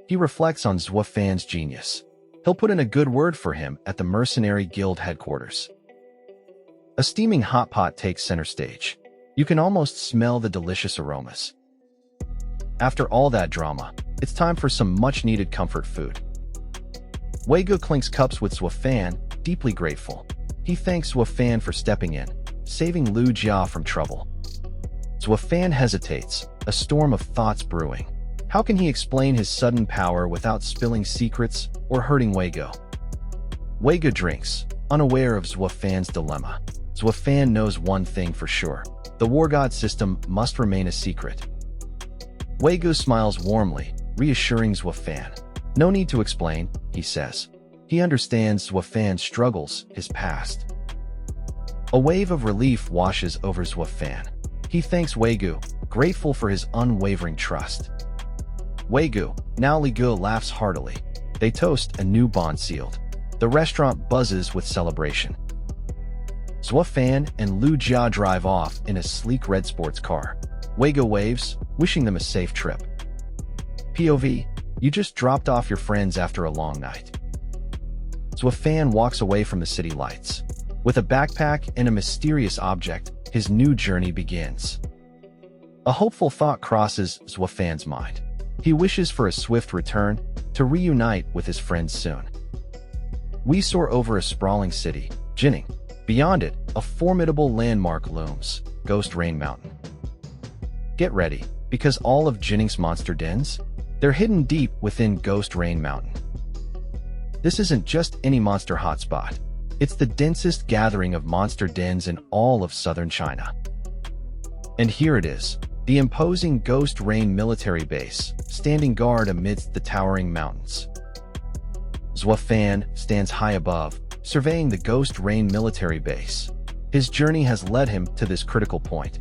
He reflects on Fan's genius. He'll put in a good word for him at the Mercenary Guild headquarters. A steaming hot pot takes center stage. You can almost smell the delicious aromas. After all that drama, it's time for some much-needed comfort food. Weigo clinks cups with Fan, deeply grateful. He thanks Fan for stepping in, saving Lu Jia from trouble. Fan hesitates, a storm of thoughts brewing. How can he explain his sudden power without spilling secrets or hurting Weigo? Weigo drinks, unaware of Fan's dilemma. Fan knows one thing for sure. The War God system must remain a secret. Weigo smiles warmly, reassuring Fan. No need to explain, he says. He understands Fan's struggles, his past. A wave of relief washes over Fan. He thanks Weigo, grateful for his unwavering trust. Weigo, now Li Guo laughs heartily. They toast, a new bond sealed. The restaurant buzzes with celebration. Fan and Lu Jia drive off in a sleek red sports car. Weigo waves, wishing them a safe trip. POV, you just dropped off your friends after a long night. Fan walks away from the city lights. With a backpack and a mysterious object, his new journey begins. A hopeful thought crosses Zhuofan's mind. He wishes for a swift return to reunite with his friends soon. We soar over a sprawling city, Jining. Beyond it, a formidable landmark looms, Ghost Rain Mountain. Get ready, because all of Jining's monster dens, they're hidden deep within Ghost Rain Mountain. This isn't just any monster hotspot. It's the densest gathering of monster dens in all of southern China. And here it is, the imposing Ghost Rain military base, standing guard amidst the towering mountains. Zhuofan stands high above, surveying the Ghost Rain military base. His journey has led him to this critical point.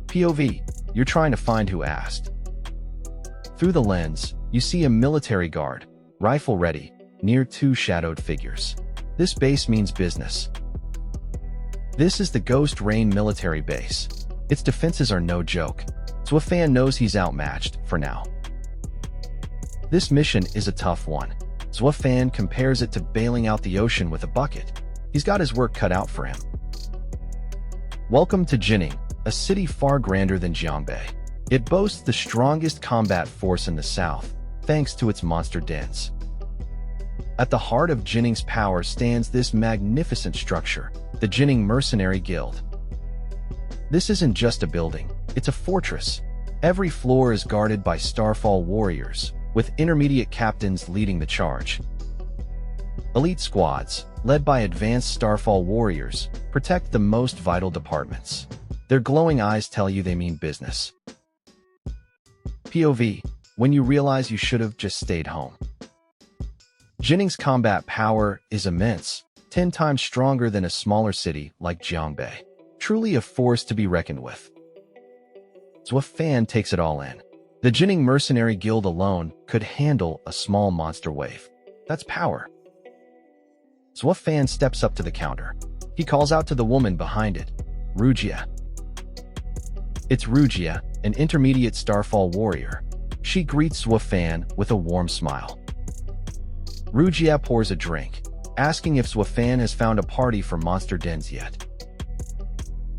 POV, you're trying to find who asked. Through the lens, you see a military guard, rifle ready, near two shadowed figures. This base means business. This is the Ghost Rain military base. Its defenses are no joke. Zhuofan knows he's outmatched, for now. This mission is a tough one. Zhuofan compares it to bailing out the ocean with a bucket. He's got his work cut out for him. Welcome to Jining, a city far grander than Jiangbei. It boasts the strongest combat force in the south, thanks to its monster dens. At the heart of Jining's power stands this magnificent structure, the Jining Mercenary Guild. This isn't just a building, it's a fortress. Every floor is guarded by Starfall warriors, with intermediate captains leading the charge. Elite squads, led by advanced Starfall warriors, protect the most vital departments. Their glowing eyes tell you they mean business. POV, when you realize you should have just stayed home. Jining's combat power is immense, 10 times stronger than a smaller city like Jiangbei. Truly a force to be reckoned with. Zhuofan takes it all in. The Jining Mercenary Guild alone could handle a small monster wave. That's power. Zhuofan steps up to the counter. He calls out to the woman behind it, Rujia. It's Rujia, an intermediate Starfall warrior. She greets Zhuofan with a warm smile. Rujia pours a drink, asking if Zhuofan has found a party for monster dens yet.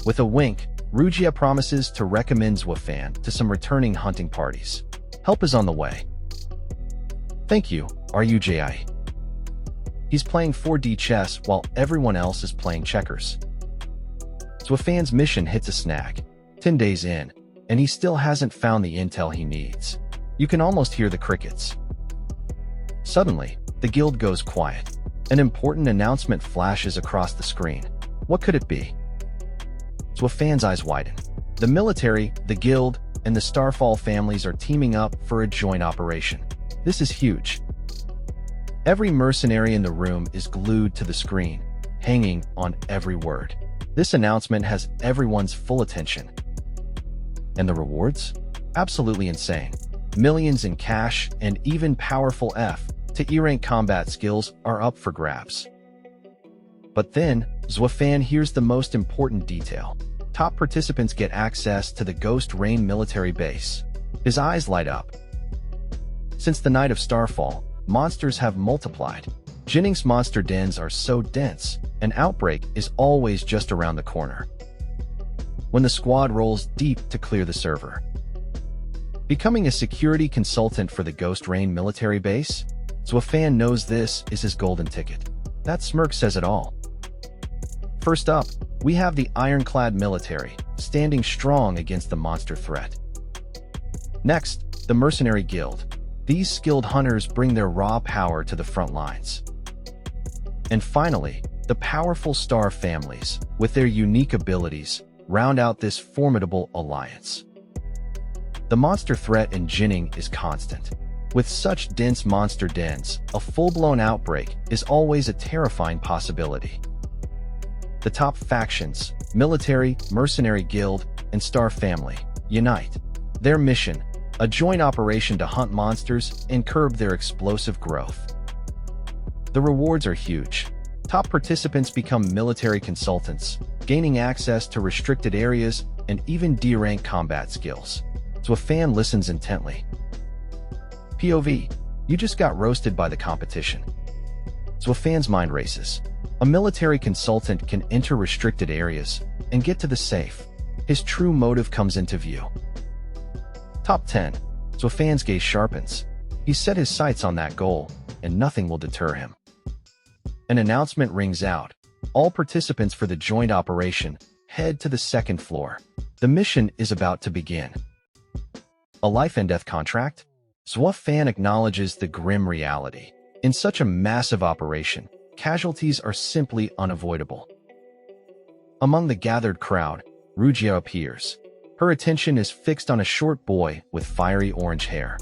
With a wink, Rujia promises to recommend Zhuofan to some returning hunting parties. Help is on the way. Thank you, Ruji. He's playing 4D chess while everyone else is playing checkers. Zhuofan's mission hits a snag, 10 days in, and he still hasn't found the intel he needs. You can almost hear the crickets. Suddenly, the guild goes quiet. An important announcement flashes across the screen. What could it be? Zhuofan's eyes widen. The military, the guild, and the Starfall families are teaming up for a joint operation. This is huge. Every mercenary in the room is glued to the screen, hanging on every word. This announcement has everyone's full attention. And the rewards? Absolutely insane. Millions in cash and even powerful F to E-rank combat skills are up for grabs. But then, Zhuofan hears the most important detail. Top participants get access to the Ghost Rain military base. His eyes light up. Since the night of Starfall, monsters have multiplied. Jining's monster dens are so dense, an outbreak is always just around the corner. When the squad rolls deep to clear the server. Becoming a security consultant for the Ghost Rain military base, Zhuofan knows this is his golden ticket. That smirk says it all. First up, we have the ironclad military, standing strong against the monster threat. Next, the Mercenary Guild. These skilled hunters bring their raw power to the front lines. And finally, the powerful Star families, with their unique abilities, round out this formidable alliance. The monster threat in Jining is constant. With such dense monster dens, a full-blown outbreak is always a terrifying possibility. The top factions, military, mercenary guild, and Star family, unite. Their mission, a joint operation to hunt monsters and curb their explosive growth. The rewards are huge. Top participants become military consultants, gaining access to restricted areas and even D-rank combat skills. Zhuofan listens intently. POV, you just got roasted by the competition. Zhuofan's mind races. A military consultant can enter restricted areas and get to the safe, his true motive comes into view. Top 10. Zhuofan's gaze sharpens. He's set his sights on that goal, and nothing will deter him. An announcement rings out. All participants for the joint operation head to the second floor. The mission is about to begin. A life and death contract? Zhuofan acknowledges the grim reality. In such a massive operation, casualties are simply unavoidable. Among the gathered crowd, Rujia appears. Her attention is fixed on a short boy with fiery orange hair.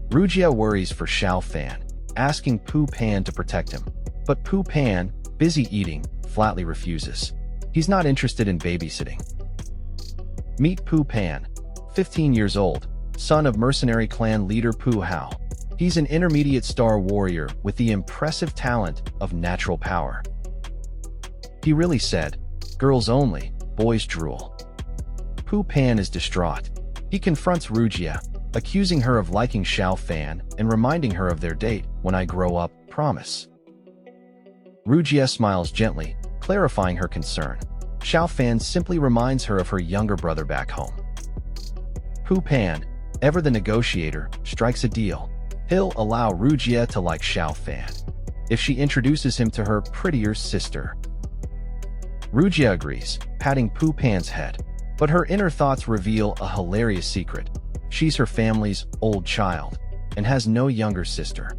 Rujia worries for Xiao Fan, asking Pu Pan to protect him. But Pu Pan, busy eating, flatly refuses. He's not interested in babysitting. Meet Pu Pan, 15 years old, son of mercenary clan leader Pu Hao. He's an intermediate star warrior with the impressive talent of natural power. He really said, "Girls only, boys drool." Pu Pan is distraught. He confronts Rujia, accusing her of liking Xiao Fan and reminding her of their date. "When I grow up, promise." Rujia smiles gently, clarifying her concern. Xiao Fan simply reminds her of her younger brother back home. Pu Pan, ever the negotiator, strikes a deal. He'll allow Rujia to like Xiao Fan if she introduces him to her prettier sister. Rujia agrees, patting Pu Pan's head, but her inner thoughts reveal a hilarious secret. She's her family's old child and has no younger sister.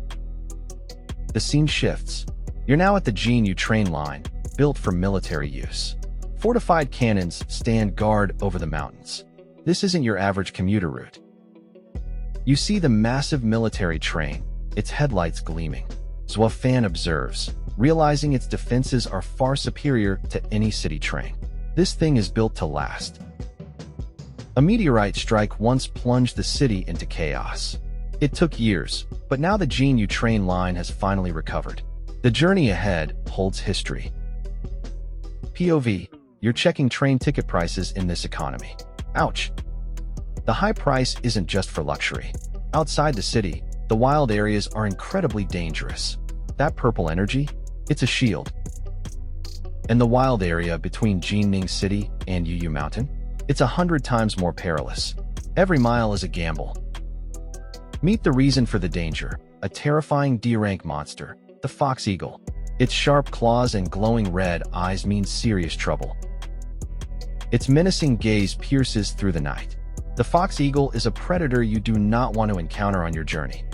The scene shifts. You're now at the Jin-Yu train line, built for military use. Fortified cannons stand guard over the mountains. This isn't your average commuter route. You see the massive military train, its headlights gleaming. Zhuofan observes, realizing its defenses are far superior to any city train. This thing is built to last. A meteorite strike once plunged the city into chaos. It took years, but now the Jin-Yu train line has finally recovered. The journey ahead holds history. POV, you're checking train ticket prices in this economy. Ouch. The high price isn't just for luxury. Outside the city, the wild areas are incredibly dangerous. That purple energy? It's a shield. And the wild area between Jinning City and Yu Mountain? It's 100 times more perilous. Every mile is a gamble. Meet the reason for the danger, a terrifying D-rank monster, the fox eagle. Its sharp claws and glowing red eyes mean serious trouble. Its menacing gaze pierces through the night. The fox eagle is a predator you do not want to encounter on your journey.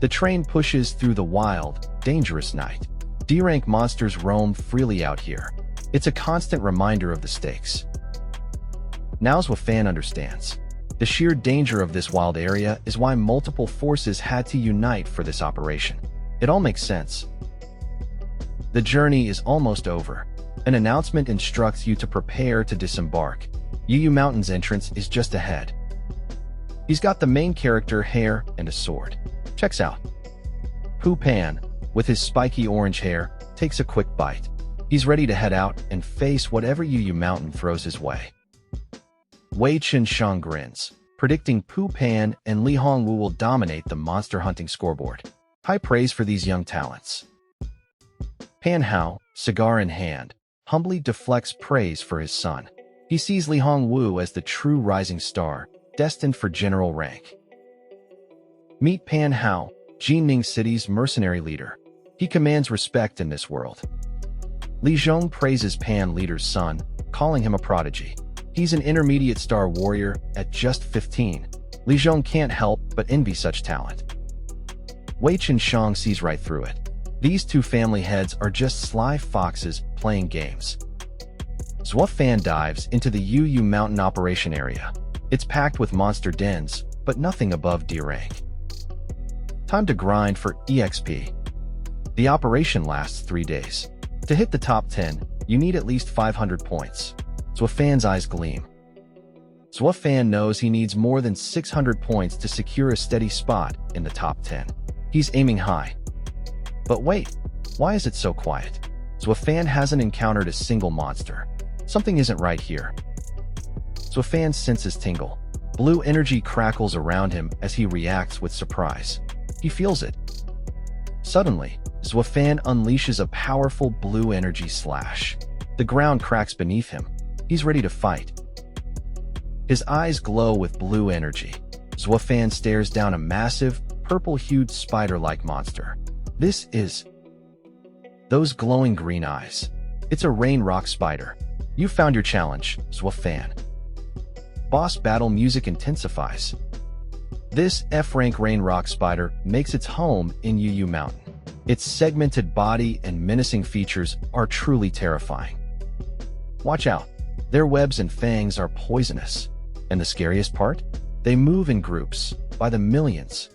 The train pushes through the wild, dangerous night. D-rank monsters roam freely out here. It's a constant reminder of the stakes. Now Zhuofan understands. The sheer danger of this wild area is why multiple forces had to unite for this operation. It all makes sense. The journey is almost over. An announcement instructs you to prepare to disembark. Yu Mountain's entrance is just ahead. He's got the main character hair and a sword. Checks out. Pu Pan, with his spiky orange hair, takes a quick bite. He's ready to head out and face whatever Yu Mountain throws his way. Wei Qinshan grins, predicting Pu Pan and Li Hongwu will dominate the monster hunting scoreboard. High praise for these young talents. Pan Hao, cigar in hand, humbly deflects praise for his son. He sees Li Hongwu as the true rising star, destined for general rank. Meet Pan Hao, Jinning City's mercenary leader. He commands respect in this world. Li Zhong praises Pan leader's son, calling him a prodigy. He's an intermediate star warrior at just 15. Li Zhong can't help but envy such talent. Wei Qinshan sees right through it. These two family heads are just sly foxes playing games. Zhuofan dives into the Yu Mountain operation area. It's packed with monster dens, but nothing above D rank. Time to grind for EXP. The operation lasts 3 days. To hit the top 10, you need at least 500 points. Zhuofan's eyes gleam. Zhuofan knows he needs more than 600 points to secure a steady spot in the top 10. He's aiming high. But wait, why is it so quiet? Zhuofan hasn't encountered a single monster. Something isn't right here. Zhuofan's senses tingle. Blue energy crackles around him as he reacts with surprise. He feels it. Suddenly, Zhuofan unleashes a powerful blue energy slash. The ground cracks beneath him. He's ready to fight. His eyes glow with blue energy. Zhuofan stares down a massive, purple-hued spider-like monster. This is... Those glowing green eyes. It's a rain rock spider. You found your challenge, Zhuofan. Boss battle music intensifies. This F-rank rain rock spider makes its home in Yu Mountain. Its segmented body and menacing features are truly terrifying. Watch out. Their webs and fangs are poisonous. And the scariest part? They move in groups, by the millions.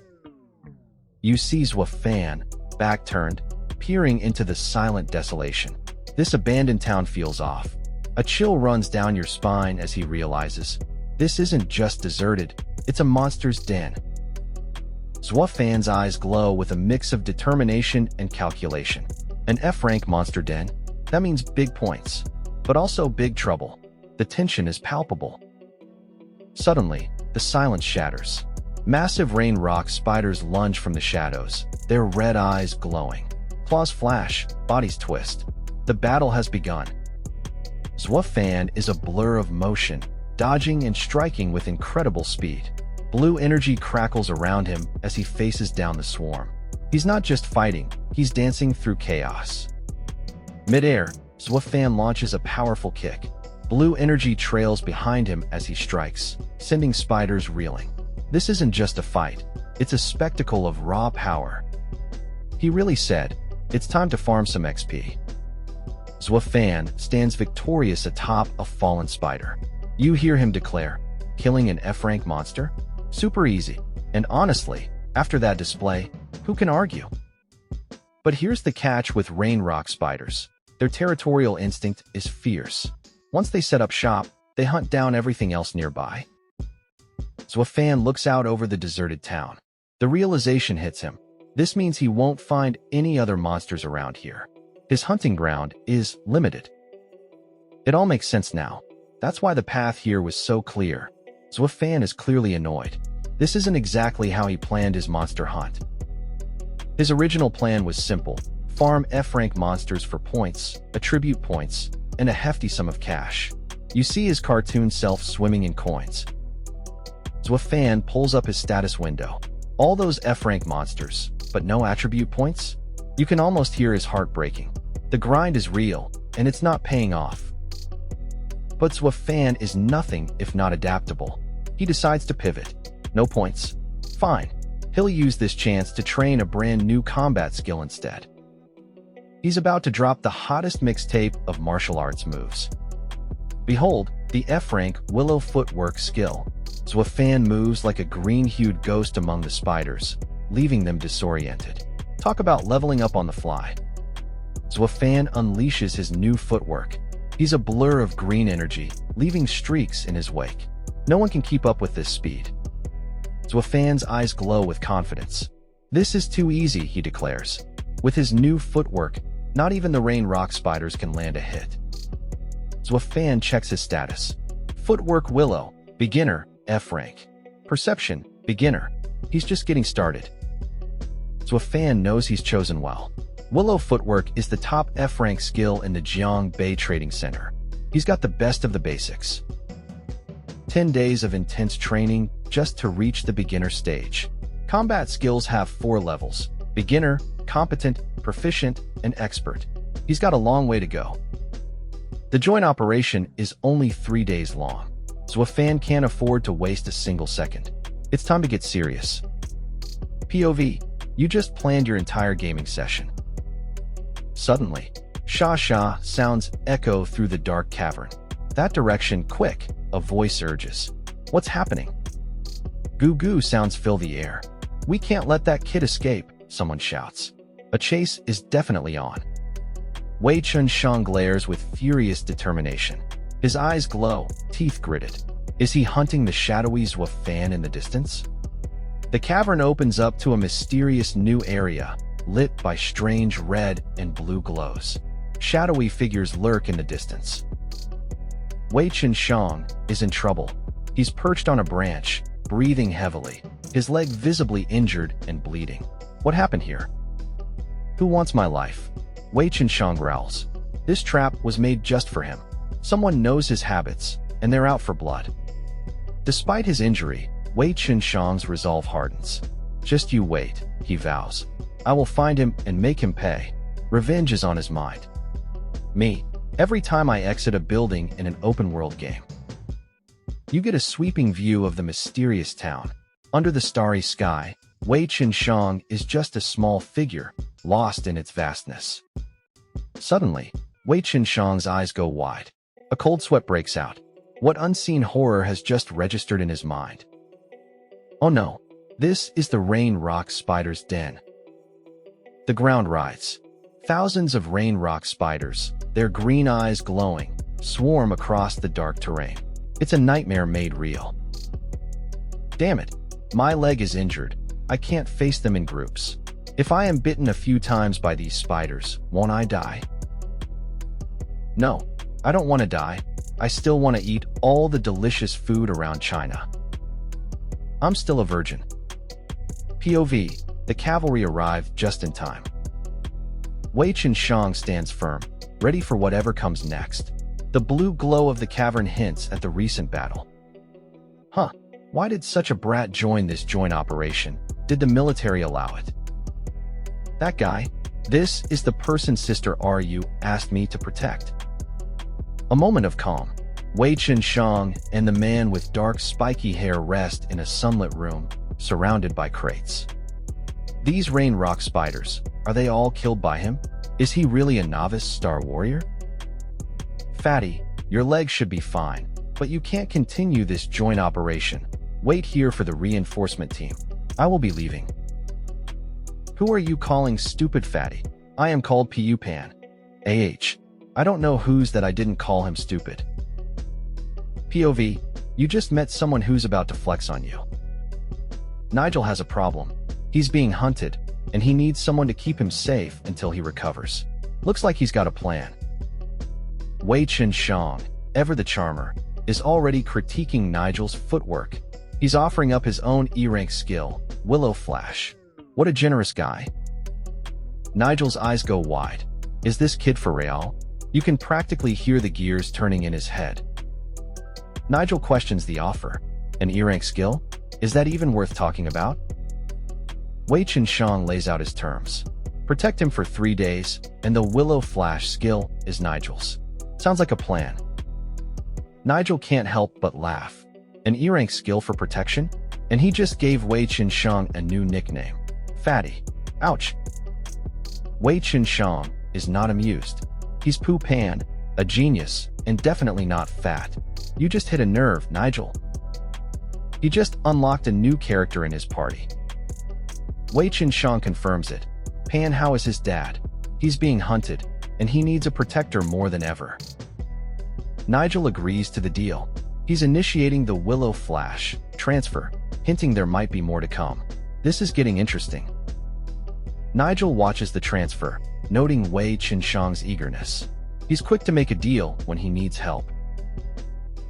You see Zhuofan, back turned, peering into the silent desolation. This abandoned town feels off. A chill runs down your spine as he realizes, this isn't just deserted, it's a monster's den. Zhuofan's eyes glow with a mix of determination and calculation. An F-rank monster den? That means big points, but also big trouble. The tension is palpable. Suddenly, the silence shatters. Massive rain rock spiders lunge from the shadows, their red eyes glowing. Claws flash, bodies twist. The battle has begun. Zhuofan is a blur of motion, dodging and striking with incredible speed. Blue energy crackles around him as he faces down the swarm. He's not just fighting, he's dancing through chaos. Mid-air, Zhuofan launches a powerful kick. Blue energy trails behind him as he strikes, sending spiders reeling. This isn't just a fight, it's a spectacle of raw power. He really said, it's time to farm some XP. Zhuofan stands victorious atop a fallen spider. You hear him declare, killing an F-rank monster? Super easy. And honestly, after that display, who can argue? But here's the catch with rain rock spiders. Their territorial instinct is fierce. Once they set up shop, they hunt down everything else nearby. Zhuofan looks out over the deserted town. The realization hits him. This means he won't find any other monsters around here. His hunting ground is limited. It all makes sense now. That's why the path here was so clear. Zhuofan is clearly annoyed. This isn't exactly how he planned his monster hunt. His original plan was simple. Farm F-rank monsters for points, attribute points, and a hefty sum of cash. You see his cartoon self swimming in coins. Zhuofan pulls up his status window. All those F-rank monsters, but no attribute points? You can almost hear his heart breaking. The grind is real, and it's not paying off. But Zhuofan is nothing if not adaptable. He decides to pivot. No points. Fine. He'll use this chance to train a brand new combat skill instead. He's about to drop the hottest mixtape of martial arts moves. Behold, the F-rank Willow footwork skill. Zhuofan moves like a green-hued ghost among the spiders, leaving them disoriented. Talk about leveling up on the fly. Zhuofan unleashes his new footwork. He's a blur of green energy, leaving streaks in his wake. No one can keep up with this speed. Zhuofan's eyes glow with confidence. This is too easy, he declares. With his new footwork, not even the rain rock spiders can land a hit. Zhuofan checks his status. Footwork Willow, beginner, F-rank. Perception, beginner. He's just getting started. Zhuofan knows he's chosen well. Willow footwork is the top F-rank skill in the Jiang Bay Trading Center. He's got the best of the basics. 10 days of intense training just to reach the beginner stage. Combat skills have 4 levels: beginner, competent, proficient, and expert. He's got a long way to go. The joint operation is only 3 days long. Zhuofan can't afford to waste a single second. It's time to get serious. POV, you just planned your entire gaming session. Suddenly, Sha-Sha sounds echo through the dark cavern. That direction, quick, a voice urges. What's happening? Goo-goo sounds fill the air. We can't let that kid escape, someone shouts. A chase is definitely on. Wei Chun-Shang glares with furious determination. His eyes glow, teeth gritted. Is he hunting the shadowy Zhuofan in the distance? The cavern opens up to a mysterious new area, lit by strange red and blue glows. Shadowy figures lurk in the distance. Wei Chun-Shang is in trouble. He's perched on a branch, breathing heavily, his leg visibly injured and bleeding. What happened here? Who wants my life? Wei Chun-Shang growls. This trap was made just for him. Someone knows his habits, and they're out for blood. Despite his injury, Wei Qianshang's resolve hardens. Just you wait, he vows. I will find him and make him pay. Revenge is on his mind. Me, every time I exit a building in an open-world game. You get a sweeping view of the mysterious town. Under the starry sky, Wei Qianshang is just a small figure, lost in its vastness. Suddenly, Wei Qianshang's eyes go wide. A cold sweat breaks out. What unseen horror has just registered in his mind? Oh no, this is the rain rock spider's den. The ground writhes. Thousands of rain rock spiders, their green eyes glowing, swarm across the dark terrain. It's a nightmare made real. Damn it, my leg is injured. I can't face them in groups. If I am bitten a few times by these spiders, won't I die? No, I don't want to die. I still want to eat all the delicious food around China. I'm still a virgin. POV, the cavalry arrived just in time. Wei Qianshang stands firm, ready for whatever comes next. The blue glow of the cavern hints at the recent battle. Huh, why did such a brat join this joint operation? Did the military allow it? That guy, this is the person Sister RU asked me to protect. A moment of calm. Wei Qianshang and the man with dark spiky hair rest in a sunlit room, surrounded by crates. These rain rock spiders, are they all killed by him? Is he really a novice star warrior? Fatty, your legs should be fine, but you can't continue this joint operation. Wait here for the reinforcement team. I will be leaving. Who are you calling stupid, Fatty? I am called Pu Pan. I don't know who's that I didn't call him stupid. POV, you just met someone who's about to flex on you. Nigel has a problem. He's being hunted, and he needs someone to keep him safe until he recovers. Looks like he's got a plan. Wei Qianshang, ever the charmer, is already critiquing Nigel's footwork. He's offering up his own E-rank skill, Willow Flash. What a generous guy. Nigel's eyes go wide. Is this kid for real? You can practically hear the gears turning in his head. Nigel questions the offer. An E-rank skill? Is that even worth talking about? Wei Qianshang lays out his terms. Protect him for 3 days, and the Willow Flash skill is Nigel's. Sounds like a plan. Nigel can't help but laugh. An E-rank skill for protection? And he just gave Wei Qianshang a new nickname. Fatty. Ouch. Wei Qianshang is not amused. He's Pu Pan, a genius, and definitely not fat. You just hit a nerve, Nigel. He just unlocked a new character in his party. Wei Qianshang confirms it. Pan Hao is his dad. He's being hunted, and he needs a protector more than ever. Nigel agrees to the deal. He's initiating the Willow Flash transfer, hinting there might be more to come. This is getting interesting. Nigel watches the transfer, noting Wei Qianshang's eagerness. He's quick to make a deal when he needs help.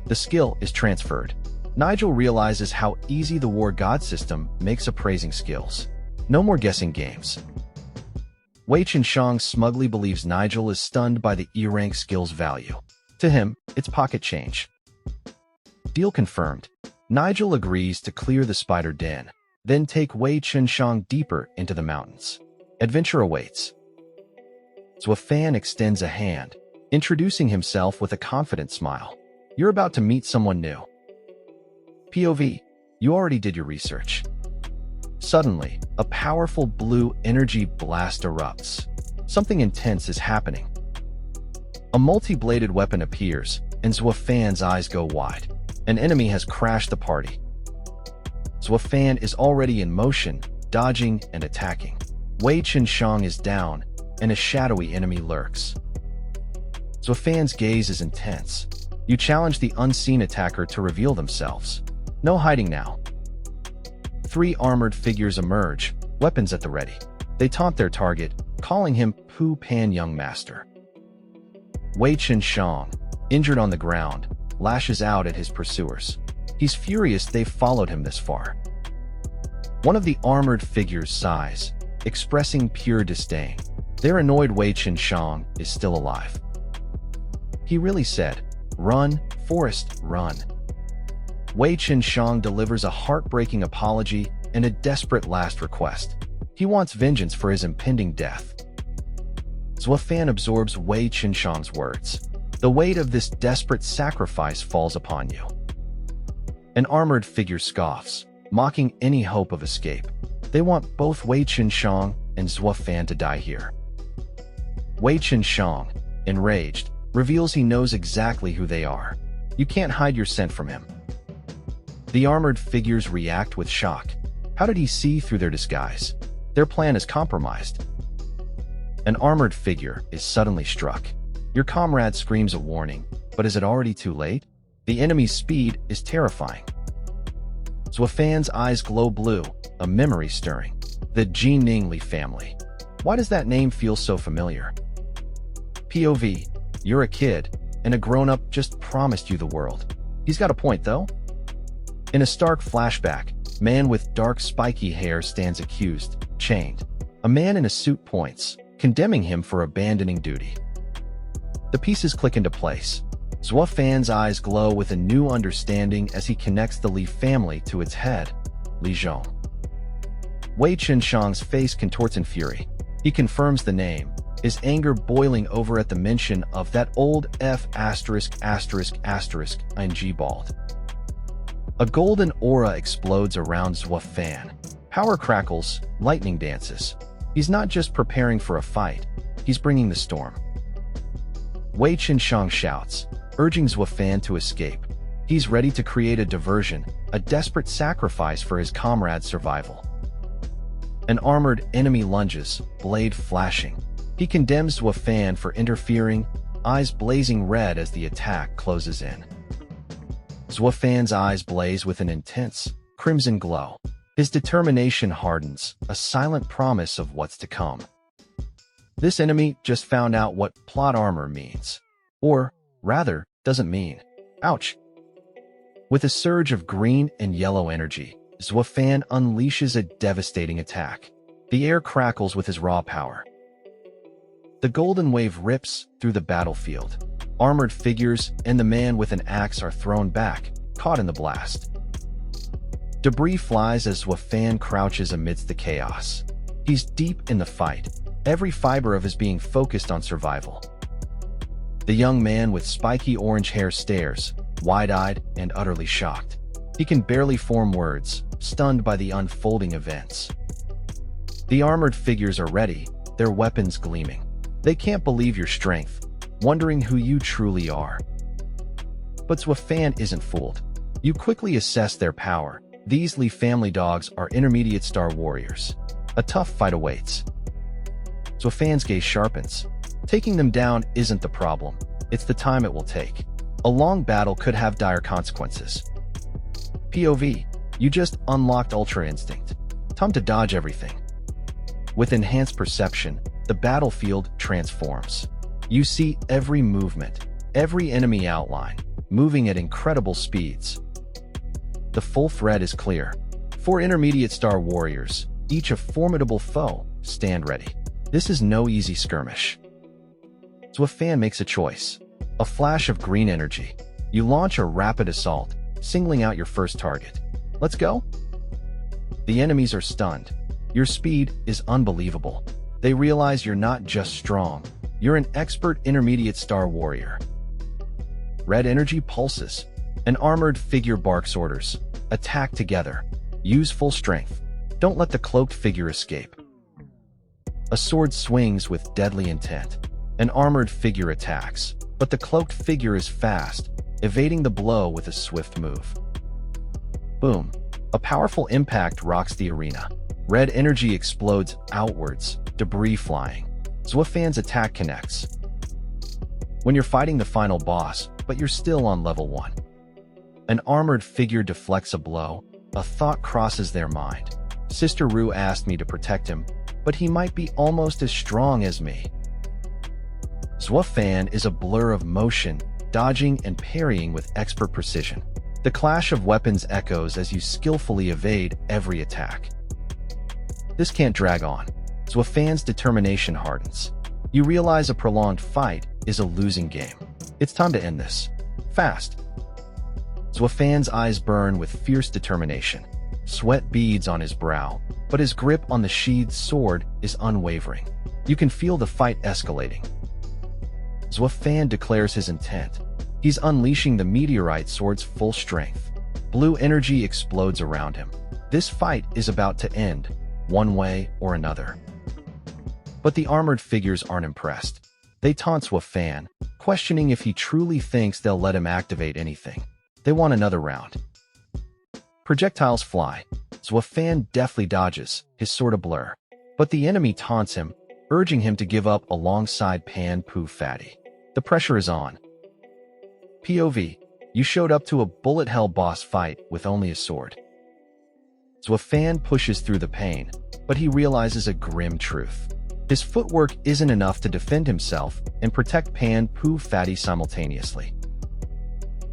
The skill is transferred. Nigel realizes how easy the War God system makes appraising skills. No more guessing games. Wei Qianshang smugly believes Nigel is stunned by the E-rank skill's value. To him, it's pocket change. Deal confirmed. Nigel agrees to clear the spider den, then take Wei Qianshang deeper into the mountains. Adventure awaits. Fan extends a hand, introducing himself with a confident smile. You're about to meet someone new. POV, you already did your research. Suddenly, a powerful blue energy blast erupts. Something intense is happening. A multi-bladed weapon appears, and Fan's eyes go wide. An enemy has crashed the party. Fan is already in motion, dodging and attacking. Wei Qianshang is down, and a shadowy enemy lurks. Fan's gaze is intense. You challenge the unseen attacker to reveal themselves. No hiding now. 3 armored figures emerge, weapons at the ready. They taunt their target, calling him Pu Pan Young Master. Wei Qianshang, injured on the ground, lashes out at his pursuers. He's furious they've followed him this far. One of the armored figures sighs, expressing pure disdain. They're annoyed Wei Qianshang is still alive. He really said, Run, Forrest, run. Wei Qianshang delivers a heartbreaking apology and a desperate last request. He wants vengeance for his impending death. Zhou Fan absorbs Wei Qianshang's words. The weight of this desperate sacrifice falls upon you. An armored figure scoffs, mocking any hope of escape. They want both Wei Qianshang and Zhou Fan to die here. Wei Qianshang, enraged, reveals he knows exactly who they are. You can't hide your scent from him. The armored figures react with shock. How did he see through their disguise? Their plan is compromised. An armored figure is suddenly struck. Your comrade screams a warning, but is it already too late? The enemy's speed is terrifying. Zhou Fan's eyes glow blue, a memory stirring. The Jining Li family. Why does that name feel so familiar? POV, you're a kid, and a grown-up just promised you the world. He's got a point, though. In a stark flashback, man with dark spiky hair stands accused, chained. A man in a suit points, condemning him for abandoning duty. The pieces click into place. Zhou Fan's eyes glow with a new understanding as he connects the Li family to its head, Li Zhong. Wei Qianshang's face contorts in fury. He confirms the name, his anger boiling over at the mention of that old F******ing bald. A golden aura explodes around Zhou Fan. Power crackles, lightning dances. He's not just preparing for a fight, he's bringing the storm. Wei Qianshang shouts, urging Zhou Fan to escape. He's ready to create a diversion, a desperate sacrifice for his comrade's survival. An armored enemy lunges, blade flashing. He condemns Zhou Fan for interfering, eyes blazing red as the attack closes in. Zhou Fan's eyes blaze with an intense, crimson glow. His determination hardens, a silent promise of what's to come. This enemy just found out what plot armor means. Or, rather, doesn't mean. Ouch! With a surge of green and yellow energy, Zhou Fan unleashes a devastating attack. The air crackles with his raw power. The golden wave rips through the battlefield. Armored figures and the man with an axe are thrown back, caught in the blast. Debris flies as Zhou Fan crouches amidst the chaos. He's deep in the fight, every fiber of his being focused on survival. The young man with spiky orange hair stares, wide-eyed and utterly shocked. He can barely form words, stunned by the unfolding events. The armored figures are ready, their weapons gleaming. They can't believe your strength, wondering who you truly are. But Zhou Fan isn't fooled. You quickly assess their power. These Li family dogs are intermediate star warriors. A tough fight awaits. Zhou Fan's gaze sharpens. Taking them down isn't the problem. It's the time it will take. A long battle could have dire consequences. POV, you just unlocked Ultra Instinct. Time to dodge everything. With enhanced perception, the battlefield transforms. You see every movement, every enemy outline, moving at incredible speeds. The full threat is clear. 4 intermediate star warriors, each a formidable foe, stand ready. This is no easy skirmish. Zhou Fan makes a choice. A flash of green energy. You launch a rapid assault, singling out your first target. Let's go? The enemies are stunned. Your speed is unbelievable. They realize you're not just strong, you're an expert intermediate star warrior. Red energy pulses. An armored figure barks orders. Attack together. Use full strength. Don't let the cloaked figure escape. A sword swings with deadly intent. An armored figure attacks, but the cloaked figure is fast, evading the blow with a swift move. Boom. A powerful impact rocks the arena. Red energy explodes outwards, debris flying. Zhou Fan's attack connects. When you're fighting the final boss, but you're still on level 1. An armored figure deflects a blow. A thought crosses their mind. Sister Ru asked me to protect him, but he might be almost as strong as me. Zhou Fan is a blur of motion, dodging and parrying with expert precision. The clash of weapons echoes as you skillfully evade every attack. This can't drag on. Zhou Fan's determination hardens. You realize a prolonged fight is a losing game. It's time to end this. fast. Zwafan's eyes burn with fierce determination. Sweat beads on his brow, but his grip on the sheathed sword is unwavering. You can feel the fight escalating. Zwafan declares his intent. He's unleashing the meteorite sword's full strength. Blue energy explodes around him. This fight is about to end, one way or another. But the armored figures aren't impressed. They taunt Zwafan, questioning if he truly thinks they'll let him activate anything. They want another round. Projectiles fly. Zwafan deftly dodges, his sword a blur. But the enemy taunts him, urging him to give up alongside Pan Poo Fatty. The pressure is on. POV, you showed up to a bullet hell boss fight with only a sword. Zwafan pushes through the pain, but he realizes a grim truth. His footwork isn't enough to defend himself and protect Pan Poo Fatty simultaneously.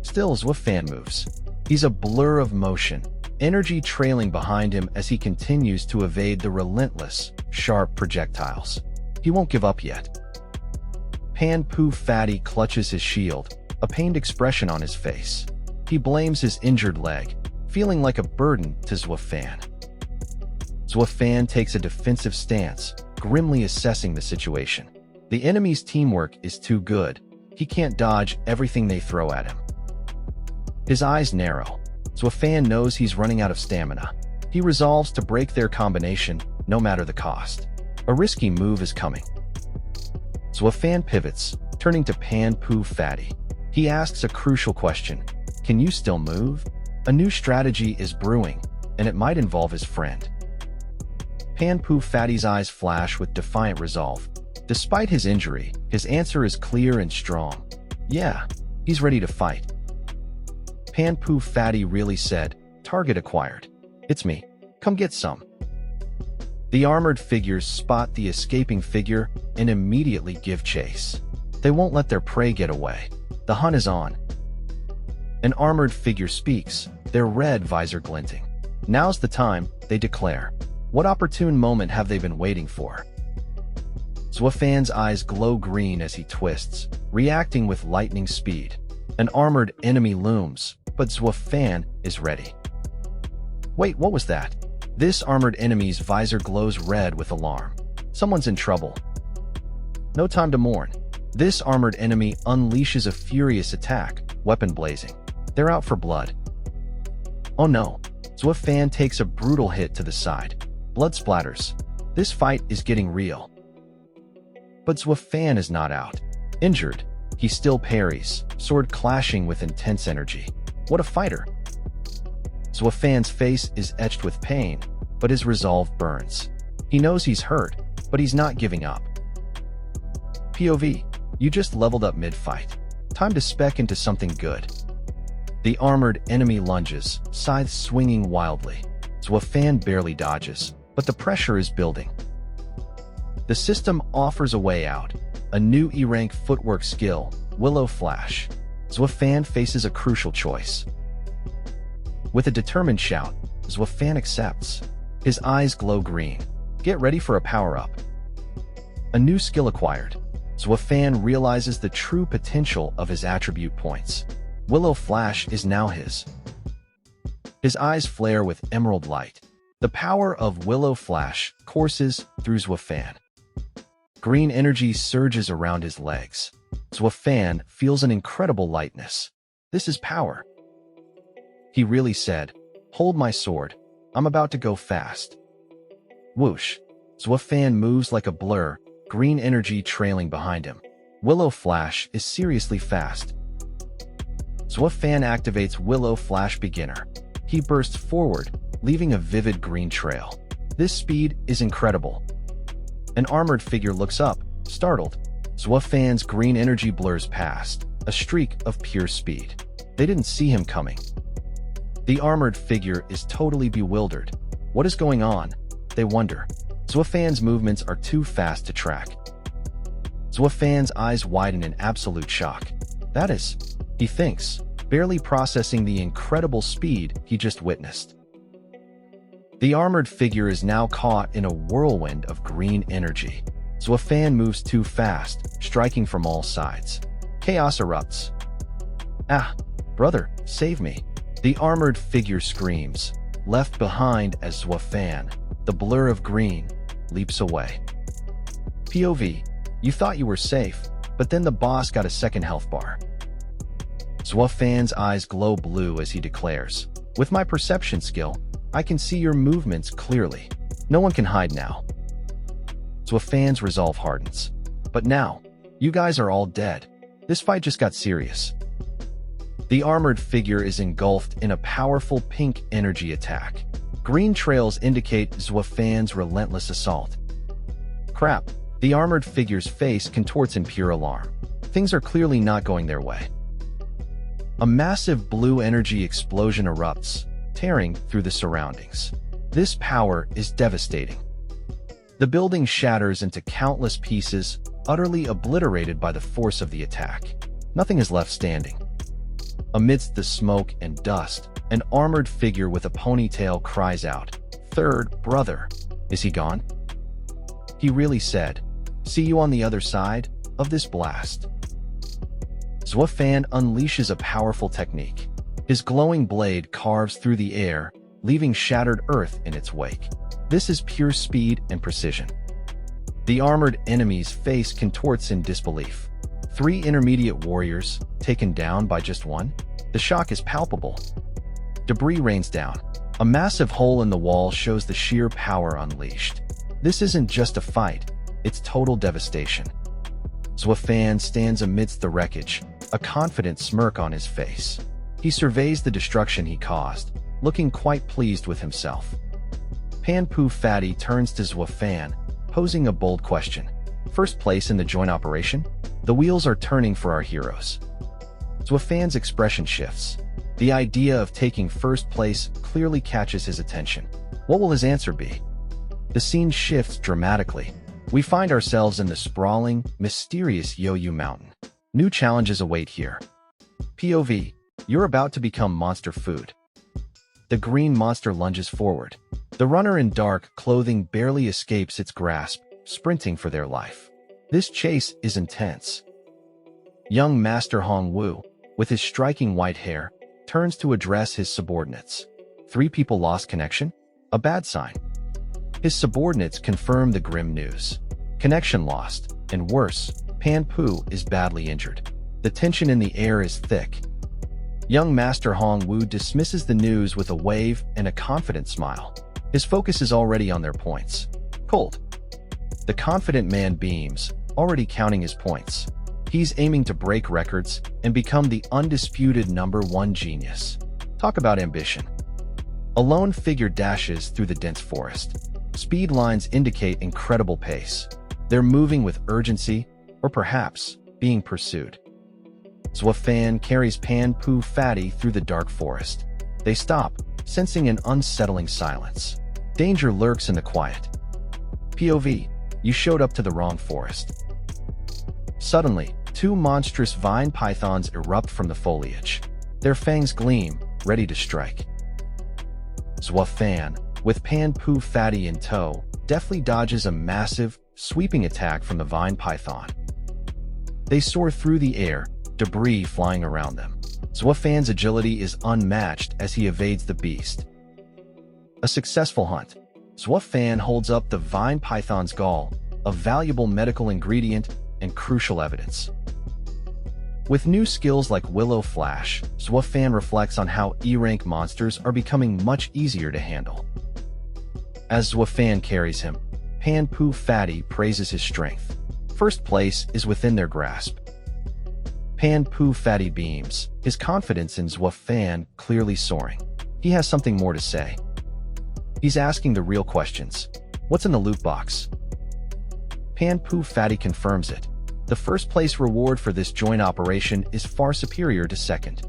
Still, Zwafan moves. He's a blur of motion, energy trailing behind him as he continues to evade the relentless, sharp projectiles. He won't give up yet. Pan Poo Fatty clutches his shield, a pained expression on his face. He blames his injured leg, feeling like a burden to Zwafan. Zwafan takes a defensive stance, grimly assessing the situation. The enemy's teamwork is too good. He can't dodge everything they throw at him. His eyes narrow. Zwafan knows he's running out of stamina. He resolves to break their combination, no matter the cost. A risky move is coming. Zwafan pivots, turning to Pan Poo Fatty. He asks a crucial question. Can you still move? A new strategy is brewing, and it might involve his friend. Pan Poo Fatty's eyes flash with defiant resolve. Despite his injury, his answer is clear and strong. Yeah, he's ready to fight. Pan Poo Fatty really said, "Target acquired. It's me. Come get some." The armored figures spot the escaping figure and immediately give chase. They won't let their prey get away. The hunt is on. An armored figure speaks, their red visor glinting. Now's the time, they declare. What opportune moment have they been waiting for? Zwafan's eyes glow green as he twists, reacting with lightning speed. An armored enemy looms, but Zwafan is ready. Wait, what was that? This armored enemy's visor glows red with alarm. Someone's in trouble. No time to mourn. This armored enemy unleashes a furious attack, weapon blazing. They're out for blood. Oh no. Zwafan takes a brutal hit to the side. Blood splatters. This fight is getting real. But Zwafan is not out. Injured, he still parries, sword clashing with intense energy. What a fighter! Zwafan's face is etched with pain, but his resolve burns. He knows he's hurt, but he's not giving up. POV, you just leveled up mid-fight. Time to spec into something good. The armored enemy lunges, scythe swinging wildly. Zwafan barely dodges, but the pressure is building. The system offers a way out, a new E-rank footwork skill, Willow Flash. Zwafan faces a crucial choice. With a determined shout, Zwafan accepts. His eyes glow green. Get ready for a power-up. A new skill acquired. Zwafan realizes the true potential of his attribute points. Willow Flash is now his. His eyes flare with emerald light. The power of Willow Flash courses through Zwafan. Green energy surges around his legs. Zwafan feels an incredible lightness. This is power. He really said, "Hold my sword. I'm about to go fast." Whoosh. Zwafan moves like a blur, green energy trailing behind him. Willow Flash is seriously fast. Zwafan activates Willow Flash Beginner. He bursts forward, leaving a vivid green trail. This speed is incredible. An armored figure looks up, startled. Zwafan's green energy blurs past, a streak of pure speed. They didn't see him coming. The armored figure is totally bewildered. What is going on? They wonder. Zwafan's movements are too fast to track. Zwafan's eyes widen in absolute shock. That is, he thinks, barely processing the incredible speed he just witnessed. The armored figure is now caught in a whirlwind of green energy. Zwafan moves too fast, striking from all sides. Chaos erupts. Ah, brother, save me. The armored figure screams, left behind as Zwafan, the blur of green, leaps away. POV, you thought you were safe, but then the boss got a second health bar. Zwafan's eyes glow blue as he declares, with my perception skill, I can see your movements clearly. No one can hide now. Zwafan's resolve hardens. But now, you guys are all dead. This fight just got serious. The armored figure is engulfed in a powerful pink energy attack. Green trails indicate Zwafan's relentless assault. Crap, the armored figure's face contorts in pure alarm. Things are clearly not going their way. A massive blue energy explosion erupts, tearing through the surroundings. This power is devastating. The building shatters into countless pieces, utterly obliterated by the force of the attack. Nothing is left standing. Amidst the smoke and dust, an armored figure with a ponytail cries out, "Third brother, is he gone?" He really said, "See you on the other side of this blast." Zwafan unleashes a powerful technique. His glowing blade carves through the air, leaving shattered earth in its wake. This is pure speed and precision. The armored enemy's face contorts in disbelief. 3 intermediate warriors, taken down by just one? The shock is palpable. Debris rains down. A massive hole in the wall shows the sheer power unleashed. This isn't just a fight, it's total devastation. Zwafan stands amidst the wreckage, a confident smirk on his face. He surveys the destruction he caused, looking quite pleased with himself. Pan-Poo Fatty turns to Zwafan, posing a bold question. First place in the joint operation? The wheels are turning for our heroes. Zwafan's expression shifts. The idea of taking first place clearly catches his attention. What will his answer be? The scene shifts dramatically. We find ourselves in the sprawling, mysterious Yoyu Mountain. New challenges await here. POV, you're about to become monster food. The green monster lunges forward. The runner in dark clothing barely escapes its grasp, sprinting for their life. This chase is intense. Young Master Hong Wu, with his striking white hair, turns to address his subordinates. 3 people lost connection? A bad sign. His subordinates confirm the grim news. Connection lost, and worse, Pan-Poo is badly injured. The tension in the air is thick. Young Master Hong Wu dismisses the news with a wave and a confident smile. His focus is already on their points. Cold. The confident man beams, already counting his points. He's aiming to break records and become the undisputed #1 genius. Talk about ambition. A lone figure dashes through the dense forest. Speed lines indicate incredible pace. They're moving with urgency, or perhaps being pursued. Zwafan carries Pan-Poo Fatty through the dark forest. They stop, sensing an unsettling silence. Danger lurks in the quiet. POV, you showed up to the wrong forest. Suddenly, 2 monstrous vine pythons erupt from the foliage. Their fangs gleam, ready to strike. Zwafan, with Pan-Poo Fatty in tow, deftly dodges a massive, sweeping attack from the vine python. They soar through the air, debris flying around them. Zwafan's agility is unmatched as he evades the beast. A successful hunt. Zwafan holds up the vine python's gall, a valuable medical ingredient and crucial evidence. With new skills like Willow Flash, Zwafan reflects on how E-rank monsters are becoming much easier to handle. As Zwafan carries him, Pan-Poo Fatty praises his strength. First place is within their grasp. Pan-Poo Fatty beams, his confidence in Zwafan clearly soaring. He has something more to say. He's asking the real questions. What's in the loot box? Pan-Poo Fatty confirms it. The first place reward for this joint operation is far superior to second.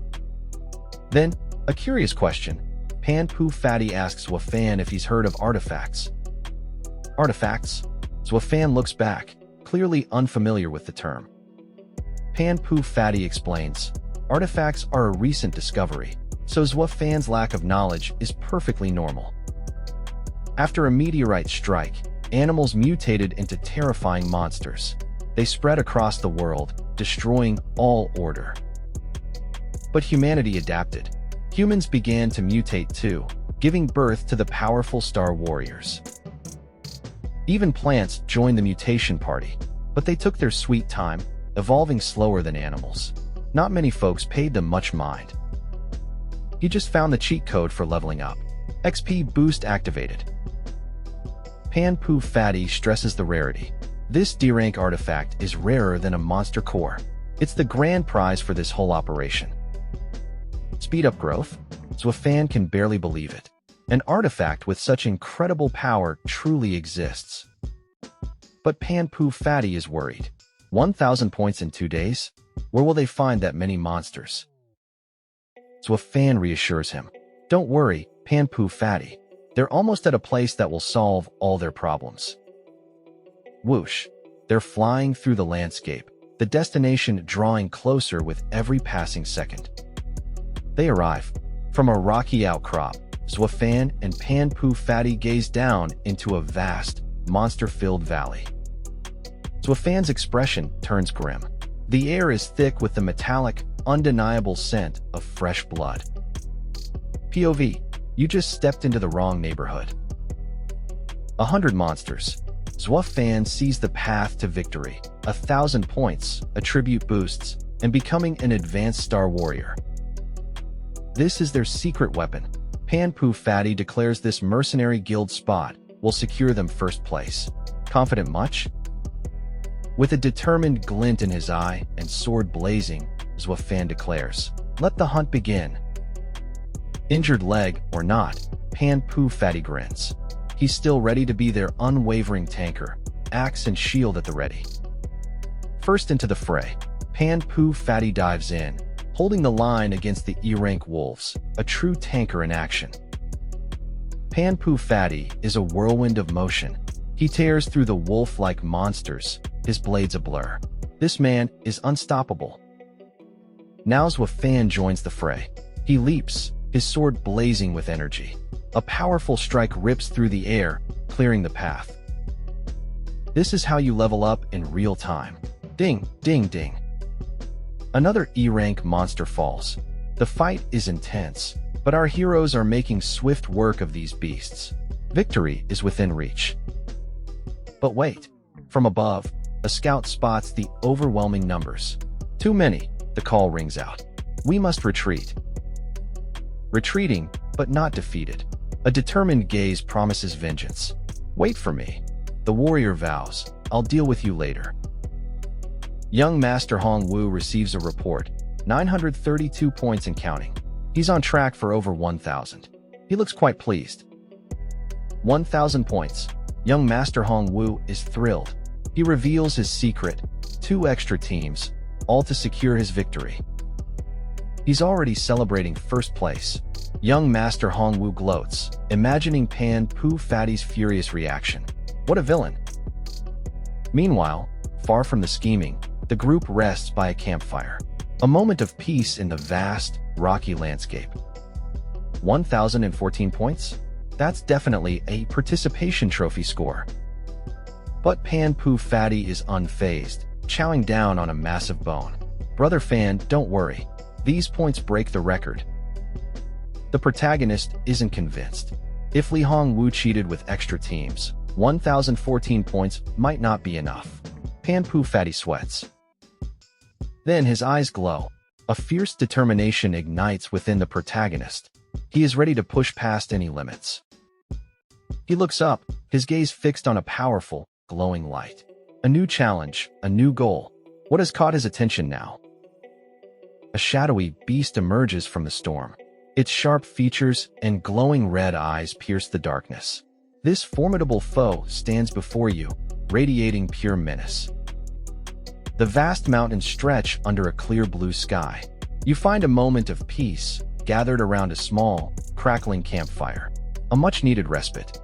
Then, a curious question. Pan-Poo Fatty asks Zwafan if he's heard of artifacts. Artifacts? Zwafan looks back, clearly unfamiliar with the term. Pan-Poo Fatty explains, artifacts are a recent discovery, so Zwafan's lack of knowledge is perfectly normal. After a meteorite strike, animals mutated into terrifying monsters. They spread across the world, destroying all order. But humanity adapted. Humans began to mutate too, giving birth to the powerful Star Warriors. Even plants joined the mutation party, but they took their sweet time, evolving slower than animals. Not many folks paid them much mind. He just found the cheat code for leveling up. XP boost activated. Pan-Poo Fatty stresses the rarity. This D-rank artifact is rarer than a monster core. It's the grand prize for this whole operation. Speed up growth? Zwafan can barely believe it. An artifact with such incredible power truly exists. But Pan-Poo Fatty is worried. 1,000 points in 2 days? Where will they find that many monsters? Zwafan reassures him. Don't worry, Pan-Poo Fatty. They're almost at a place that will solve all their problems. Whoosh. They're flying through the landscape, the destination drawing closer with every passing second. They arrive. From a rocky outcrop, Zwafan and Pan-Poo Fatty gaze down into a vast, monster-filled valley. Zwafan's expression turns grim. The air is thick with the metallic, undeniable scent of fresh blood. POV. You just stepped into the wrong neighborhood. 100 monsters. Zwafan sees the path to victory. 1,000 points, attribute boosts, and becoming an advanced Star Warrior. This is their secret weapon. Pan-Poo Fatty declares this mercenary guild spot will secure them first place. Confident much? With a determined glint in his eye and sword blazing, Zwafan declares, "Let the hunt begin." Injured leg or not, Pan-Poo Fatty grins. He's still ready to be their unwavering tanker, axe and shield at the ready. First into the fray, Pan-Poo Fatty dives in, holding the line against the E-rank wolves, a true tanker in action. Pan-Poo Fatty is a whirlwind of motion. He tears through the wolf-like monsters, his blades a blur. This man is unstoppable. Now Zwafan joins the fray. He leaps, his sword blazing with energy. A powerful strike rips through the air, clearing the path. This is how you level up in real time. Ding, ding, ding. Another E-rank monster falls. The fight is intense, but our heroes are making swift work of these beasts. Victory is within reach. But wait. From above, a scout spots the overwhelming numbers. Too many, the call rings out. We must retreat. Retreating, but not defeated. A determined gaze promises vengeance. Wait for me. The warrior vows, I'll deal with you later. Young Master Hong Wu receives a report, 932 points and counting. He's on track for over 1,000. He looks quite pleased. 1,000 points. Young Master Hong Wu is thrilled. He reveals his secret, 2 extra teams, all to secure his victory. He's already celebrating first place. Young Master Hong Wu gloats, imagining Pan-Poo Fatty's furious reaction. What a villain! Meanwhile, far from the scheming, the group rests by a campfire. A moment of peace in the vast, rocky landscape. 1,014 points? That's definitely a participation trophy score. But Pan-Poo Fatty is unfazed, chowing down on a massive bone. Brother Fan, don't worry. These points break the record. The protagonist isn't convinced. If Li Hongwu cheated with extra teams, 1,014 points might not be enough. Pan-Poo Fatty sweats. Then his eyes glow. A fierce determination ignites within the protagonist. He is ready to push past any limits. He looks up, his gaze fixed on a powerful, glowing light. A new challenge, a new goal. What has caught his attention now? A shadowy beast emerges from the storm. Its sharp features and glowing red eyes pierce the darkness. This formidable foe stands before you, radiating pure menace. The vast mountains stretch under a clear blue sky. You find a moment of peace, gathered around a small, crackling campfire. A much-needed respite.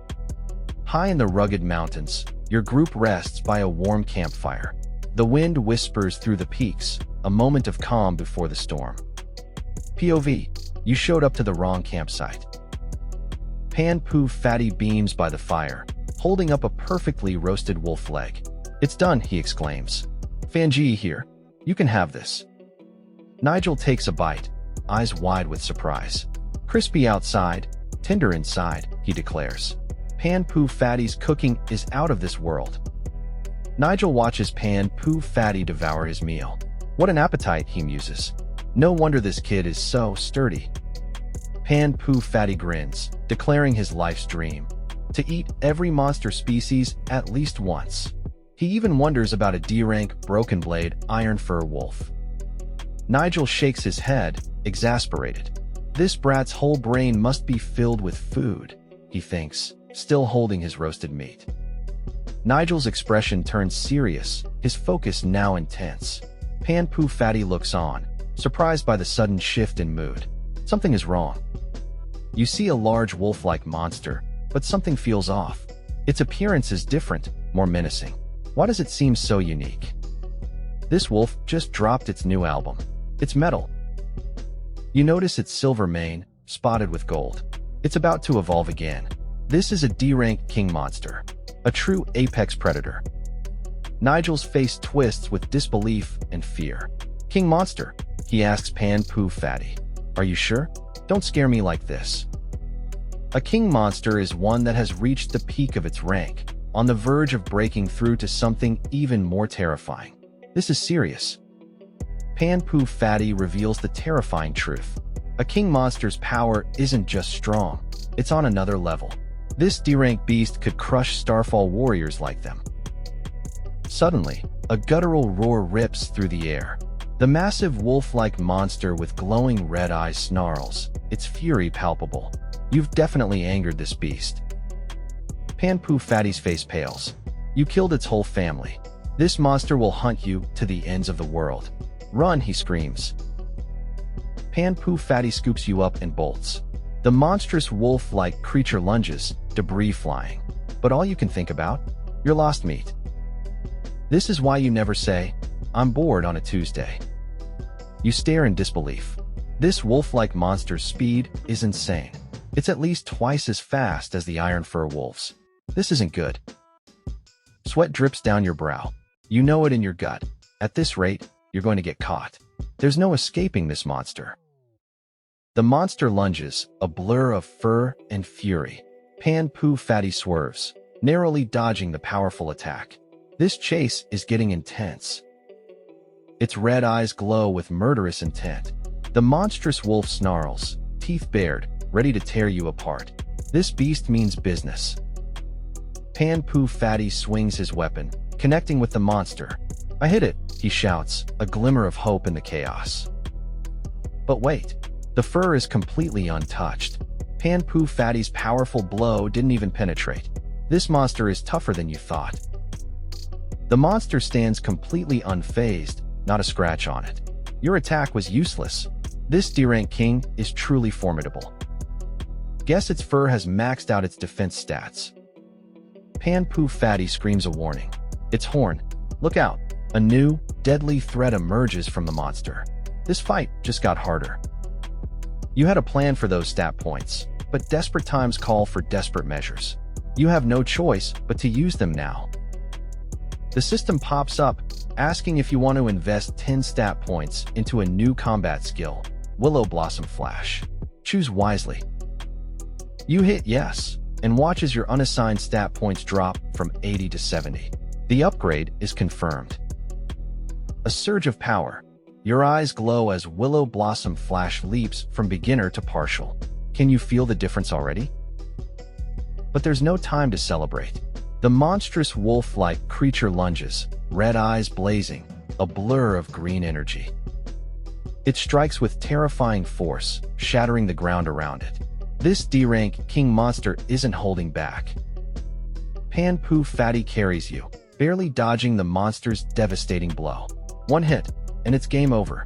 High in the rugged mountains, your group rests by a warm campfire. The wind whispers through the peaks, a moment of calm before the storm. POV. You showed up to the wrong campsite. Pan-Poo Fatty beams by the fire, holding up a perfectly roasted wolf leg. It's done, he exclaims. Fanji here. You can have this. Nigel takes a bite. eyes wide with surprise. Crispy outside, tender inside, he declares. Pan Poo Fatty's cooking is out of this world. Nigel watches Pan Poo Fatty devour his meal. What an appetite, he muses. No wonder this kid is so sturdy. Pan Poo Fatty grins, declaring his life's dream: to eat every monster species at least once. He even wonders about a D-rank broken blade iron fur wolf. Nigel shakes his head, exasperated. This brat's whole brain must be filled with food, he thinks, still holding his roasted meat. Nigel's expression turns serious, his focus now intense. Pan Poo Fatty looks on, surprised by the sudden shift in mood. Something is wrong. You see a large wolf-like monster, but something feels off. Its appearance is different, more menacing. Why does it seem so unique? This wolf just dropped its new album. It's metal. You notice its silver mane, spotted with gold. It's about to evolve again. This is a D-rank king monster, a true apex predator. Nigel's face twists with disbelief and fear. King monster, he asks Pan Poo Fatty. Are you sure? Don't scare me like this. A king monster is one that has reached the peak of its rank, on the verge of breaking through to something even more terrifying. This is serious. Pan Poo Fatty reveals the terrifying truth. A king monster's power isn't just strong, it's on another level. This D-rank beast could crush Starfall warriors like them. Suddenly, a guttural roar rips through the air. The massive wolf-like monster with glowing red eyes snarls, its fury palpable. You've definitely angered this beast. Pan Poo Fatty's face pales. You killed its whole family. This monster will hunt you to the ends of the world. Run, he screams. Pan Poo Fatty scoops you up and bolts. The monstrous wolf-like creature lunges, debris flying. But all you can think about? Your lost meat. This is why you never say, I'm bored on a Tuesday. You stare in disbelief. This wolf-like monster's speed is insane. It's at least twice as fast as the iron fur wolves. This isn't good. Sweat drips down your brow. You know it in your gut. At this rate, you're going to get caught. There's no escaping this monster. The monster lunges, a blur of fur and fury. Pan Poo Fatty swerves, narrowly dodging the powerful attack. This chase is getting intense. Its red eyes glow with murderous intent. The monstrous wolf snarls, teeth bared, ready to tear you apart. This beast means business. Pan Poo Fatty swings his weapon, connecting with the monster. I hit it, he shouts, a glimmer of hope in the chaos. But wait, the fur is completely untouched. Pan Poo Fatty's powerful blow didn't even penetrate. This monster is tougher than you thought. The monster stands completely unfazed, not a scratch on it. Your attack was useless. This D-rank king is truly formidable. Guess its fur has maxed out its defense stats. Pan Poo Fatty screams a warning. Its horn. Look out. A new, deadly threat emerges from the monster. This fight just got harder. You had a plan for those stat points, but desperate times call for desperate measures. You have no choice but to use them now. The system pops up, asking if you want to invest 10 stat points into a new combat skill, Willow Blossom Flash. Choose wisely. You hit yes, and watch as your unassigned stat points drop from 80 to 70. The upgrade is confirmed. A surge of power. Your eyes glow as Willow Blossom Flash leaps from beginner to partial. Can you feel the difference already? But there's no time to celebrate. The monstrous wolf-like creature lunges, red eyes blazing, a blur of green energy. It strikes with terrifying force, shattering the ground around it. This D-rank king monster isn't holding back. Pan Poo Fatty carries you, barely dodging the monster's devastating blow. One hit, and it's game over.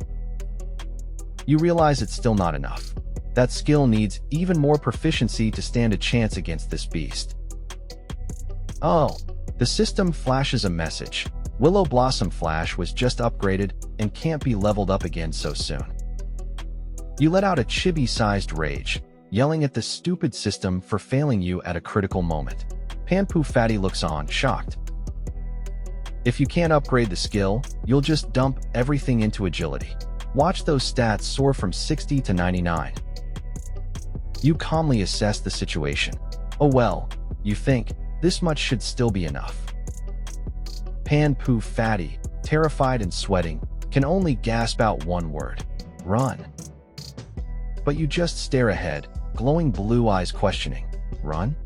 You realize it's still not enough. That skill needs even more proficiency to stand a chance against this beast. Oh, the system flashes a message. Willow Blossom Flash was just upgraded and can't be leveled up again so soon. You let out a chibi-sized rage, yelling at the stupid system for failing you at a critical moment. Pan Poo Fatty looks on, shocked. If you can't upgrade the skill, you'll just dump everything into agility. Watch those stats soar from 60 to 99. You calmly assess the situation. Oh well, you think, this much should still be enough. Pan Poo Fatty, terrified and sweating, can only gasp out one word: run. But you just stare ahead, glowing blue eyes questioning. Run?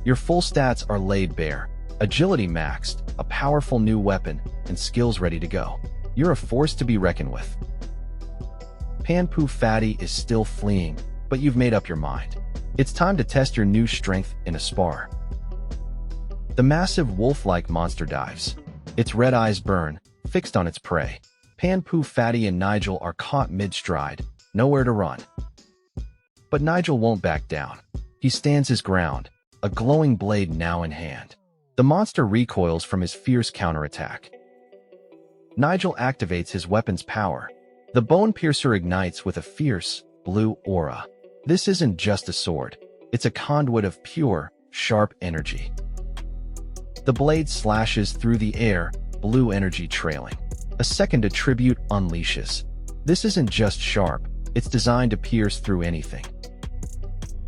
Your full stats are laid bare. Agility maxed, a powerful new weapon, and skills ready to go. You're a force to be reckoned with. Pan Poo Fatty is still fleeing, but you've made up your mind. It's time to test your new strength in a spar. The massive wolf-like monster dives. Its red eyes burn, fixed on its prey. Pan Poo Fatty and Nigel are caught mid-stride, nowhere to run. But Nigel won't back down. He stands his ground, a glowing blade now in hand. The monster recoils from his fierce counterattack. Nigel activates his weapon's power. The bone piercer ignites with a fierce, blue aura. This isn't just a sword. It's a conduit of pure, sharp energy. The blade slashes through the air, blue energy trailing. A second attribute unleashes. This isn't just sharp, it's designed to pierce through anything.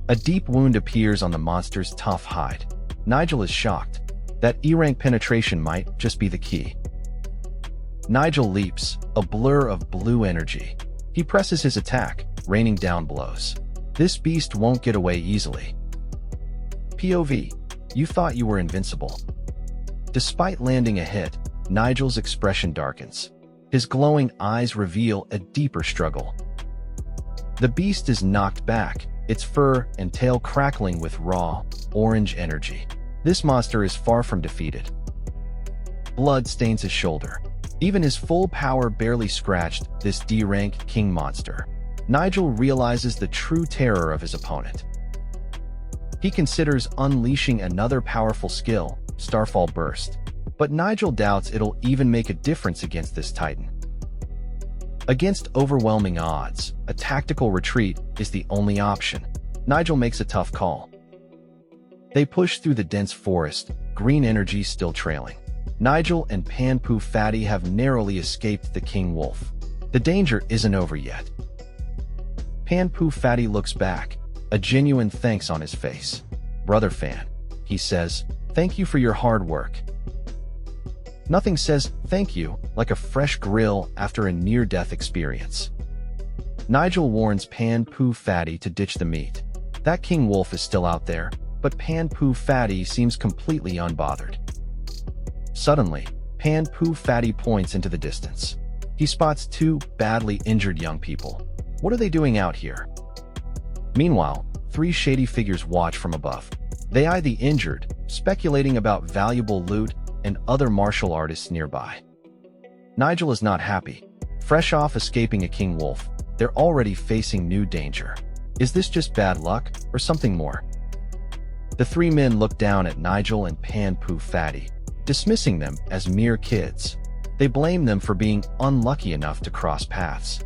A deep wound appears on the monster's tough hide. Nigel is shocked. That E-rank penetration might just be the key. Nigel leaps, a blur of blue energy. He presses his attack, raining down blows. This beast won't get away easily. POV, you thought you were invincible. Despite landing a hit, Nigel's expression darkens. His glowing eyes reveal a deeper struggle. The beast is knocked back, its fur and tail crackling with raw, orange energy. This monster is far from defeated. Blood stains his shoulder. Even his full power barely scratched this D-rank king monster. Nigel realizes the true terror of his opponent. He considers unleashing another powerful skill, Starfall Burst. But Nigel doubts it'll even make a difference against this titan. Against overwhelming odds, a tactical retreat is the only option. Nigel makes a tough call. They push through the dense forest, green energy still trailing. Nigel and Pan Poo Fatty have narrowly escaped the king wolf. The danger isn't over yet. Pan Poo Fatty looks back, a genuine thanks on his face. Brother fan, he says, thank you for your hard work. Nothing says thank you like a fresh grill after a near-death experience. Nigel warns Pan Poo Fatty to ditch the meat. That king wolf is still out there, but Pan Poo Fatty seems completely unbothered. Suddenly, Pan Poo Fatty points into the distance. He spots two badly injured young people. What are they doing out here? Meanwhile, three shady figures watch from above. They eye the injured, speculating about valuable loot and other martial artists nearby. Nigel is not happy. Fresh off escaping a king wolf, they're already facing new danger. Is this just bad luck, or something more? The three men look down at Nigel and Pan Poo Fatty, dismissing them as mere kids. They blame them for being unlucky enough to cross paths.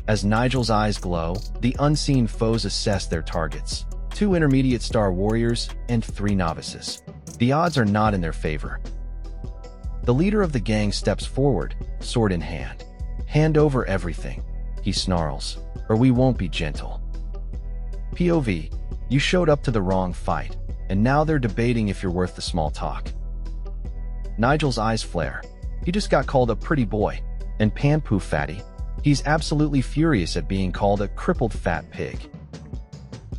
As Nigel's eyes glow, the unseen foes assess their targets. 2 intermediate star warriors and 3 novices. The odds are not in their favor. The leader of the gang steps forward, sword in hand. Hand over everything, he snarls, or we won't be gentle. POV, you showed up to the wrong fight, and now they're debating if you're worth the small talk. Nigel's eyes flare. He just got called a pretty boy. And Pan Poo Fatty, he's absolutely furious at being called a crippled fat pig.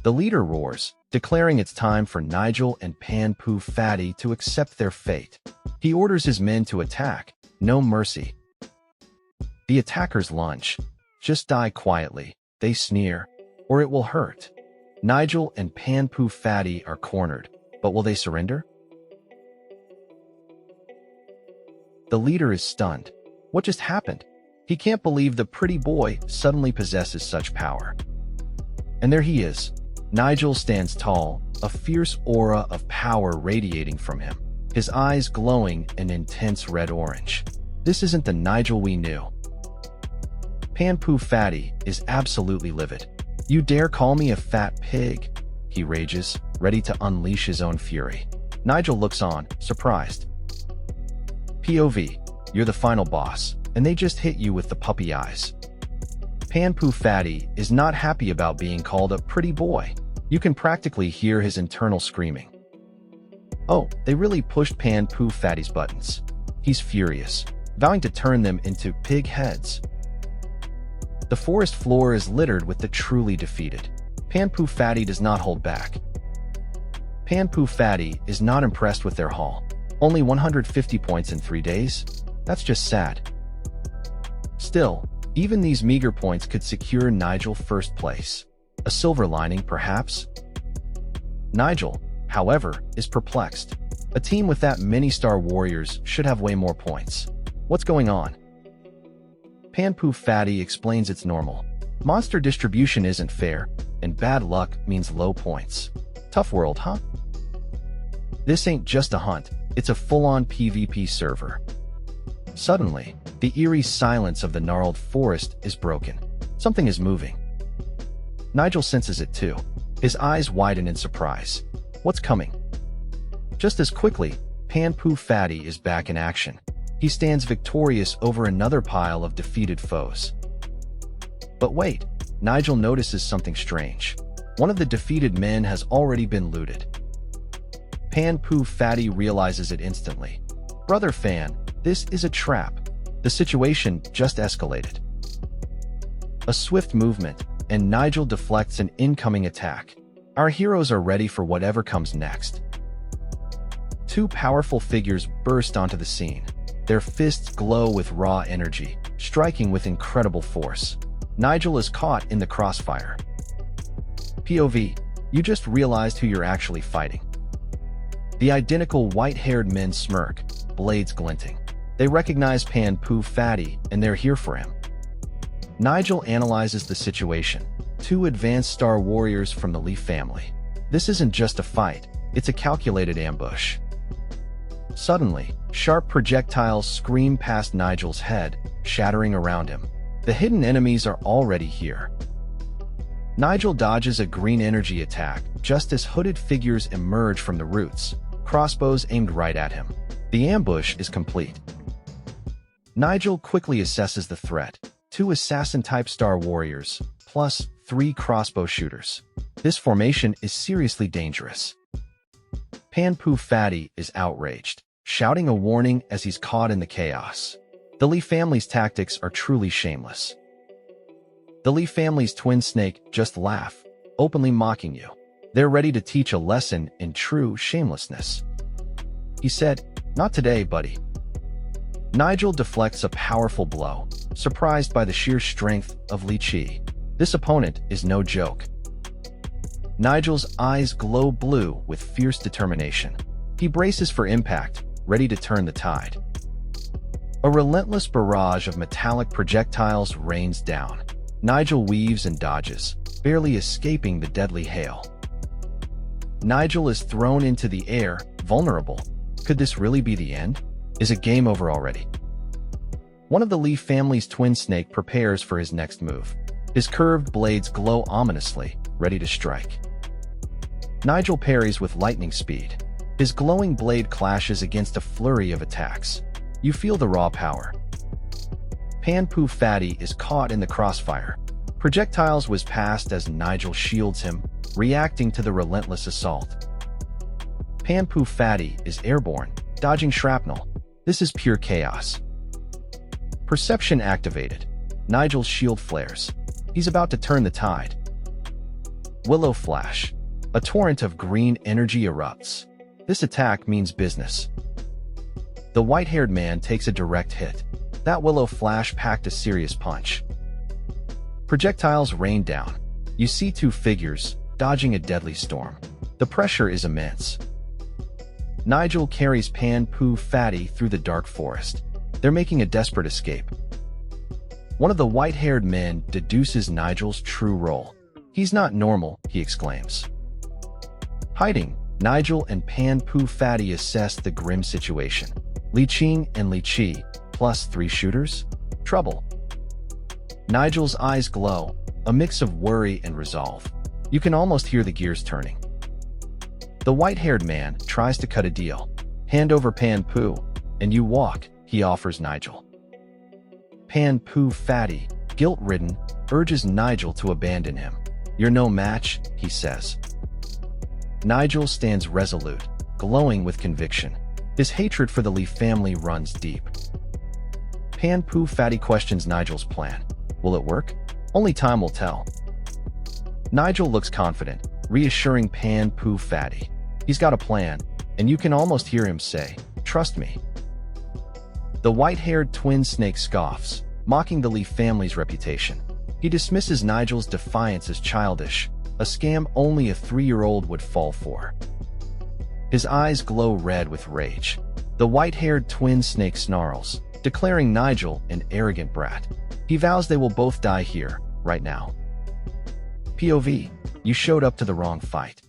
The leader roars, declaring it's time for Nigel and Pan Poo Fatty to accept their fate. He orders his men to attack, no mercy. The attackers lunge. Just die quietly, they sneer, or it will hurt. Nigel and Pan Poo Fatty are cornered, but will they surrender? The leader is stunned. What just happened? He can't believe the pretty boy suddenly possesses such power. And there he is. Nigel stands tall, a fierce aura of power radiating from him, his eyes glowing an intense red-orange. This isn't the Nigel we knew. Pan Poo Fatty is absolutely livid. You dare call me a fat pig? He rages, ready to unleash his own fury. Nigel looks on, surprised. POV, you're the final boss. and they just hit you with the puppy eyes. Pan Poo Fatty is not happy about being called a pretty boy. You can practically hear his internal screaming. Oh, they really pushed Pan Poo Fatty's buttons. He's furious, vowing to turn them into pig heads. The forest floor is littered with the truly defeated. Pan Poo Fatty does not hold back. Pan Poo Fatty is not impressed with their haul. Only 150 points in 3 days? That's just sad. Still, even these meager points could secure Nigel first place. A silver lining, perhaps? Nigel, however, is perplexed. A team with that many star warriors should have way more points. What's going on? Pan Poo Fatty explains it's normal. Monster distribution isn't fair, and bad luck means low points. Tough world, huh? This ain't just a hunt, it's a full-on PvP server. Suddenly, the eerie silence of the gnarled forest is broken. Something is moving. Nigel senses it too. His eyes widen in surprise. What's coming? Just as quickly, Pan Poo Fatty is back in action. He stands victorious over another pile of defeated foes. But wait, Nigel notices something strange. One of the defeated men has already been looted. Pan Poo Fatty realizes it instantly. Brother Fan, this is a trap. The situation just escalated. A swift movement, and Nigel deflects an incoming attack. Our heroes are ready for whatever comes next. Two powerful figures burst onto the scene. Their fists glow with raw energy, striking with incredible force. Nigel is caught in the crossfire. POV, you just realized who you're actually fighting. The identical white-haired men smirk, blades glinting. They recognize Pan Poo Fatty, and they're here for him. Nigel analyzes the situation. Two advanced star warriors from the Lee family. This isn't just a fight, it's a calculated ambush. Suddenly, sharp projectiles scream past Nigel's head, shattering around him. The hidden enemies are already here. Nigel dodges a green energy attack just as hooded figures emerge from the roots, crossbows aimed right at him. The ambush is complete. Nigel quickly assesses the threat. 2 assassin-type star warriors, plus 3 crossbow shooters. This formation is seriously dangerous. Pan Poo Fatty is outraged, shouting a warning as he's caught in the chaos. The Lee family's tactics are truly shameless. The Lee family's twin snake just laugh, openly mocking you. They're ready to teach a lesson in true shamelessness. He said, "Not today, buddy." Nigel deflects a powerful blow, surprised by the sheer strength of Li Chi. This opponent is no joke. Nigel's eyes glow blue with fierce determination. He braces for impact, ready to turn the tide. A relentless barrage of metallic projectiles rains down. Nigel weaves and dodges, barely escaping the deadly hail. Nigel is thrown into the air, vulnerable. Could this really be the end? Is it game over already? One of the Lee family's twin snake prepares for his next move. His curved blades glow ominously, ready to strike. Nigel parries with lightning speed. His glowing blade clashes against a flurry of attacks. You feel the raw power. Pan Poo Fatty is caught in the crossfire. Projectiles whiz past as Nigel shields him, reacting to the relentless assault. Pan Poo Fatty is airborne, dodging shrapnel. This is pure chaos. Perception activated. Nigel's shield flares. He's about to turn the tide. Willow Flash. A torrent of green energy erupts. This attack means business. The white-haired man takes a direct hit. That Willow Flash packed a serious punch. Projectiles rain down. You see 2 figures, dodging a deadly storm. The pressure is immense. Nigel carries Pan Poo Fatty through the dark forest. They're making a desperate escape. One of the white-haired men deduces Nigel's true role. "He's not normal," he exclaims. Hiding, Nigel and Pan Poo Fatty assess the grim situation. Li Qing and Li Chi, plus 3 shooters? Trouble. Nigel's eyes glow, a mix of worry and resolve. You can almost hear the gears turning. The white-haired man tries to cut a deal. "Hand over Pan Poo, and you walk," he offers Nigel. Pan-Poo Fatty, guilt-ridden, urges Nigel to abandon him. "You're no match," he says. Nigel stands resolute, glowing with conviction. His hatred for the Lee family runs deep. Pan-Poo Fatty questions Nigel's plan. Will it work? Only time will tell. Nigel looks confident, reassuring Pan-Poo Fatty. He's got a plan, and you can almost hear him say, "Trust me." The white-haired twin snake scoffs, mocking the Lee family's reputation. He dismisses Nigel's defiance as childish, a scam only a 3-year-old would fall for. His eyes glow red with rage. The white-haired twin snake snarls, declaring Nigel an arrogant brat. He vows they will both die here, right now. POV, you showed up to the wrong fight.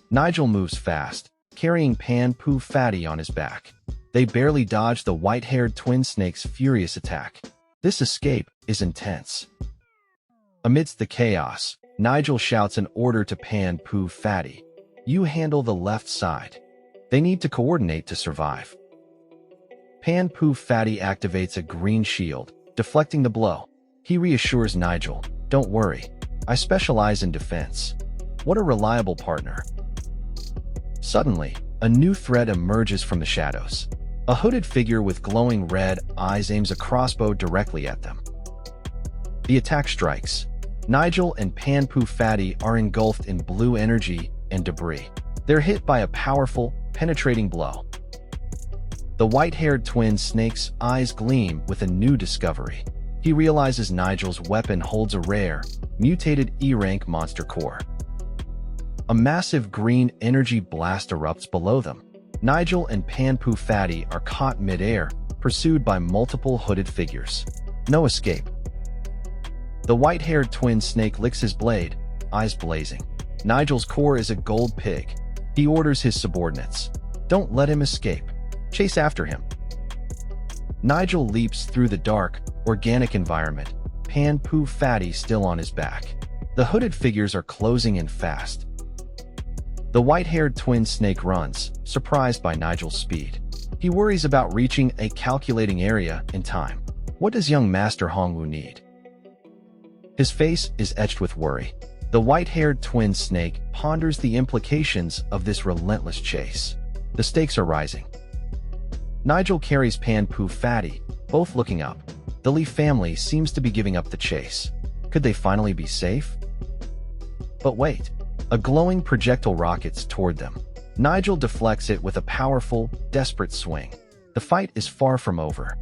Nigel moves fast, carrying Pan-Poo Fatty on his back. They barely dodge the white-haired twin snake's furious attack. This escape is intense. Amidst the chaos, Nigel shouts an order to Pan-Poo Fatty. "You handle the left side." They need to coordinate to survive. Pan-Poo Fatty activates a green shield, deflecting the blow. He reassures Nigel, "Don't worry, I specialize in defense." What a reliable partner. Suddenly, a new threat emerges from the shadows. A hooded figure with glowing red eyes aims a crossbow directly at them. The attack strikes. Nigel and Pan-Poo Fatty are engulfed in blue energy and debris. They're hit by a powerful, penetrating blow. The white-haired twin snake's eyes gleam with a new discovery. He realizes Nigel's weapon holds a rare, mutated E-rank monster core. A massive green energy blast erupts below them. Nigel and Pan-Poo Fatty are caught mid-air, pursued by multiple hooded figures. No escape. The white-haired twin snake licks his blade, eyes blazing. Nigel's core is a gold pig. He orders his subordinates. Don't let him escape. Chase after him. Nigel leaps through the dark, organic environment, Pan-Poo Fatty still on his back. The hooded figures are closing in fast. The white-haired twin snake runs, surprised by Nigel's speed. He worries about reaching a calculating area in time. What does young Master Hongwu need? His face is etched with worry. The white-haired twin snake ponders the implications of this relentless chase. The stakes are rising. Nigel carries Pan-Poo Fatty, both looking up. The Lee family seems to be giving up the chase. Could they finally be safe? But wait. A glowing projectile rockets toward them. Nigel deflects it with a powerful, desperate swing. The fight is far from over.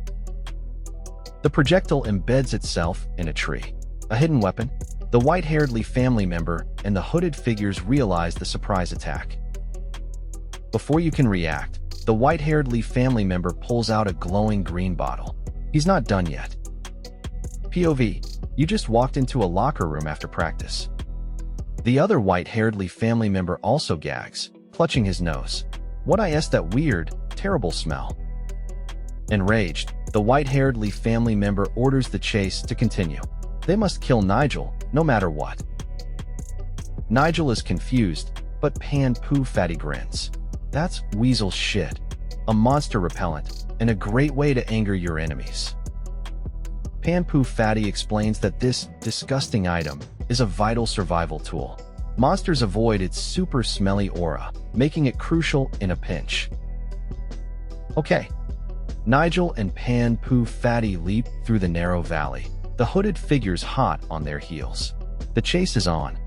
The projectile embeds itself in a tree. A hidden weapon. The white-haired Lee family member and the hooded figures realize the surprise attack. Before you can react, the white-haired Lee family member pulls out a glowing green bottle. He's not done yet. POV, you just walked into a locker room after practice. The other white-haired Lee family member also gags, clutching his nose. What is that weird, terrible smell? Enraged, the white-haired Lee family member orders the chase to continue. They must kill Nigel, no matter what. Nigel is confused, but Pan-Poo Fatty grins. That's weasel shit. A monster repellent, and a great way to anger your enemies. Pan-Poo Fatty explains that this disgusting item is a vital survival tool. Monsters avoid its super smelly aura, making it crucial in a pinch. Okay. Nigel and Pan-Poo Fatty leap through the narrow valley, the hooded figures hot on their heels. The chase is on.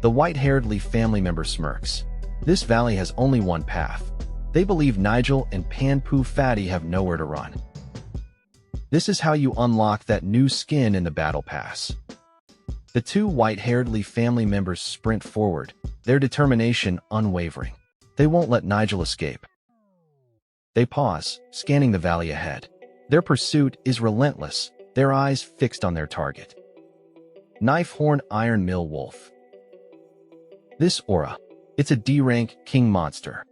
The white-haired Lee family member smirks. This valley has only one path. They believe Nigel and Pan-Poo Fatty have nowhere to run. This is how you unlock that new skin in the Battle Pass. The two white-haired Lee family members sprint forward, their determination unwavering. They won't let Nigel escape. They pause, scanning the valley ahead. Their pursuit is relentless, their eyes fixed on their target. Knife Horn Iron Mill Wolf. This aura. It's a D-rank king monster.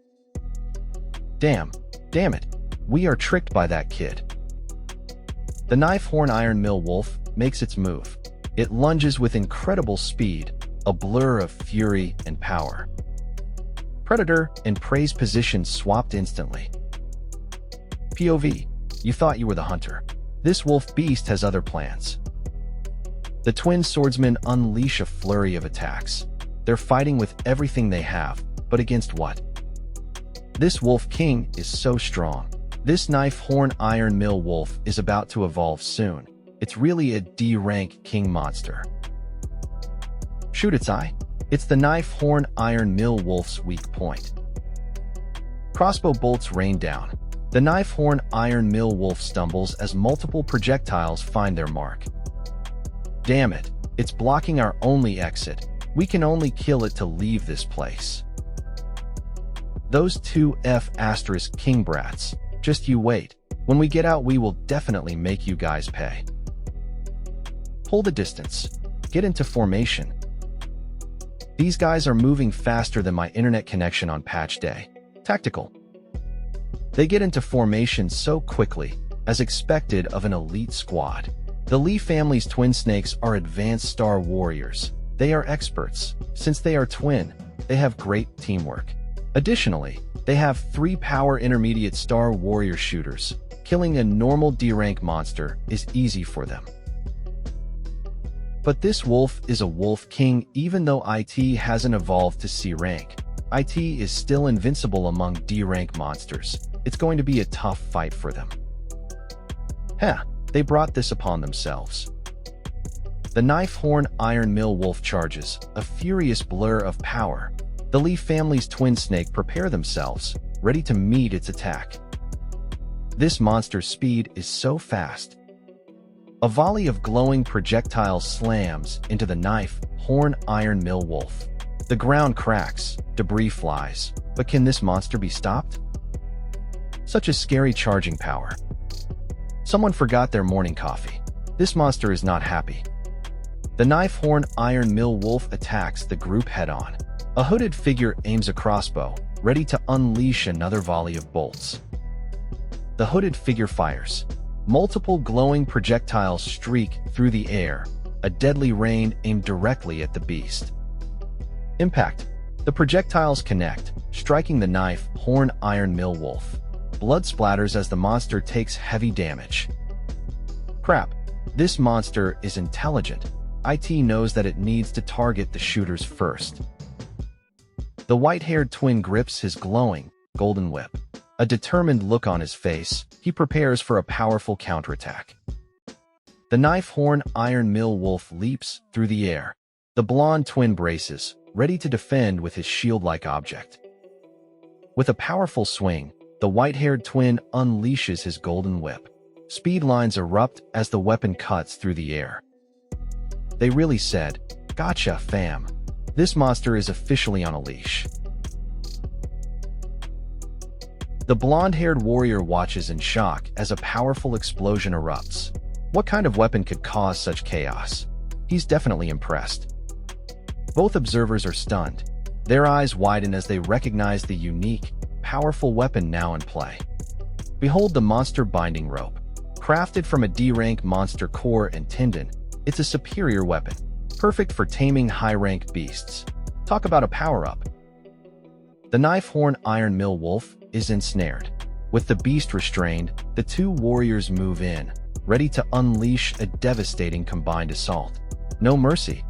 Damn it, we are tricked by that kid. The Knife Horn Iron Mill Wolf makes its move. It lunges with incredible speed, a blur of fury and power. Predator and prey's positions swapped instantly. POV, you thought you were the hunter. This wolf beast has other plans. The twin swordsmen unleash a flurry of attacks. They're fighting with everything they have, but against what? This wolf king is so strong. This knife horn iron mill wolf is about to evolve soon. It's really a D-rank king monster. Shoot its eye. It's the knife horn iron mill wolf's weak point. Crossbow bolts rain down. The knife horn iron mill wolf stumbles as multiple projectiles find their mark. Damn it, it's blocking our only exit. We can only kill it to leave this place. Those two F** king brats. Just you wait. When we get out, we will definitely make you guys pay. Pull the distance. Get into formation. These guys are moving faster than my internet connection on patch day. Tactical. They get into formation so quickly, as expected of an elite squad. The Lee family's twin snakes are advanced star warriors. They are experts. Since they are twin, they have great teamwork. Additionally, they have 3 power intermediate star warrior shooters. Killing a normal D-rank monster is easy for them. But this wolf is a wolf king even though IT hasn't evolved to C rank. IT is still invincible among D-rank monsters. It's going to be a tough fight for them. Heh, they brought this upon themselves. The knife horn iron mill wolf charges, a furious blur of power. The Lee family's twin snake prepare themselves, ready to meet its attack. This monster's speed is so fast. A volley of glowing projectiles slams into the knife horn iron mill wolf. The ground cracks, debris flies, but can this monster be stopped? Such a scary charging power. Someone forgot their morning coffee. This monster is not happy. The knife horn iron mill wolf attacks the group head-on. A hooded figure aims a crossbow, ready to unleash another volley of bolts. The hooded figure fires. Multiple glowing projectiles streak through the air, a deadly rain aimed directly at the beast. Impact. The projectiles connect, striking the knife horn iron mill wolf. Blood splatters as the monster takes heavy damage. Crap. This monster is intelligent. IT knows that it needs to target the shooters first. The white-haired twin grips his glowing, golden whip. A determined look on his face, he prepares for a powerful counterattack. The knife horn iron mill wolf leaps through the air. The blonde twin braces, ready to defend with his shield-like object. With a powerful swing, the white-haired twin unleashes his golden whip. Speed lines erupt as the weapon cuts through the air. They really said, "Gotcha, fam." This monster is officially on a leash. The blonde-haired warrior watches in shock as a powerful explosion erupts. What kind of weapon could cause such chaos? He's definitely impressed. Both observers are stunned. Their eyes widen as they recognize the unique, powerful weapon now in play. Behold the monster binding rope. Crafted from a D-rank monster core and tendon, it's a superior weapon. Perfect for taming high-rank beasts. Talk about a power-up. The knife horn iron mill wolf is ensnared. With the beast restrained, the two warriors move in, ready to unleash a devastating combined assault. No mercy.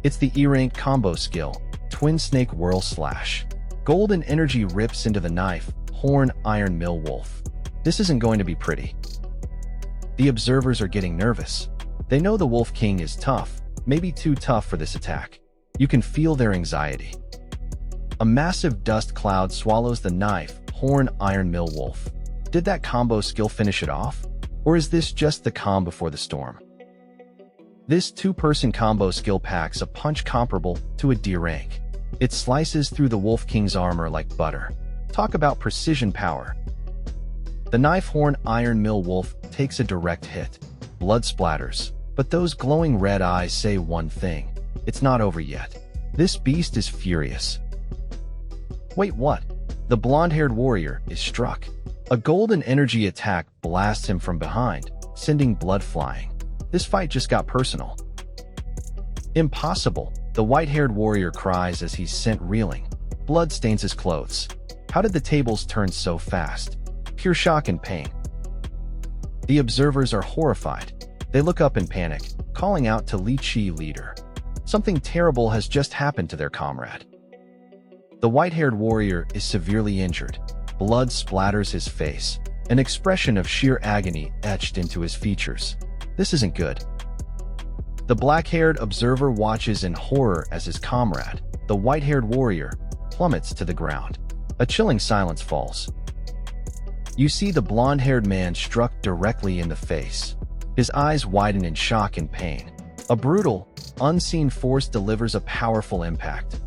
It's the E-rank combo skill, Twin Snake Whirl Slash. Golden energy rips into the knife horn iron mill wolf. This isn't going to be pretty. The observers are getting nervous. They know the Wolf King is tough, maybe too tough for this attack. You can feel their anxiety. A massive dust cloud swallows the knife horn iron mill wolf. Did that combo skill finish it off? Or is this just the calm before the storm? This two-person combo skill packs a punch comparable to a D rank. It slices through the Wolf King's armor like butter. Talk about precision power. The knife horn iron mill wolf takes a direct hit. Blood splatters, but those glowing red eyes say one thing. It's not over yet. This beast is furious. Wait, what? The blonde-haired warrior is struck. A golden energy attack blasts him from behind, sending blood flying. This fight just got personal. Impossible, the white-haired warrior cries as he's sent reeling. Blood stains his clothes. How did the tables turn so fast? Pure shock and pain. The observers are horrified. They look up in panic, calling out to Li Qi leader. Something terrible has just happened to their comrade. The white-haired warrior is severely injured. Blood splatters his face, an expression of sheer agony etched into his features. This isn't good. The black-haired observer watches in horror as his comrade, the white-haired warrior, plummets to the ground. A chilling silence falls. You see the blonde-haired man struck directly in the face. His eyes widen in shock and pain. A brutal, unseen force delivers a powerful impact.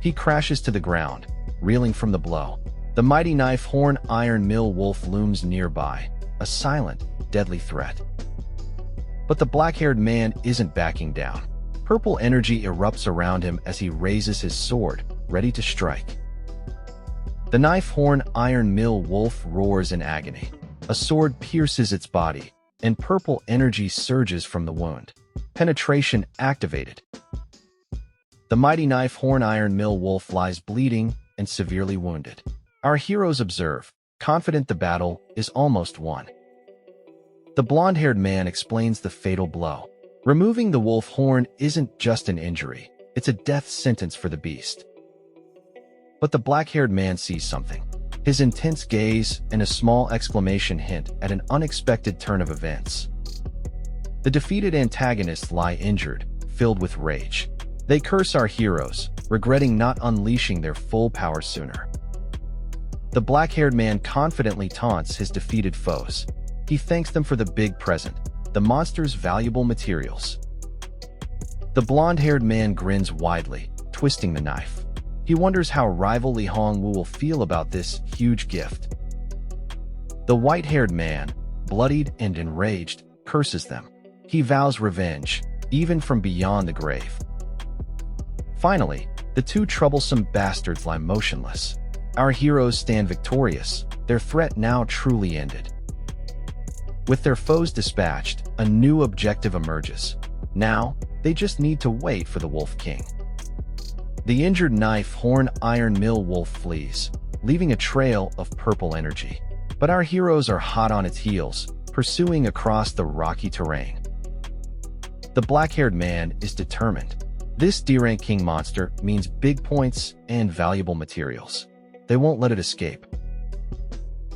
He crashes to the ground, reeling from the blow. The mighty knife horn iron mill wolf looms nearby, a silent, deadly threat. But the black-haired man isn't backing down. Purple energy erupts around him as he raises his sword, ready to strike. The knife horn iron mill wolf roars in agony. A sword pierces its body, and purple energy surges from the wound. Penetration activated. The mighty knife horn iron mill wolf lies bleeding and severely wounded. Our heroes observe, confident the battle is almost won. The blonde-haired man explains the fatal blow. Removing the wolf horn isn't just an injury, it's a death sentence for the beast. But the black-haired man sees something. His intense gaze and a small exclamation hint at an unexpected turn of events. The defeated antagonists lie injured, filled with rage. They curse our heroes, regretting not unleashing their full power sooner. The black-haired man confidently taunts his defeated foes. He thanks them for the big present, the monster's valuable materials. The blonde-haired man grins widely, twisting the knife. He wonders how rival Li Hongwu will feel about this huge gift. The white-haired man, bloodied and enraged, curses them. He vows revenge, even from beyond the grave. Finally, the two troublesome bastards lie motionless. Our heroes stand victorious, their threat now truly ended. With their foes dispatched, a new objective emerges. Now, they just need to wait for the Wolf King. The injured knife horn iron mill wolf flees, leaving a trail of purple energy. But our heroes are hot on its heels, pursuing across the rocky terrain. The black-haired man is determined. This D-rank king monster means big points and valuable materials. They won't let it escape.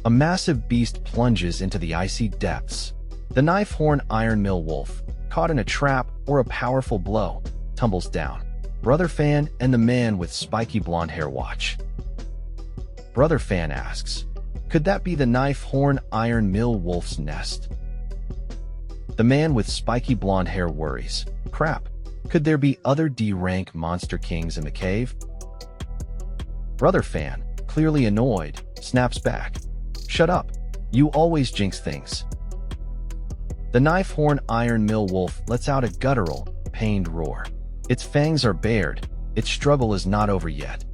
A massive beast plunges into the icy depths. The knife horn iron mill wolf, caught in a trap or a powerful blow, tumbles down. Brother Fan and the man with spiky blonde hair watch. Brother Fan asks, could that be the knife horn iron mill wolf's nest? The man with spiky blonde hair worries. Crap, could there be other D-rank monster kings in the cave? Brother Fan, clearly annoyed, snaps back. Shut up, you always jinx things. The knife horn iron mill wolf lets out a guttural, pained roar. Its fangs are bared, its struggle is not over yet.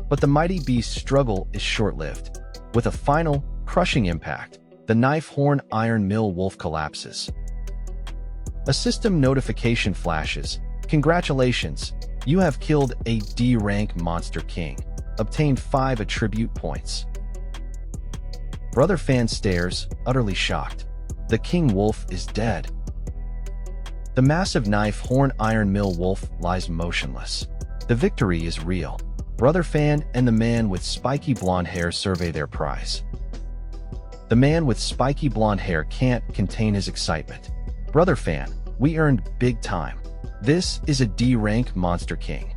But the mighty beast's struggle is short-lived. With a final, crushing impact, the knife horn iron mill wolf collapses. A system notification flashes. Congratulations, you have killed a D-rank monster king. Obtained 5 attribute points. Brother Fan stares, utterly shocked. The king wolf is dead. The massive knife horn iron mill wolf lies motionless. The victory is real. Brother Fan and the man with spiky blonde hair survey their prize. The man with spiky blonde hair can't contain his excitement. Brother Fan, we earned big time. This is a D-rank monster king.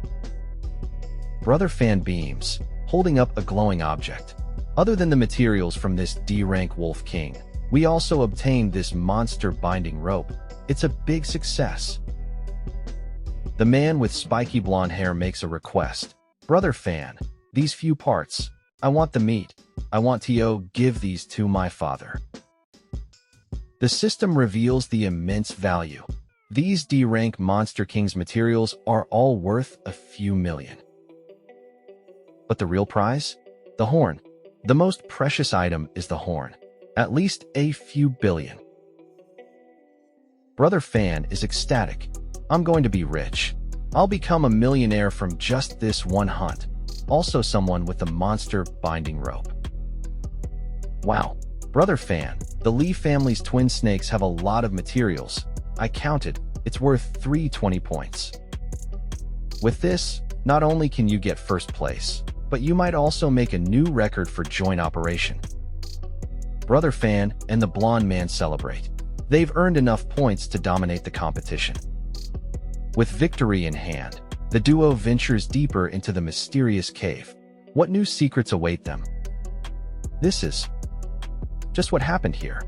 Brother Fan beams, holding up a glowing object. Other than the materials from this D-rank wolf king, we also obtained this monster binding rope. It's a big success. The man with spiky blonde hair makes a request. Brother Fan, these few parts, I want the meat. I want to give these to my father. The system reveals the immense value. These D-rank Monster King's materials are all worth a few million. But the real prize? The horn. The most precious item is the horn. At least a few billion. Brother Fan is ecstatic. I'm going to be rich. I'll become a millionaire from just this one hunt. Also someone with the monster binding rope. Wow, Brother Fan, the Lee family's twin snakes have a lot of materials. I counted, it's worth 320 points. With this, not only can you get first place, but you might also make a new record for joint operation. Brother Fan and the blonde man celebrate. They've earned enough points to dominate the competition. With victory in hand, the duo ventures deeper into the mysterious cave. What new secrets await them? This is just what happened here.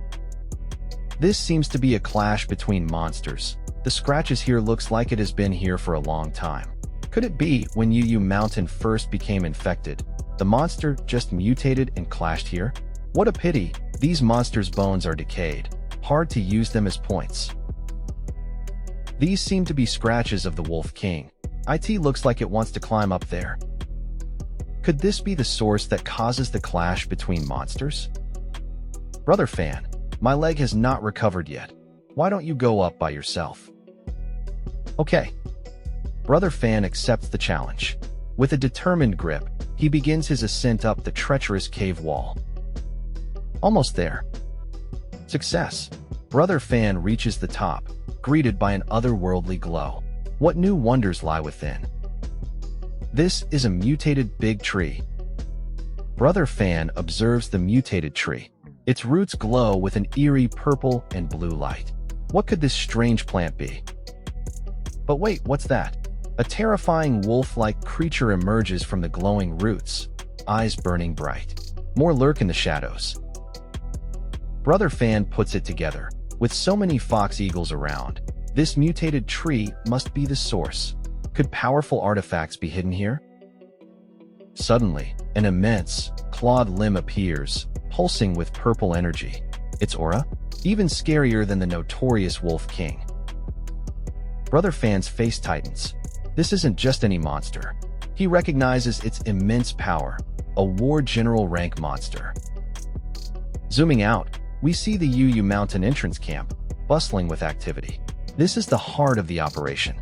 This seems to be a clash between monsters. The scratches here looks like it has been here for a long time. Could it be when UU Mountain first became infected, the monster just mutated and clashed here? What a pity, these monsters' bones are decayed. Hard to use them as points. These seem to be scratches of the Wolf King. IT looks like it wants to climb up there. Could this be the source that causes the clash between monsters? Brother Fan, my leg has not recovered yet. Why don't you go up by yourself? Okay. Brother Fan accepts the challenge. With a determined grip, he begins his ascent up the treacherous cave wall. Almost there. Success. Brother Fan reaches the top, greeted by an otherworldly glow. What new wonders lie within? This is a mutated big tree. Brother Fan observes the mutated tree. Its roots glow with an eerie purple and blue light. What could this strange plant be? But wait, what's that? A terrifying wolf-like creature emerges from the glowing roots, eyes burning bright. More lurk in the shadows. Brother Fan puts it together. With so many fox eagles around, this mutated tree must be the source. Could powerful artifacts be hidden here? Suddenly, an immense, clawed limb appears, pulsing with purple energy. Its aura? Even scarier than the notorious Wolf King. Brother Fan's face tightens. This isn't just any monster. He recognizes its immense power, a war general rank monster. Zooming out, we see the UU Mountain entrance camp, bustling with activity. This is the heart of the operation.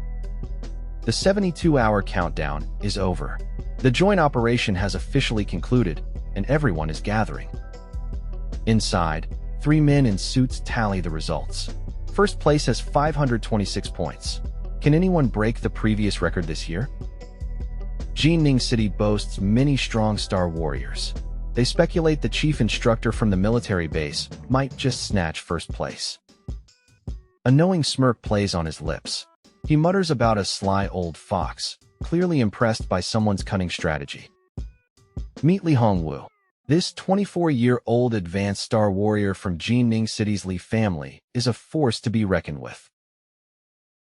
The 72-hour countdown is over. The joint operation has officially concluded, and everyone is gathering. Inside, 3 men in suits tally the results. First place has 526 points. Can anyone break the previous record this year? Jining City boasts many strong star warriors. They speculate the chief instructor from the military base might just snatch first place. A knowing smirk plays on his lips. He mutters about a sly old fox, clearly impressed by someone's cunning strategy. Meet Li Hongwu. This 24-year-old advanced star warrior from Jining City's Li family is a force to be reckoned with.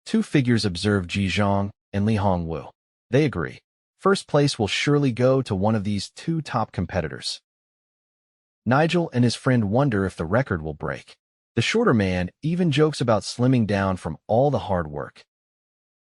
Two figures observe Ji Zhang and Li Hongwu. They agree. First place will surely go to one of these two top competitors. Nigel and his friend wonder if the record will break. The shorter man even jokes about slimming down from all the hard work.